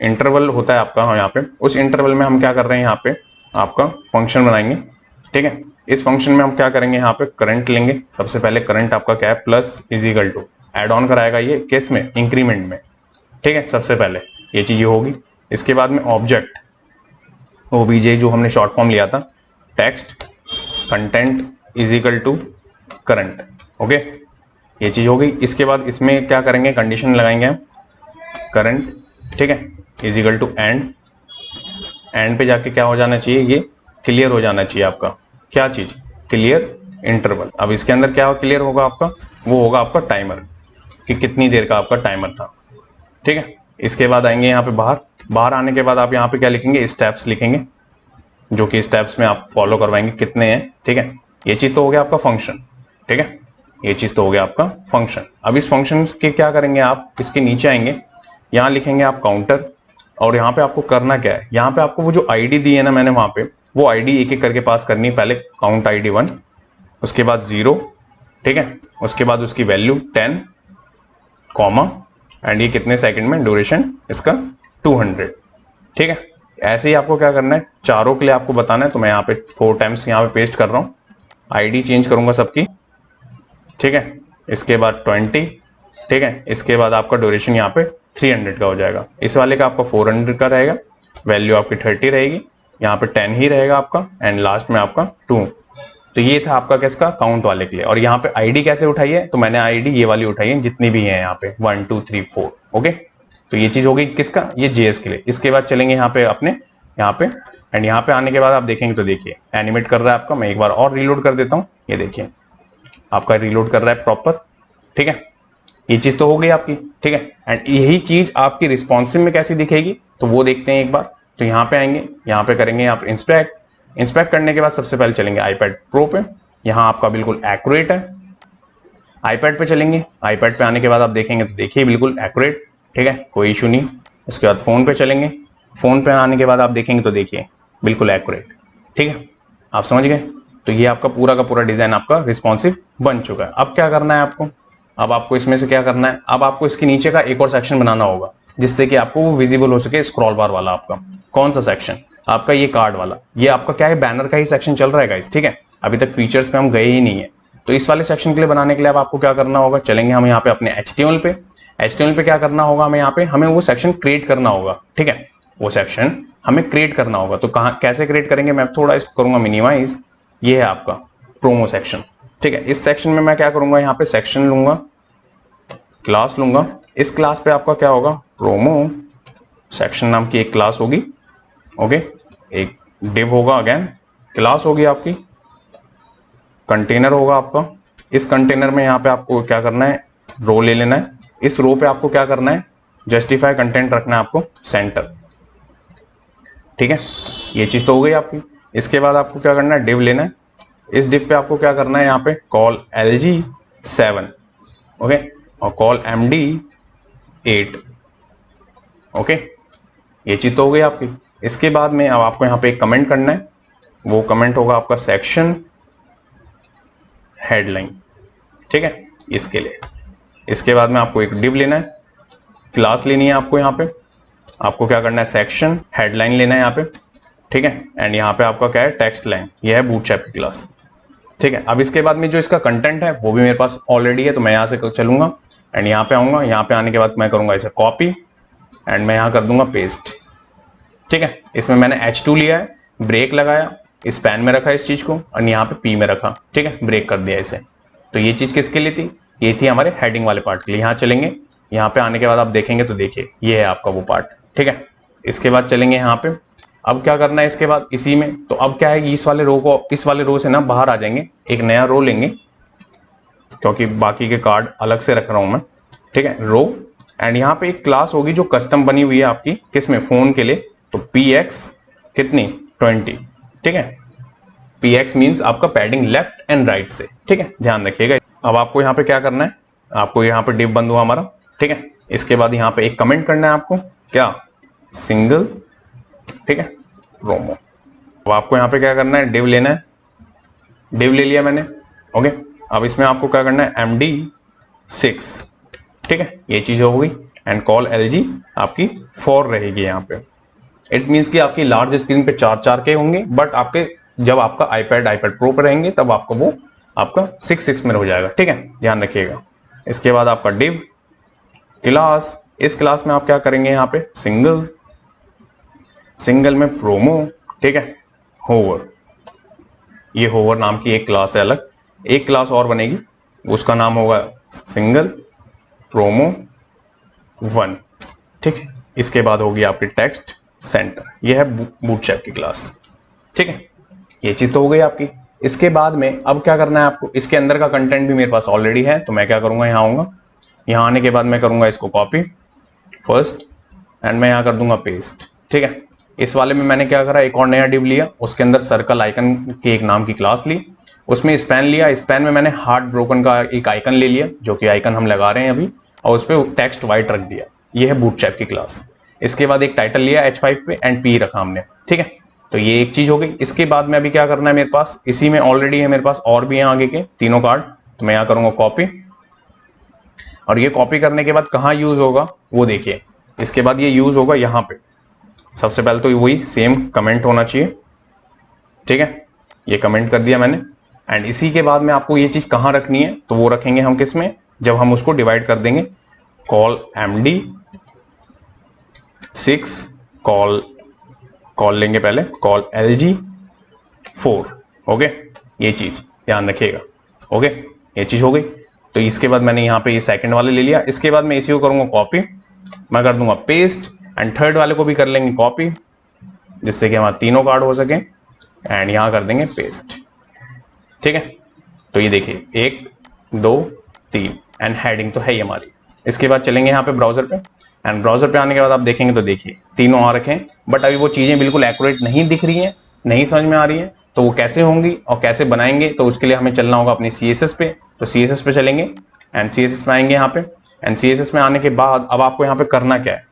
इंटरवल होता है आपका, यहाँ पे उस इंटरवल में हम क्या कर रहे हैं, यहाँ पे आपका फंक्शन बनाएंगे, ठीक है। इस फंक्शन में हम क्या करेंगे, यहाँ पे करंट लेंगे, सबसे पहले करंट आपका क्या है, plus is equal to, add on कराएगा ये केस में, इंक्रीमेंट में, ठीक है, सबसे पहले ये चीज़ होगी। इसके बाद में ऑब्जेक्ट OBJ जो हमने शॉर्ट फॉर्म लिया था, text content is equal to current, okay, ये चीज़ हो गई। इसके बाद इसमें क्या करेंगे, कंडीशन लगाएंगे हम, करंट, ठीक है, इज इक्वल टू एंड पे जाके क्या हो जाना चाहिए, ये क्लियर हो जाना चाहिए आपका, क्या चीज़, क्लियर इंटरवल। अब इसके अंदर क्या क्लियर होगा आपका, वो होगा आपका टाइमर, कि कितनी देर का आपका टाइमर था, ठीक है। इसके बाद आएंगे यहाँ पे बाहर आने के बाद आप यहाँ पे क्या लिखेंगे, स्टेप्स लिखेंगे, जो कि स्टेप्स में आप फॉलो करवाएंगे कितने हैं, ठीक है। ये चीज़ तो हो गया आपका फंक्शन, ठीक है, ये चीज़ तो हो गया आपका फंक्शन। अब इस फंक्शन के क्या करेंगे आप, इसके नीचे आएंगे, यहाँ लिखेंगे आप काउंटर, और यहाँ पे आपको करना क्या है, यहाँ पे आपको वो जो ID दी है ना मैंने वहाँ पे, वो ID एक एक करके पास करनी है। पहले काउंट ID 1, उसके बाद 0, ठीक है, उसके बाद उसकी वैल्यू 10, कॉमा, एंड ये कितने सेकंड में, ड्यूरेशन इसका 200, ठीक है। ऐसे ही आपको क्या करना है, चारों के लिए आपको बताना है। तो मैं यहाँ पे 4 टाइम्स यहाँ पे पेस्ट कर रहा हूँ, ID चेंज करूँगा सबकी, ठीक है। इसके बाद 20, ठीक है। इसके बाद आपका ड्यूरेशन यहाँ पे 300 का हो जाएगा, इस वाले का आपका 400 का रहेगा, वैल्यू आपकी 30 रहेगी, यहाँ पे 10 ही रहेगा आपका, एंड लास्ट में आपका 2। तो ये था आपका किसका, काउंट वाले के लिए। और यहाँ पे आईडी कैसे उठाई है, तो मैंने आईडी ये वाली उठाई है जितनी भी है यहाँ पे 1 2 3 4। ओके, तो ये चीज हो गई किसका, ये जेएस के लिए। इसके बाद चलेंगे यहाँ पे अपने यहाँ पे, एंड यहाँ पे आने के बाद आप देखेंगे तो देखिए एनिमेट कर रहा है आपका। मैं एक बार और रीलोड कर देता हूँ, ये देखिए आपका रीलोड कर रहा है प्रॉपर। ठीक है, ये चीज तो हो गई आपकी। ठीक है, एंड यही चीज आपकी रिस्पॉन्सिव में कैसी दिखेगी तो वो देखते हैं एक बार। तो यहाँ पे आएंगे, यहाँ पे करेंगे आप इंस्पेक्ट करने के बाद सबसे पहले चलेंगे आईपैड प्रो पे, यहाँ आपका बिल्कुल एक्यूरेट है। आईपैड पे चलेंगे, आईपैड पे आने के बाद आप देखेंगे तो देखिए बिल्कुल एक्यूरेट। ठीक है, कोई इशू नहीं। उसके बाद फोन पे चलेंगे, फोन पे आने के बाद आप देखेंगे तो देखिए बिल्कुल एक्यूरेट। ठीक है, आप समझ गए। तो ये आपका पूरा का पूरा डिजाइन आपका रिस्पॉन्सिव बन चुका है। अब क्या करना है आपको, अब आपको इसमें से क्या करना है, अब आपको इसके नीचे का एक और सेक्शन बनाना होगा जिससे कि आपको वो विजिबल हो सके। स्क्रॉल बार वाला आपका कौन सा सेक्शन, आपका ये कार्ड वाला, ये आपका क्या है, बैनर का ही सेक्शन चल रहा है गाइस। ठीक है, अभी तक फीचर्स पे हम गए ही नहीं है। तो इस वाले सेक्शन के लिए बनाने के लिए अब आपको क्या करना होगा, चलेंगे हम यहाँ पे अपने HTML पे। HTML पे क्या करना होगा, हमें यहाँ पे हमें वो सेक्शन क्रिएट करना होगा। ठीक है, वो सेक्शन हमें क्रिएट करना होगा। तो कहाँ कैसे क्रिएट करेंगे, मैं थोड़ा इसको करूंगा मिनिमाइज। ये है आपका प्रोमो सेक्शन। ठीक है, इस सेक्शन में मैं क्या करूंगा, यहाँ पे सेक्शन लूंगा, क्लास लूंगा। इस क्लास पे आपका क्या होगा, प्रोमो सेक्शन नाम की एक क्लास होगी। ओके, एक डिव होगा, अगेन क्लास होगी आपकी, कंटेनर होगा आपका। इस कंटेनर में यहाँ पे आपको क्या करना है, रो ले लेना है। इस रो पे आपको क्या करना है, जस्टिफाई कंटेंट रखना है आपको सेंटर। ठीक है, ये चीज तो हो गई आपकी। इसके बाद आपको क्या करना है, डिव लेना है। इस डिव पे आपको क्या करना है, यहाँ पे कॉल LG7, ओके, और कॉल MD8। ओके, ये चीज तो हो गई आपकी। इसके बाद में अब आपको यहाँ पे एक कमेंट करना है, वो कमेंट होगा आपका सेक्शन हेडलाइन। ठीक है, इसके लिए। इसके बाद में आपको एक डिव लेना है, क्लास लेनी है आपको। यहाँ पे आपको क्या करना है, सेक्शन हेडलाइन लेना है यहाँ पे। ठीक है, एंड यहाँ पे आपका क्या है, टेक्स्ट लाइन, ये है बूटस्ट्रैप की क्लास। ठीक है, अब इसके बाद में जो इसका कंटेंट है वो भी मेरे पास ऑलरेडी है, तो मैं यहाँ से चलूंगा एंड यहाँ पे आऊंगा। यहाँ पे आने के बाद मैं करूंगा इसे कॉपी एंड मैं यहाँ कर दूंगा पेस्ट। ठीक है, इसमें मैंने H2 लिया है, ब्रेक लगाया, इस पैन में रखा इस चीज को, और यहाँ पे P में रखा। ठीक है, ब्रेक कर दिया इसे। तो ये चीज किसके लिए थी, ये थी हमारे हेडिंग वाले पार्ट के लिए। यहाँ चलेंगे, यहाँ पे आने के बाद आप देखेंगे तो देखिए ये है आपका वो पार्ट। ठीक है, इसके बाद चलेंगे यहाँ पे। अब क्या करना है इसके बाद इसी में, तो अब क्या है, इस वाले रो को, इस वाले रो से ना बाहर आ जाएंगे, एक नया रो लेंगे क्योंकि बाकी के कार्ड अलग से रख रहा हूं मैं। ठीक है, रो, एंड यहाँ पे एक क्लास होगी जो कस्टम बनी हुई है आपकी, किसमें, फोन के लिए। तो PX कितनी, 20। ठीक है, PX मीन्स आपका पैडिंग लेफ्ट एंड राइट से। ठीक है, ध्यान रखिएगा। अब आपको यहाँ पे क्या करना है, आपको यहाँ पे डिव बंद हुआ हमारा। ठीक है, इसके बाद यहाँ पे एक कमेंट करना है आपको, क्या, सिंगल। ठीक है, प्रोमो। अब आपको यहाँ पे क्या करना है, डिव लेना है, डिव ले लिया मैंने। ओके, अब इसमें आपको क्या करना है, MD6। ठीक है, ये चीज हो गई, एंड कॉल LG आपकी 4 रहेगी यहाँ पे। इट मीन्स कि आपकी लार्ज स्क्रीन पे 4 के होंगे, बट आपके जब आपका iPad प्रो पर रहेंगे तब आपको वो आपका 6 में हो जाएगा। ठीक है, ध्यान रखिएगा। इसके बाद आपका डिव क्लास, इस क्लास में आप क्या करेंगे, यहाँ पे सिंगल में प्रोमो। ठीक है, होवर, ये होवर नाम की एक क्लास है अलग, एक क्लास और बनेगी, उसका नाम होगा सिंगल प्रोमो 1। ठीक है, इसके बाद होगी आपकी टेक्स्ट सेंटर, ये है बूटस्ट्रैप की क्लास। ठीक है, ये चीज तो हो गई आपकी। इसके बाद में अब क्या करना है आपको, इसके अंदर का कंटेंट भी मेरे पास ऑलरेडी है, तो मैं क्या करूंगा, यहाँ आऊंगा, यहाँ आने के बाद मैं करूंगा इसको कॉपी फर्स्ट एंड मैं यहाँ कर दूंगा पेस्ट। ठीक है, इस वाले में मैंने क्या करा, एक और नया डिव लिया, उसके अंदर सर्कल आइकन की एक नाम की क्लास ली, उसमें स्पैन लिया, स्पैन में मैंने हार्ट ब्रोकन का एक आइकन ले लिया, जो कि आइकन हम लगा रहे हैं अभी, और उस पर टेक्स्ट वाइट रख दिया। ये है बूटस्ट्रैप की क्लास। इसके बाद एक टाइटल लिया H5 पे एंड P रखा हमने। ठीक है, तो ये एक चीज हो गई। इसके बाद में अभी क्या करना है, मेरे पास इसी में ऑलरेडी है, मेरे पास और भी हैं आगे के तीनों कार्ड, तो मैं यहाँ करूंगा कॉपी, और ये कॉपी करने के बाद कहाँ यूज होगा वो देखिए। इसके बाद ये यूज होगा यहाँ पे, सबसे पहले तो वही सेम कमेंट होना चाहिए। ठीक है, ये कमेंट कर दिया मैंने, एंड इसी के बाद में आपको ये चीज कहाँ रखनी है, तो वो रखेंगे हम किस में, जब हम उसको डिवाइड कर देंगे, कॉल MD 6, कॉल लेंगे पहले, कॉल LG 4। ओके, ये चीज ध्यान रखिएगा। ओके, ये चीज हो गई। तो इसके बाद मैंने यहाँ पे ये सेकंड वाले ले लिया। इसके बाद मैं इसी को करूंगा कॉपी, मैं कर दूंगा पेस्ट, एंड थर्ड वाले को भी कर लेंगे कॉपी, जिससे कि हमारे तीनों कार्ड हो सके, एंड यहाँ कर देंगे पेस्ट। ठीक है, तो ये देखिए 1 2 3, एंड हेडिंग तो है ही हमारी। इसके बाद चलेंगे यहाँ पे ब्राउजर पे, एंड ब्राउजर पे आने के बाद आप देखेंगे तो देखिए तीनों आ रखे हैं, बट अभी वो चीजें बिल्कुल एक्यूरेट नहीं दिख रही हैं, नहीं समझ में आ रही है। तो वो कैसे होंगी और कैसे बनाएंगे, तो उसके लिए हमें चलना होगा अपनी CSS पे। तो CSS पे चलेंगे एंड CSS में आएंगे यहाँ पे, एंड CSS में आने के बाद अब आपको यहाँ पे करना क्या है,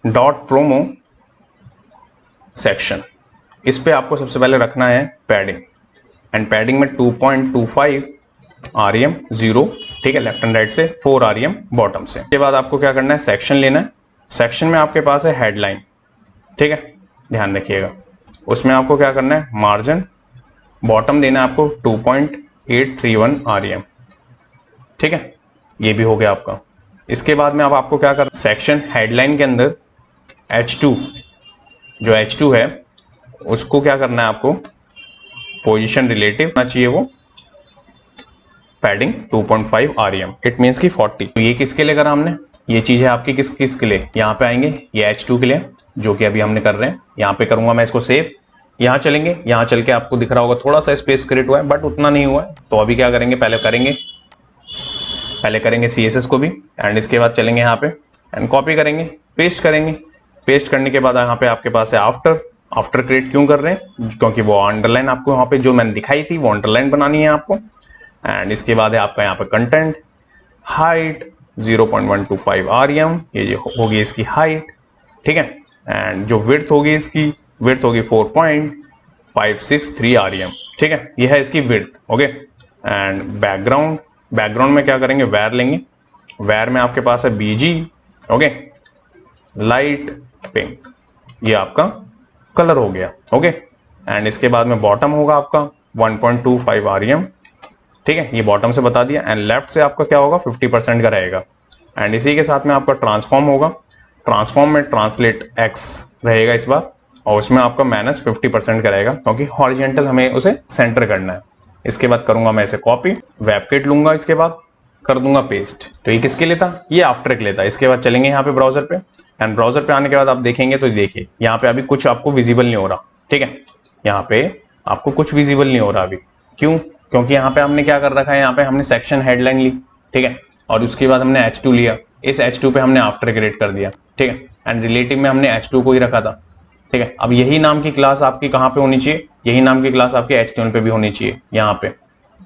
.promo सेक्शन, इस पे आपको सबसे पहले रखना है पैडिंग, एंड पैडिंग में 2.25 REM 0, ठीक है, लेफ्ट एंड राइट से 4 REM बॉटम से। उसके बाद आपको क्या करना है, सेक्शन लेना है। सेक्शन में आपके पास है हेडलाइन, ठीक है, ध्यान रखिएगा। उसमें आपको क्या करना है, मार्जिन बॉटम देना है आपको 2.831 REM, ठीक है, ये भी हो गया आपका। इसके बाद में अब आपको क्या करना, सेक्शन हेडलाइन के अंदर H2, जो H2 है उसको क्या करना है आपको, पोजीशन रिलेटिव होना चाहिए वो, पैडिंग 2.5 REM, इट मीन्स की 40। तो ये किसके लिए करा हमने, ये चीज है आपकी किसके लिए, यहाँ पे आएंगे ये H2 के लिए, जो कि अभी हमने कर रहे हैं। यहाँ पे करूंगा मैं इसको सेव, यहाँ चलेंगे, यहाँ चल के आपको दिख रहा होगा थोड़ा सा स्पेस क्रिएट हुआ है, बट उतना नहीं हुआ है। तो अभी क्या करेंगे, पहले करेंगे CSS को भी, एंड इसके बाद चलेंगे यहाँ पे एंड कॉपी करेंगे, पेस्ट करेंगे। पेस्ट करने के बाद यहाँ पे आपके पास है आफ्टर क्रिएट क्यों कर रहे हैं, क्योंकि वो अंडरलाइन आपको यहाँ पे जो मैंने दिखाई थी वो अंडरलाइन बनानी है आपको। एंड इसके बाद है आपका यहाँ पे कंटेंट, हाइट 0.125 REM, ये होगी इसकी हाइट, ठीक है, एंड जो विड्थ होगी इसकी, विड्थ होगी 4.563 REM, ठीक है, ये है इसकी विड्थ। ओके, एंड बैकग्राउंड में क्या करेंगे, वेर लेंगे, वेर में आपके पास है BG, ओके, लाइट पिंक, ये आपका कलर हो गया। ओके, एंड इसके बाद में बॉटम होगा आपका 1.25 REM, ठीक है, ये बॉटम से बता दिया, एंड लेफ्ट से आपका क्या होगा 50% का रहेगा। एंड इसी के साथ में आपका ट्रांसफॉर्म होगा, ट्रांसफॉर्म में ट्रांसलेट X रहेगा इस बार, और उसमें आपका -50% का रहेगा, क्योंकि हॉरिजेंटल हमें उसे सेंटर करना है। इसके बाद करूंगा मैं इसे कॉपी, वेबकिट लूंगा, इसके बाद कर दूंगा पेस्ट। तो ये किसके लिए था, ये आफ्टर के लिए था। इसके बाद चलेंगे यहाँ पे ब्राउजर पे, एंड ब्राउजर पे आने के बाद आप देखेंगे तो देखिए यहाँ पे अभी कुछ आपको विजिबल नहीं हो रहा, ठीक है, यहाँ पे आपको कुछ विजिबल नहीं हो रहा अभी। क्यों, क्योंकि यहाँ पे हमने क्या कर रखा है, यहाँ पे हमने सेक्शन हेडलाइन ली, ठीक है, और उसके बाद हमने H2 लिया, इस H2 पे हमने आफ्टर क्रिएट कर दिया, ठीक है, एंड रिलेटिव में हमने H2 को ही रखा था, ठीक है। अब यही नाम की क्लास आपकी कहाँ पे होनी चाहिए, यही नाम की क्लास आपके HTML पे भी होनी चाहिए, यहाँ पे,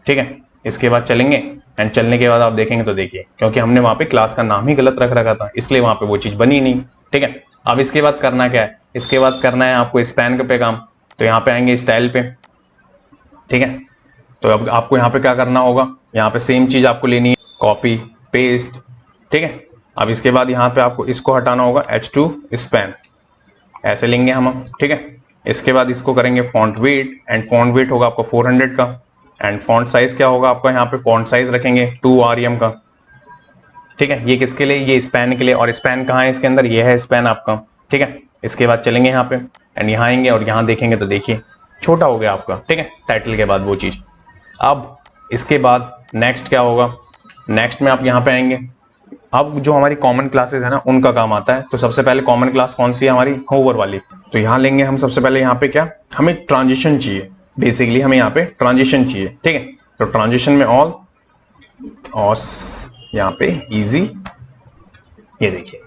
ठीक है। इसके बाद चलेंगे, एंड चलने के बाद आप देखेंगे तो देखिए, क्योंकि हमने वहाँ पे क्लास का नाम ही गलत रख रखा था, इसलिए वहाँ पे वो चीज़ बनी नहीं, ठीक है। अब इसके बाद करना क्या है, इसके बाद करना है आपको स्पैन पे काम। तो यहाँ पे आएंगे स्टाइल पे, ठीक है। तो अब आपको यहाँ पे क्या करना होगा, यहाँ पे सेम चीज़ आपको लेनी है, कॉपी पेस्ट, ठीक है। अब इसके बाद यहाँ पे आपको इसको हटाना होगा, H2 स्पैन, ऐसे लेंगे हम, ठीक है। इसके बाद इसको करेंगे font weight, and font weight होगा आपको 400 का, एंड फॉन्ट साइज क्या होगा आपका, यहाँ पे फॉन्ट साइज रखेंगे 2 REM का, ठीक है। ये किसके लिए, ये स्पैन के लिए, और स्पैन कहाँ है इसके अंदर, ये है स्पैन आपका, ठीक है। इसके बाद चलेंगे यहाँ पे, एंड यहाँ आएंगे और यहाँ देखेंगे तो देखिए छोटा हो गया आपका, ठीक है, टाइटल के बाद वो चीज़। अब इसके बाद नेक्स्ट क्या होगा, नेक्स्ट में आप यहाँ पे आएंगे, अब जो हमारी कॉमन क्लासेस है ना उनका काम आता है। तो सबसे पहले कॉमन क्लास कौन सी है हमारी, होवर वाली। तो यहाँ लेंगे हम सबसे पहले, यहाँ पे क्या, हमें ट्रांजिशन चाहिए, बेसिकली हमें यहाँ पे ट्रांजिशन चाहिए, ठीक है। तो ट्रांजिशन में ऑल, और यहाँ पे इजी, ये देखिए,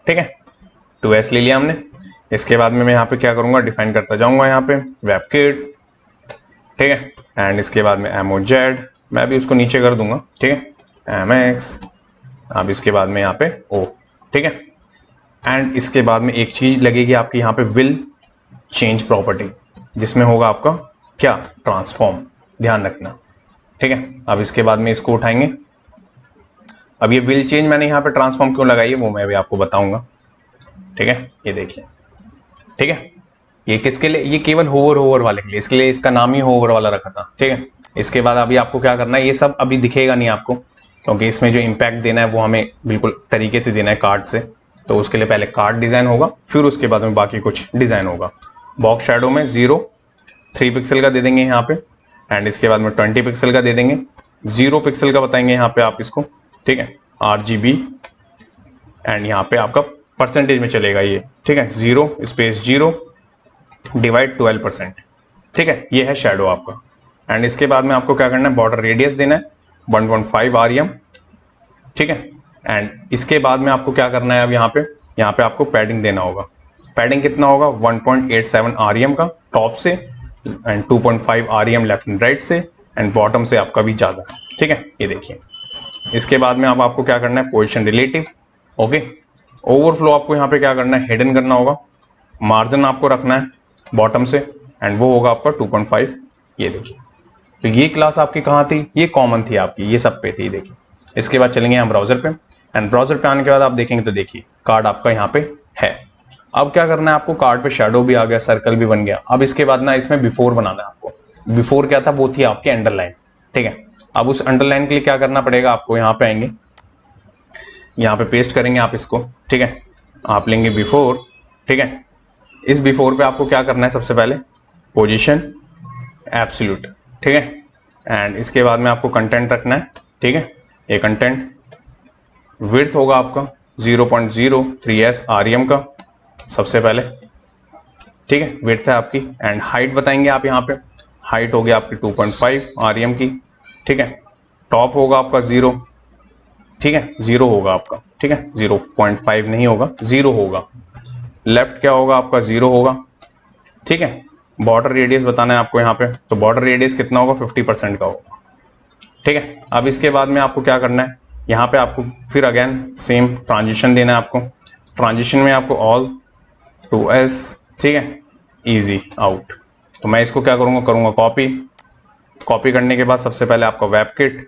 ठीक है, 2S ले लिया हमने। इसके बाद में मैं यहाँ पे क्या करूँगा, डिफाइन करता जाऊँगा यहाँ पे वेबकिट, ठीक है, एंड इसके बाद में MOZ, मैं भी उसको नीचे कर दूंगा, ठीक है, MX, अब इसके बाद में यहाँ पे O, ठीक है। एंड इसके बाद में एक चीज लगेगी आपकी यहाँ पे विल चेंज प्रॉपर्टी, जिसमें होगा आपका क्या, ट्रांसफॉर्म, ध्यान रखना, ठीक है। अब इसके बाद में इसको उठाएंगे। अब ये विल चेंज मैंने यहाँ पे ट्रांसफॉर्म क्यों लगाई है वो मैं भी आपको बताऊंगा, ठीक है। ये देखिए, ठीक है, ये किसके लिए, ये केवल होवर वाले के लिए, इसके लिए इसका नाम ही होवर वाला रखा था, ठीक है। इसके बाद अभी आपको क्या करना है, ये सब अभी दिखेगा नहीं आपको, क्योंकि इसमें जो इम्पैक्ट देना है वो हमें बिल्कुल तरीके से देना है कार्ड से, तो उसके लिए पहले कार्ड डिज़ाइन होगा, फिर उसके बाद में बाकी कुछ डिज़ाइन होगा। बॉक्स शैडो में 3 पिक्सल का दे देंगे यहाँ पे, एंड इसके बाद में 20 पिक्सल का दे देंगे, 0 पिक्सल का बताएंगे यहाँ पे आप इसको, ठीक है, RGB, एंड यहाँ पे आपका परसेंटेज में चलेगा ये, ठीक है, 0 स्पेस 0 डिवाइड 12%, ठीक है, ये है शैडो आपका। एंड इसके बाद में आपको क्या करना है, बॉर्डर रेडियस देना है 1.5 REM, ठीक है, एंड इसके बाद में आपको क्या करना है, अब यहाँ पे आपको पैडिंग देना होगा। पैडिंग कितना होगा, 1.87 REM का टॉप से, and 2.5 REM left and right से, एंड बॉटम से आपका भी ज़्यादा, ठीक है, ये देखिए। इसके बाद में अब आपको क्या करना है, पोजीशन रिलेटिव, ओके। ओवरफ्लो आपको यहाँ पे क्या करना है, हिडन करना होगा। मार्जिन आपको रखना है बॉटम से, एंड वो होगा आपका 2.5, ये देखिए। तो ये क्लास आपकी कहाँ थी, ये कॉमन थी आपकी, ये सब पे थी, देखिए। इसके बाद चलेंगे हम ब्राउजर पे, एंड ब्राउजर पे आने के बाद आप देखेंगे तो देखिए कार्ड आपका यहाँ पे है। अब क्या करना है आपको, कार्ड पे शैडो भी आ गया, सर्कल भी बन गया। अब इसके बाद ना इसमें बिफोर बनाना है आपको। बिफोर क्या था, वो थी आपकी अंडरलाइन, ठीक है। अब उस अंडरलाइन के लिए क्या करना पड़ेगा आपको, यहाँ पे आएंगे, यहाँ पे पेस्ट करेंगे आप इसको, ठीक है। आप लेंगे बिफोर, ठीक है। इस बिफोर पे आपको क्या करना है, सबसे पहले पोजीशन एब्सोल्यूट, ठीक है, एंड इसके बाद में आपको कंटेंट रखना है, ठीक है। ये कंटेंट विड्थ होगा आपका 0.03s REM का सबसे पहले, ठीक है, विड्थ है आपकी। एंड हाइट बताएंगे आप, यहाँ पे हाइट होगी आपकी 2.5 REM की, ठीक है। टॉप होगा आपका 0, ठीक है, 0 होगा आपका, ठीक है, 0.5 नहीं होगा, 0 होगा। लेफ्ट क्या होगा आपका, 0 होगा, ठीक है। बॉर्डर रेडियस बताना है आपको यहाँ पे, तो बॉर्डर रेडियस कितना होगा, 50% का होगा, ठीक है। अब इसके बाद में आपको क्या करना है, यहाँ पे आपको फिर अगेन सेम ट्रांजिशन देना है आपको। ट्रांजिशन में आपको ऑल टू एस, ठीक है, इजी आउट। तो मैं इसको क्या करूँगा कॉपी करने के बाद सबसे पहले आपका वेब किट,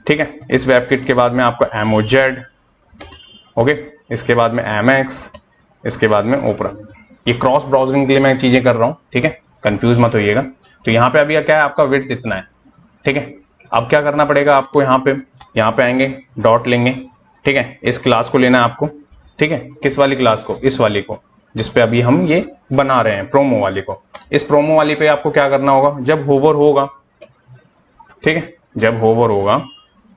ठीक है। इस वेब किट के बाद में आपको MOZ, ओके, इसके बाद में MX, इसके बाद में ओपरा। ये क्रॉस ब्राउजिंग के लिए मैं चीज़ें कर रहा हूँ, ठीक है, कंफ्यूज मत होइएगा। तो यहाँ पे अभी क्या है, आपका विड्थ इतना है, ठीक है। अब क्या करना पड़ेगा आपको, यहाँ पे आएंगे, डॉट लेंगे, ठीक है। इस क्लास को लेना है आपको, ठीक है। किस वाली क्लास को, इस वाली को, जिसपे अभी हम ये बना रहे हैं, प्रोमो वाली को। इस प्रोमो वाली पे आपको क्या करना होगा, जब होवर होगा, ठीक है, जब होवर होगा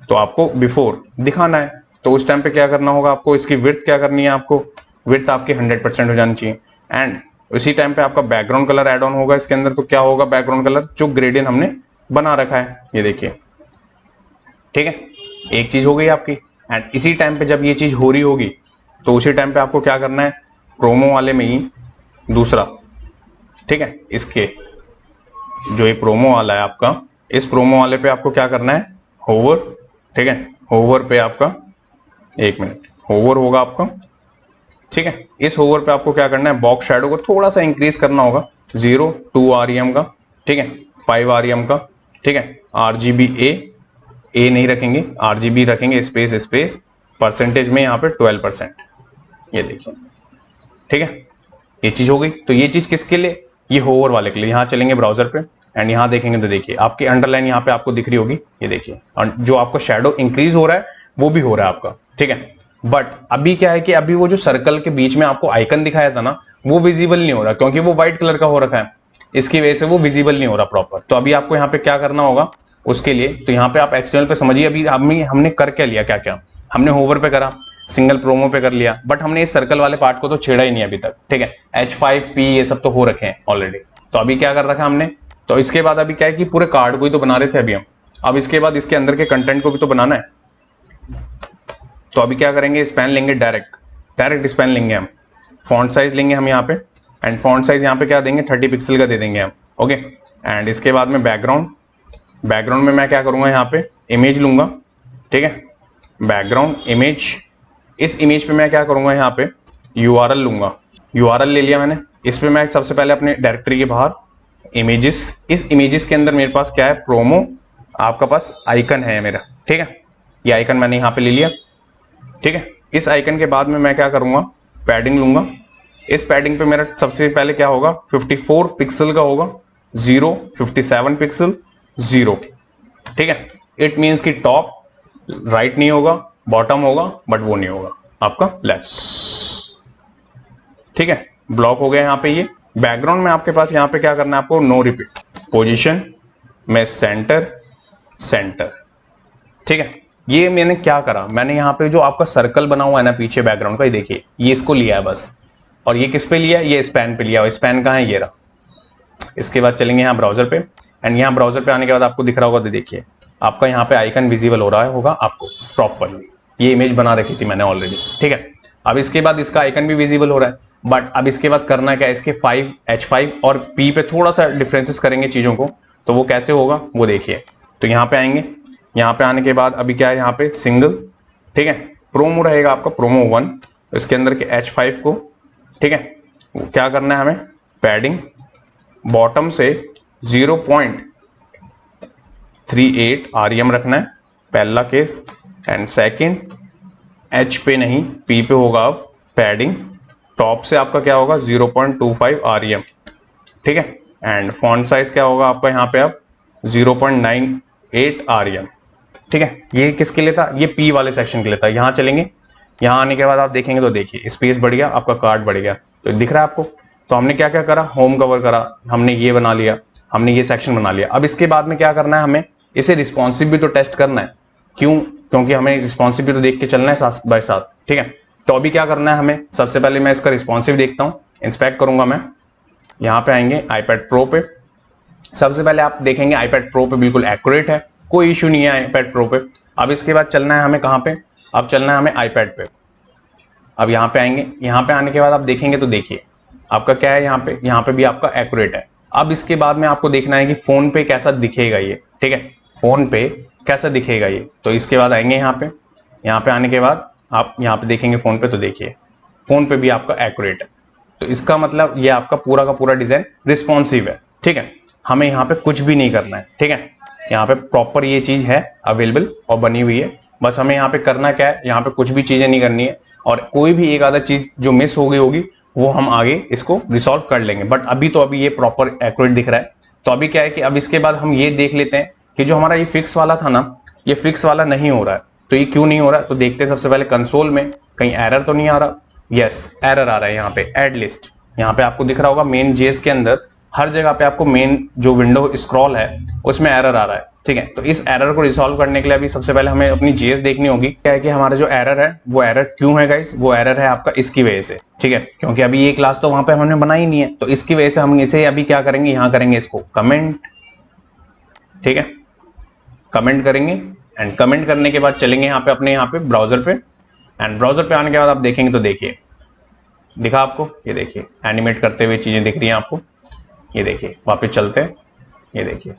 तो आपको बिफोर दिखाना है। तो उस टाइम पे क्या करना होगा आपको, इसकी विड्थ क्या करनी है आपको, विड्थ आपकी 100% हो जानी चाहिए। एंड उसी टाइम पे आपका बैकग्राउंड कलर ऐड ऑन होगा इसके अंदर। तो क्या होगा, बैकग्राउंड कलर जो ग्रेडियंट हमने बना रखा है, ये देखिए, ठीक है। एक चीज हो गई आपकी। एंड इसी टाइम पे जब ये चीज हो रही होगी तो उसी टाइम पे आपको क्या करना है, प्रोमो वाले में ही दूसरा, ठीक है, इसके जो ये प्रोमो वाला है आपका, इस प्रोमो वाले पे आपको क्या करना है, होवर, ठीक है। होवर पे आपका 1 मिनट होवर होगा आपका, ठीक है। इस होवर पे आपको क्या करना है, बॉक्स शैडो को थोड़ा सा इंक्रीज करना होगा, 0.2 REM का, ठीक है, 5 REM का, ठीक है। RGB A नहीं रखेंगे, RGB रखेंगे, स्पेस परसेंटेज में यहाँ पे 12%, ये देखिए, ठीक है। ये चीज हो गई। तो ये चीज किसके लिए, ये होवर वाले के लिए। यहाँ चलेंगे ब्राउजर पे, एंड यहाँ देखेंगे तो देखिए आपकी अंडरलाइन यहाँ पे आपको दिख रही होगी, ये देखिए, और जो आपका शैडो इंक्रीज हो रहा है वो भी हो रहा है आपका, ठीक है। बट अभी क्या है कि अभी वो जो सर्कल के बीच में आपको आइकन दिखाया था ना, वो विजिबल नहीं हो रहा, क्योंकि वो व्हाइट कलर का हो रखा है, इसकी वजह से वो विजिबल नहीं हो रहा प्रॉपर। तो अभी आपको यहाँ पे क्या करना होगा उसके लिए, तो यहाँ पे आप HTML पे समझिए, अभी हमने कर क्या लिया, क्या हमने होवर पे करा, सिंगल प्रोमो पे कर लिया, बट हमने इस सर्कल वाले पार्ट को तो छेड़ा ही नहीं अभी तक, ठीक है। H5P ये सब तो हो रखे हैं ऑलरेडी। तो अभी क्या कर रखा हमने, तो इसके बाद अभी क्या है कि पूरे कार्ड को ही तो बना रहे थे अभी हम, अब इसके बाद इसके अंदर के कंटेंट को भी तो बनाना है। तो अभी क्या करेंगे, स्पैन लेंगे, डायरेक्ट स्पैन लेंगे हम, फॉन्ट साइज लेंगे हम यहाँ पे, एंड फॉन्ट साइज यहाँ पे क्या देंगे, 30 पिक्सल का दे देंगे हम, ओके। एंड इसके बाद में बैकग्राउंड में मैं क्या करूँगा, यहाँ पे इमेज लूंगा, ठीक है, बैकग्राउंड इमेज। इस इमेज पे मैं क्या करूँगा, यहाँ पे URL लूंगा, URL ले लिया मैंने। इस पे मैं सबसे पहले अपने डायरेक्टरी के बाहर इमेजेस, इस इमेजेस के अंदर मेरे पास क्या है, प्रोमो आपका पास आइकन है मेरा, ठीक है। ये आइकन मैंने यहाँ पे ले लिया, ठीक है। इस आइकन के बाद में मैं क्या करूँगा, पैडिंग लूंगा। इस पैडिंग पे मेरा सबसे पहले क्या होगा, 54 पिक्सल का होगा, 0, 57 पिक्सल, 0, ठीक है। इट मीन्स कि टॉप राइट नहीं होगा, बॉटम होगा बट वो नहीं होगा आपका लेफ्ट। ठीक है, ब्लॉक हो गया यहाँ पे। ये बैकग्राउंड में आपके पास यहाँ पे क्या करना है आपको, नो रिपीट, पोजीशन में सेंटर सेंटर। ठीक है, ये मैंने क्या करा, मैंने यहाँ पे जो आपका सर्कल बना हुआ है ना पीछे बैकग्राउंड का, ये देखिए, ये इसको लिया है बस। और ये किस पे लिया है, ये स्पैन पे लिया है। स्पैन कहाँ है, ये रहा। इसके बाद चलेंगे यहाँ ब्राउजर पे, एंड यहाँ ब्राउजर पे आने के बाद आपको दिख रहा होगा, तो देखिए आपका यहाँ पे आइकन विजिबल हो रहा है होगा आपको प्रॉपरली। ये इमेज बना रखी थी मैंने ऑलरेडी। ठीक है, अब इसके बाद इसका आइकन भी विजिबल हो रहा है, बट अब इसके बाद करना क्या है, इसके H5 और P पे थोड़ा सा डिफरेंसेस करेंगे चीज़ों को। तो वो कैसे होगा वो देखिए। तो यहाँ पे आएंगे, यहाँ पे आने के बाद अभी क्या है, यहाँ पे सिंगल, ठीक है, प्रोमो रहेगा आपका, प्रोमो 1, इसके अंदर के H5 को, ठीक है, क्या करना है हमें, पैडिंग बॉटम से 0.38 REM रखना है, पहला केस। एंड सेकंड, H पे नहीं P पे होगा अब पैडिंग, टॉप से आपका क्या होगा 0.25 REM। ठीक है, एंड फॉन्ट साइज क्या होगा आपका यहाँ पे अब 0.98 REM। ठीक है, ये किसके लिए था, ये P वाले सेक्शन के लिए था। यहाँ चलेंगे, यहाँ आने के बाद आप देखेंगे तो देखिए स्पेस बढ़ गया, आपका कार्ड बढ़ गया, तो दिख रहा है आपको। तो हमने क्या क्या करा, होम कवर करा, हमने ये बना लिया, हमने ये सेक्शन बना लिया। अब इसके बाद में क्या करना है, हमें इसे रिस्पॉन्सिव भी तो टेस्ट करना है। क्यों, क्योंकि हमें रिस्पॉन्सिव भी तो देख के चलना है साथ बाय साथ। ठीक है, तो अभी क्या करना है हमें, सबसे पहले मैं इसका रिस्पॉन्सिव देखता हूँ, इंस्पेक्ट करूंगा मैं। यहाँ पे आएंगे iPad Pro पे, सबसे पहले आप देखेंगे iPad Pro पे बिल्कुल एक्यूरेट है, कोई इशू नहीं है iPad Pro पे। अब इसके बाद चलना है हमें कहाँ पे, अब चलना है हमें iPad पे। अब यहाँ पे आएंगे, यहाँ पे आने के बाद आप देखेंगे तो देखिए आपका क्या है, यहाँ पे भी आपका एक्यूरेट है। अब इसके बाद में आपको देखना है कि फोन पे कैसा दिखेगा ये। ठीक है, फोन पे कैसा दिखेगा ये, तो इसके बाद आएंगे यहाँ पे आने के बाद आप यहाँ पे देखेंगे फोन पे, तो देखिए फोन पे भी आपका एक्यूरेट है। तो इसका मतलब ये आपका पूरा का पूरा डिजाइन रिस्पॉन्सिव है। ठीक है, हमें यहाँ पे कुछ भी नहीं करना है। ठीक है, यहाँ पे प्रॉपर ये चीज है अवेलेबल और बनी हुई है, बस हमें यहाँ पे करना क्या है, यहाँ पे कुछ भी चीजें नहीं करनी है। और कोई भी एक आधा चीज जो मिस हो गई होगी वो हम आगे इसको रिसॉल्व कर लेंगे, बट अभी ये प्रॉपर एक्यूरेट दिख रहा है। तो अभी क्या है कि अब इसके बाद हम ये देख लेते हैं कि जो हमारा ये फिक्स वाला था ना, ये फिक्स वाला नहीं हो रहा है। तो ये क्यों नहीं हो रहा है, तो देखते हैं सबसे पहले कंसोल में कहीं एरर तो नहीं आ रहा। यस, एरर आ रहा है यहाँ पे, ऐड लिस्ट। यहाँ पे आपको दिख रहा होगा मेन जेएस के अंदर हर जगह पे आपको मेन जो विंडो स्क्रॉल है उसमें एरर आ रहा है। ठीक है, तो इस एरर को रिसॉल्व करने के लिए अभी सबसे पहले हमें अपनी जेएस देखनी होगी। क्या है कि हमारा जो एरर है वो एरर क्यों है गाइस, वो एरर है आपका इसकी वजह से। ठीक है, क्योंकि अभी ये क्लास तो वहां पे हमने बनाई नहीं है, तो इसकी वजह से हम इसे अभी क्या करेंगे, यहाँ करेंगे इसको कमेंट। ठीक है, कमेंट करेंगे, एंड कमेंट करने के बाद चलेंगे यहाँ पे अपने यहाँ पे ब्राउजर पे, एंड ब्राउजर पे आने के बाद आप देखेंगे तो देखिए दिखा आपको, ये देखिए एनिमेट करते हुए चीजें दिख रही हैं आपको, ये देखिए वापस चलते हैं, ये देखिए।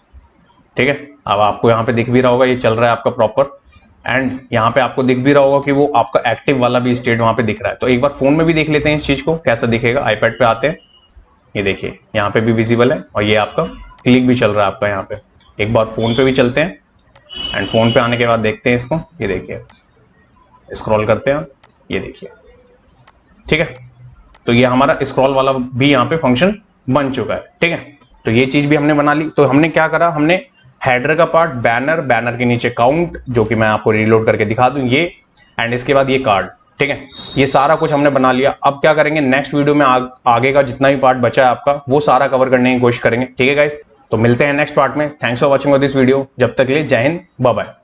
ठीक है, अब आपको यहाँ पे दिख भी रहा होगा ये चल रहा है आपका प्रॉपर, एंड यहाँ पे आपको दिख भी रहा होगा कि वो आपका एक्टिव वाला भी स्टेट वहाँ पे दिख रहा है। तो एक बार फोन में भी देख लेते हैं इस चीज को कैसा दिखेगा। iPad पे आते हैं, ये देखिए यहाँ पे भी विजिबल है और ये आपका क्लिक भी चल रहा है आपका यहाँ पे। एक बार फोन पे भी चलते हैं, एंड फोन पे आने के बाद देखते हैं इसको, ये देखिए स्क्रॉल करते हैं, ये देखिए। ठीक है, तो ये हमारा स्क्रॉल वाला भी यहाँ पे फंक्शन बन चुका है। ठीक है, तो ये चीज भी हमने बना ली। तो हमने क्या करा, हमने हेडर का पार्ट, बैनर के नीचे काउंट, जो कि मैं आपको रीलोड करके दिखा दूं ये, एंड इसके बाद ये कार्ड। ठीक है, ये सारा कुछ हमने बना लिया। अब क्या करेंगे, नेक्स्ट वीडियो में आगे का जितना भी पार्ट बचा है आपका वो सारा कवर करने की कोशिश करेंगे। ठीक है गाइस, तो मिलते हैं नेक्स्ट पार्ट में। Thanks for watching this video. जब तक के लिए जय हिंद, बाय बाय।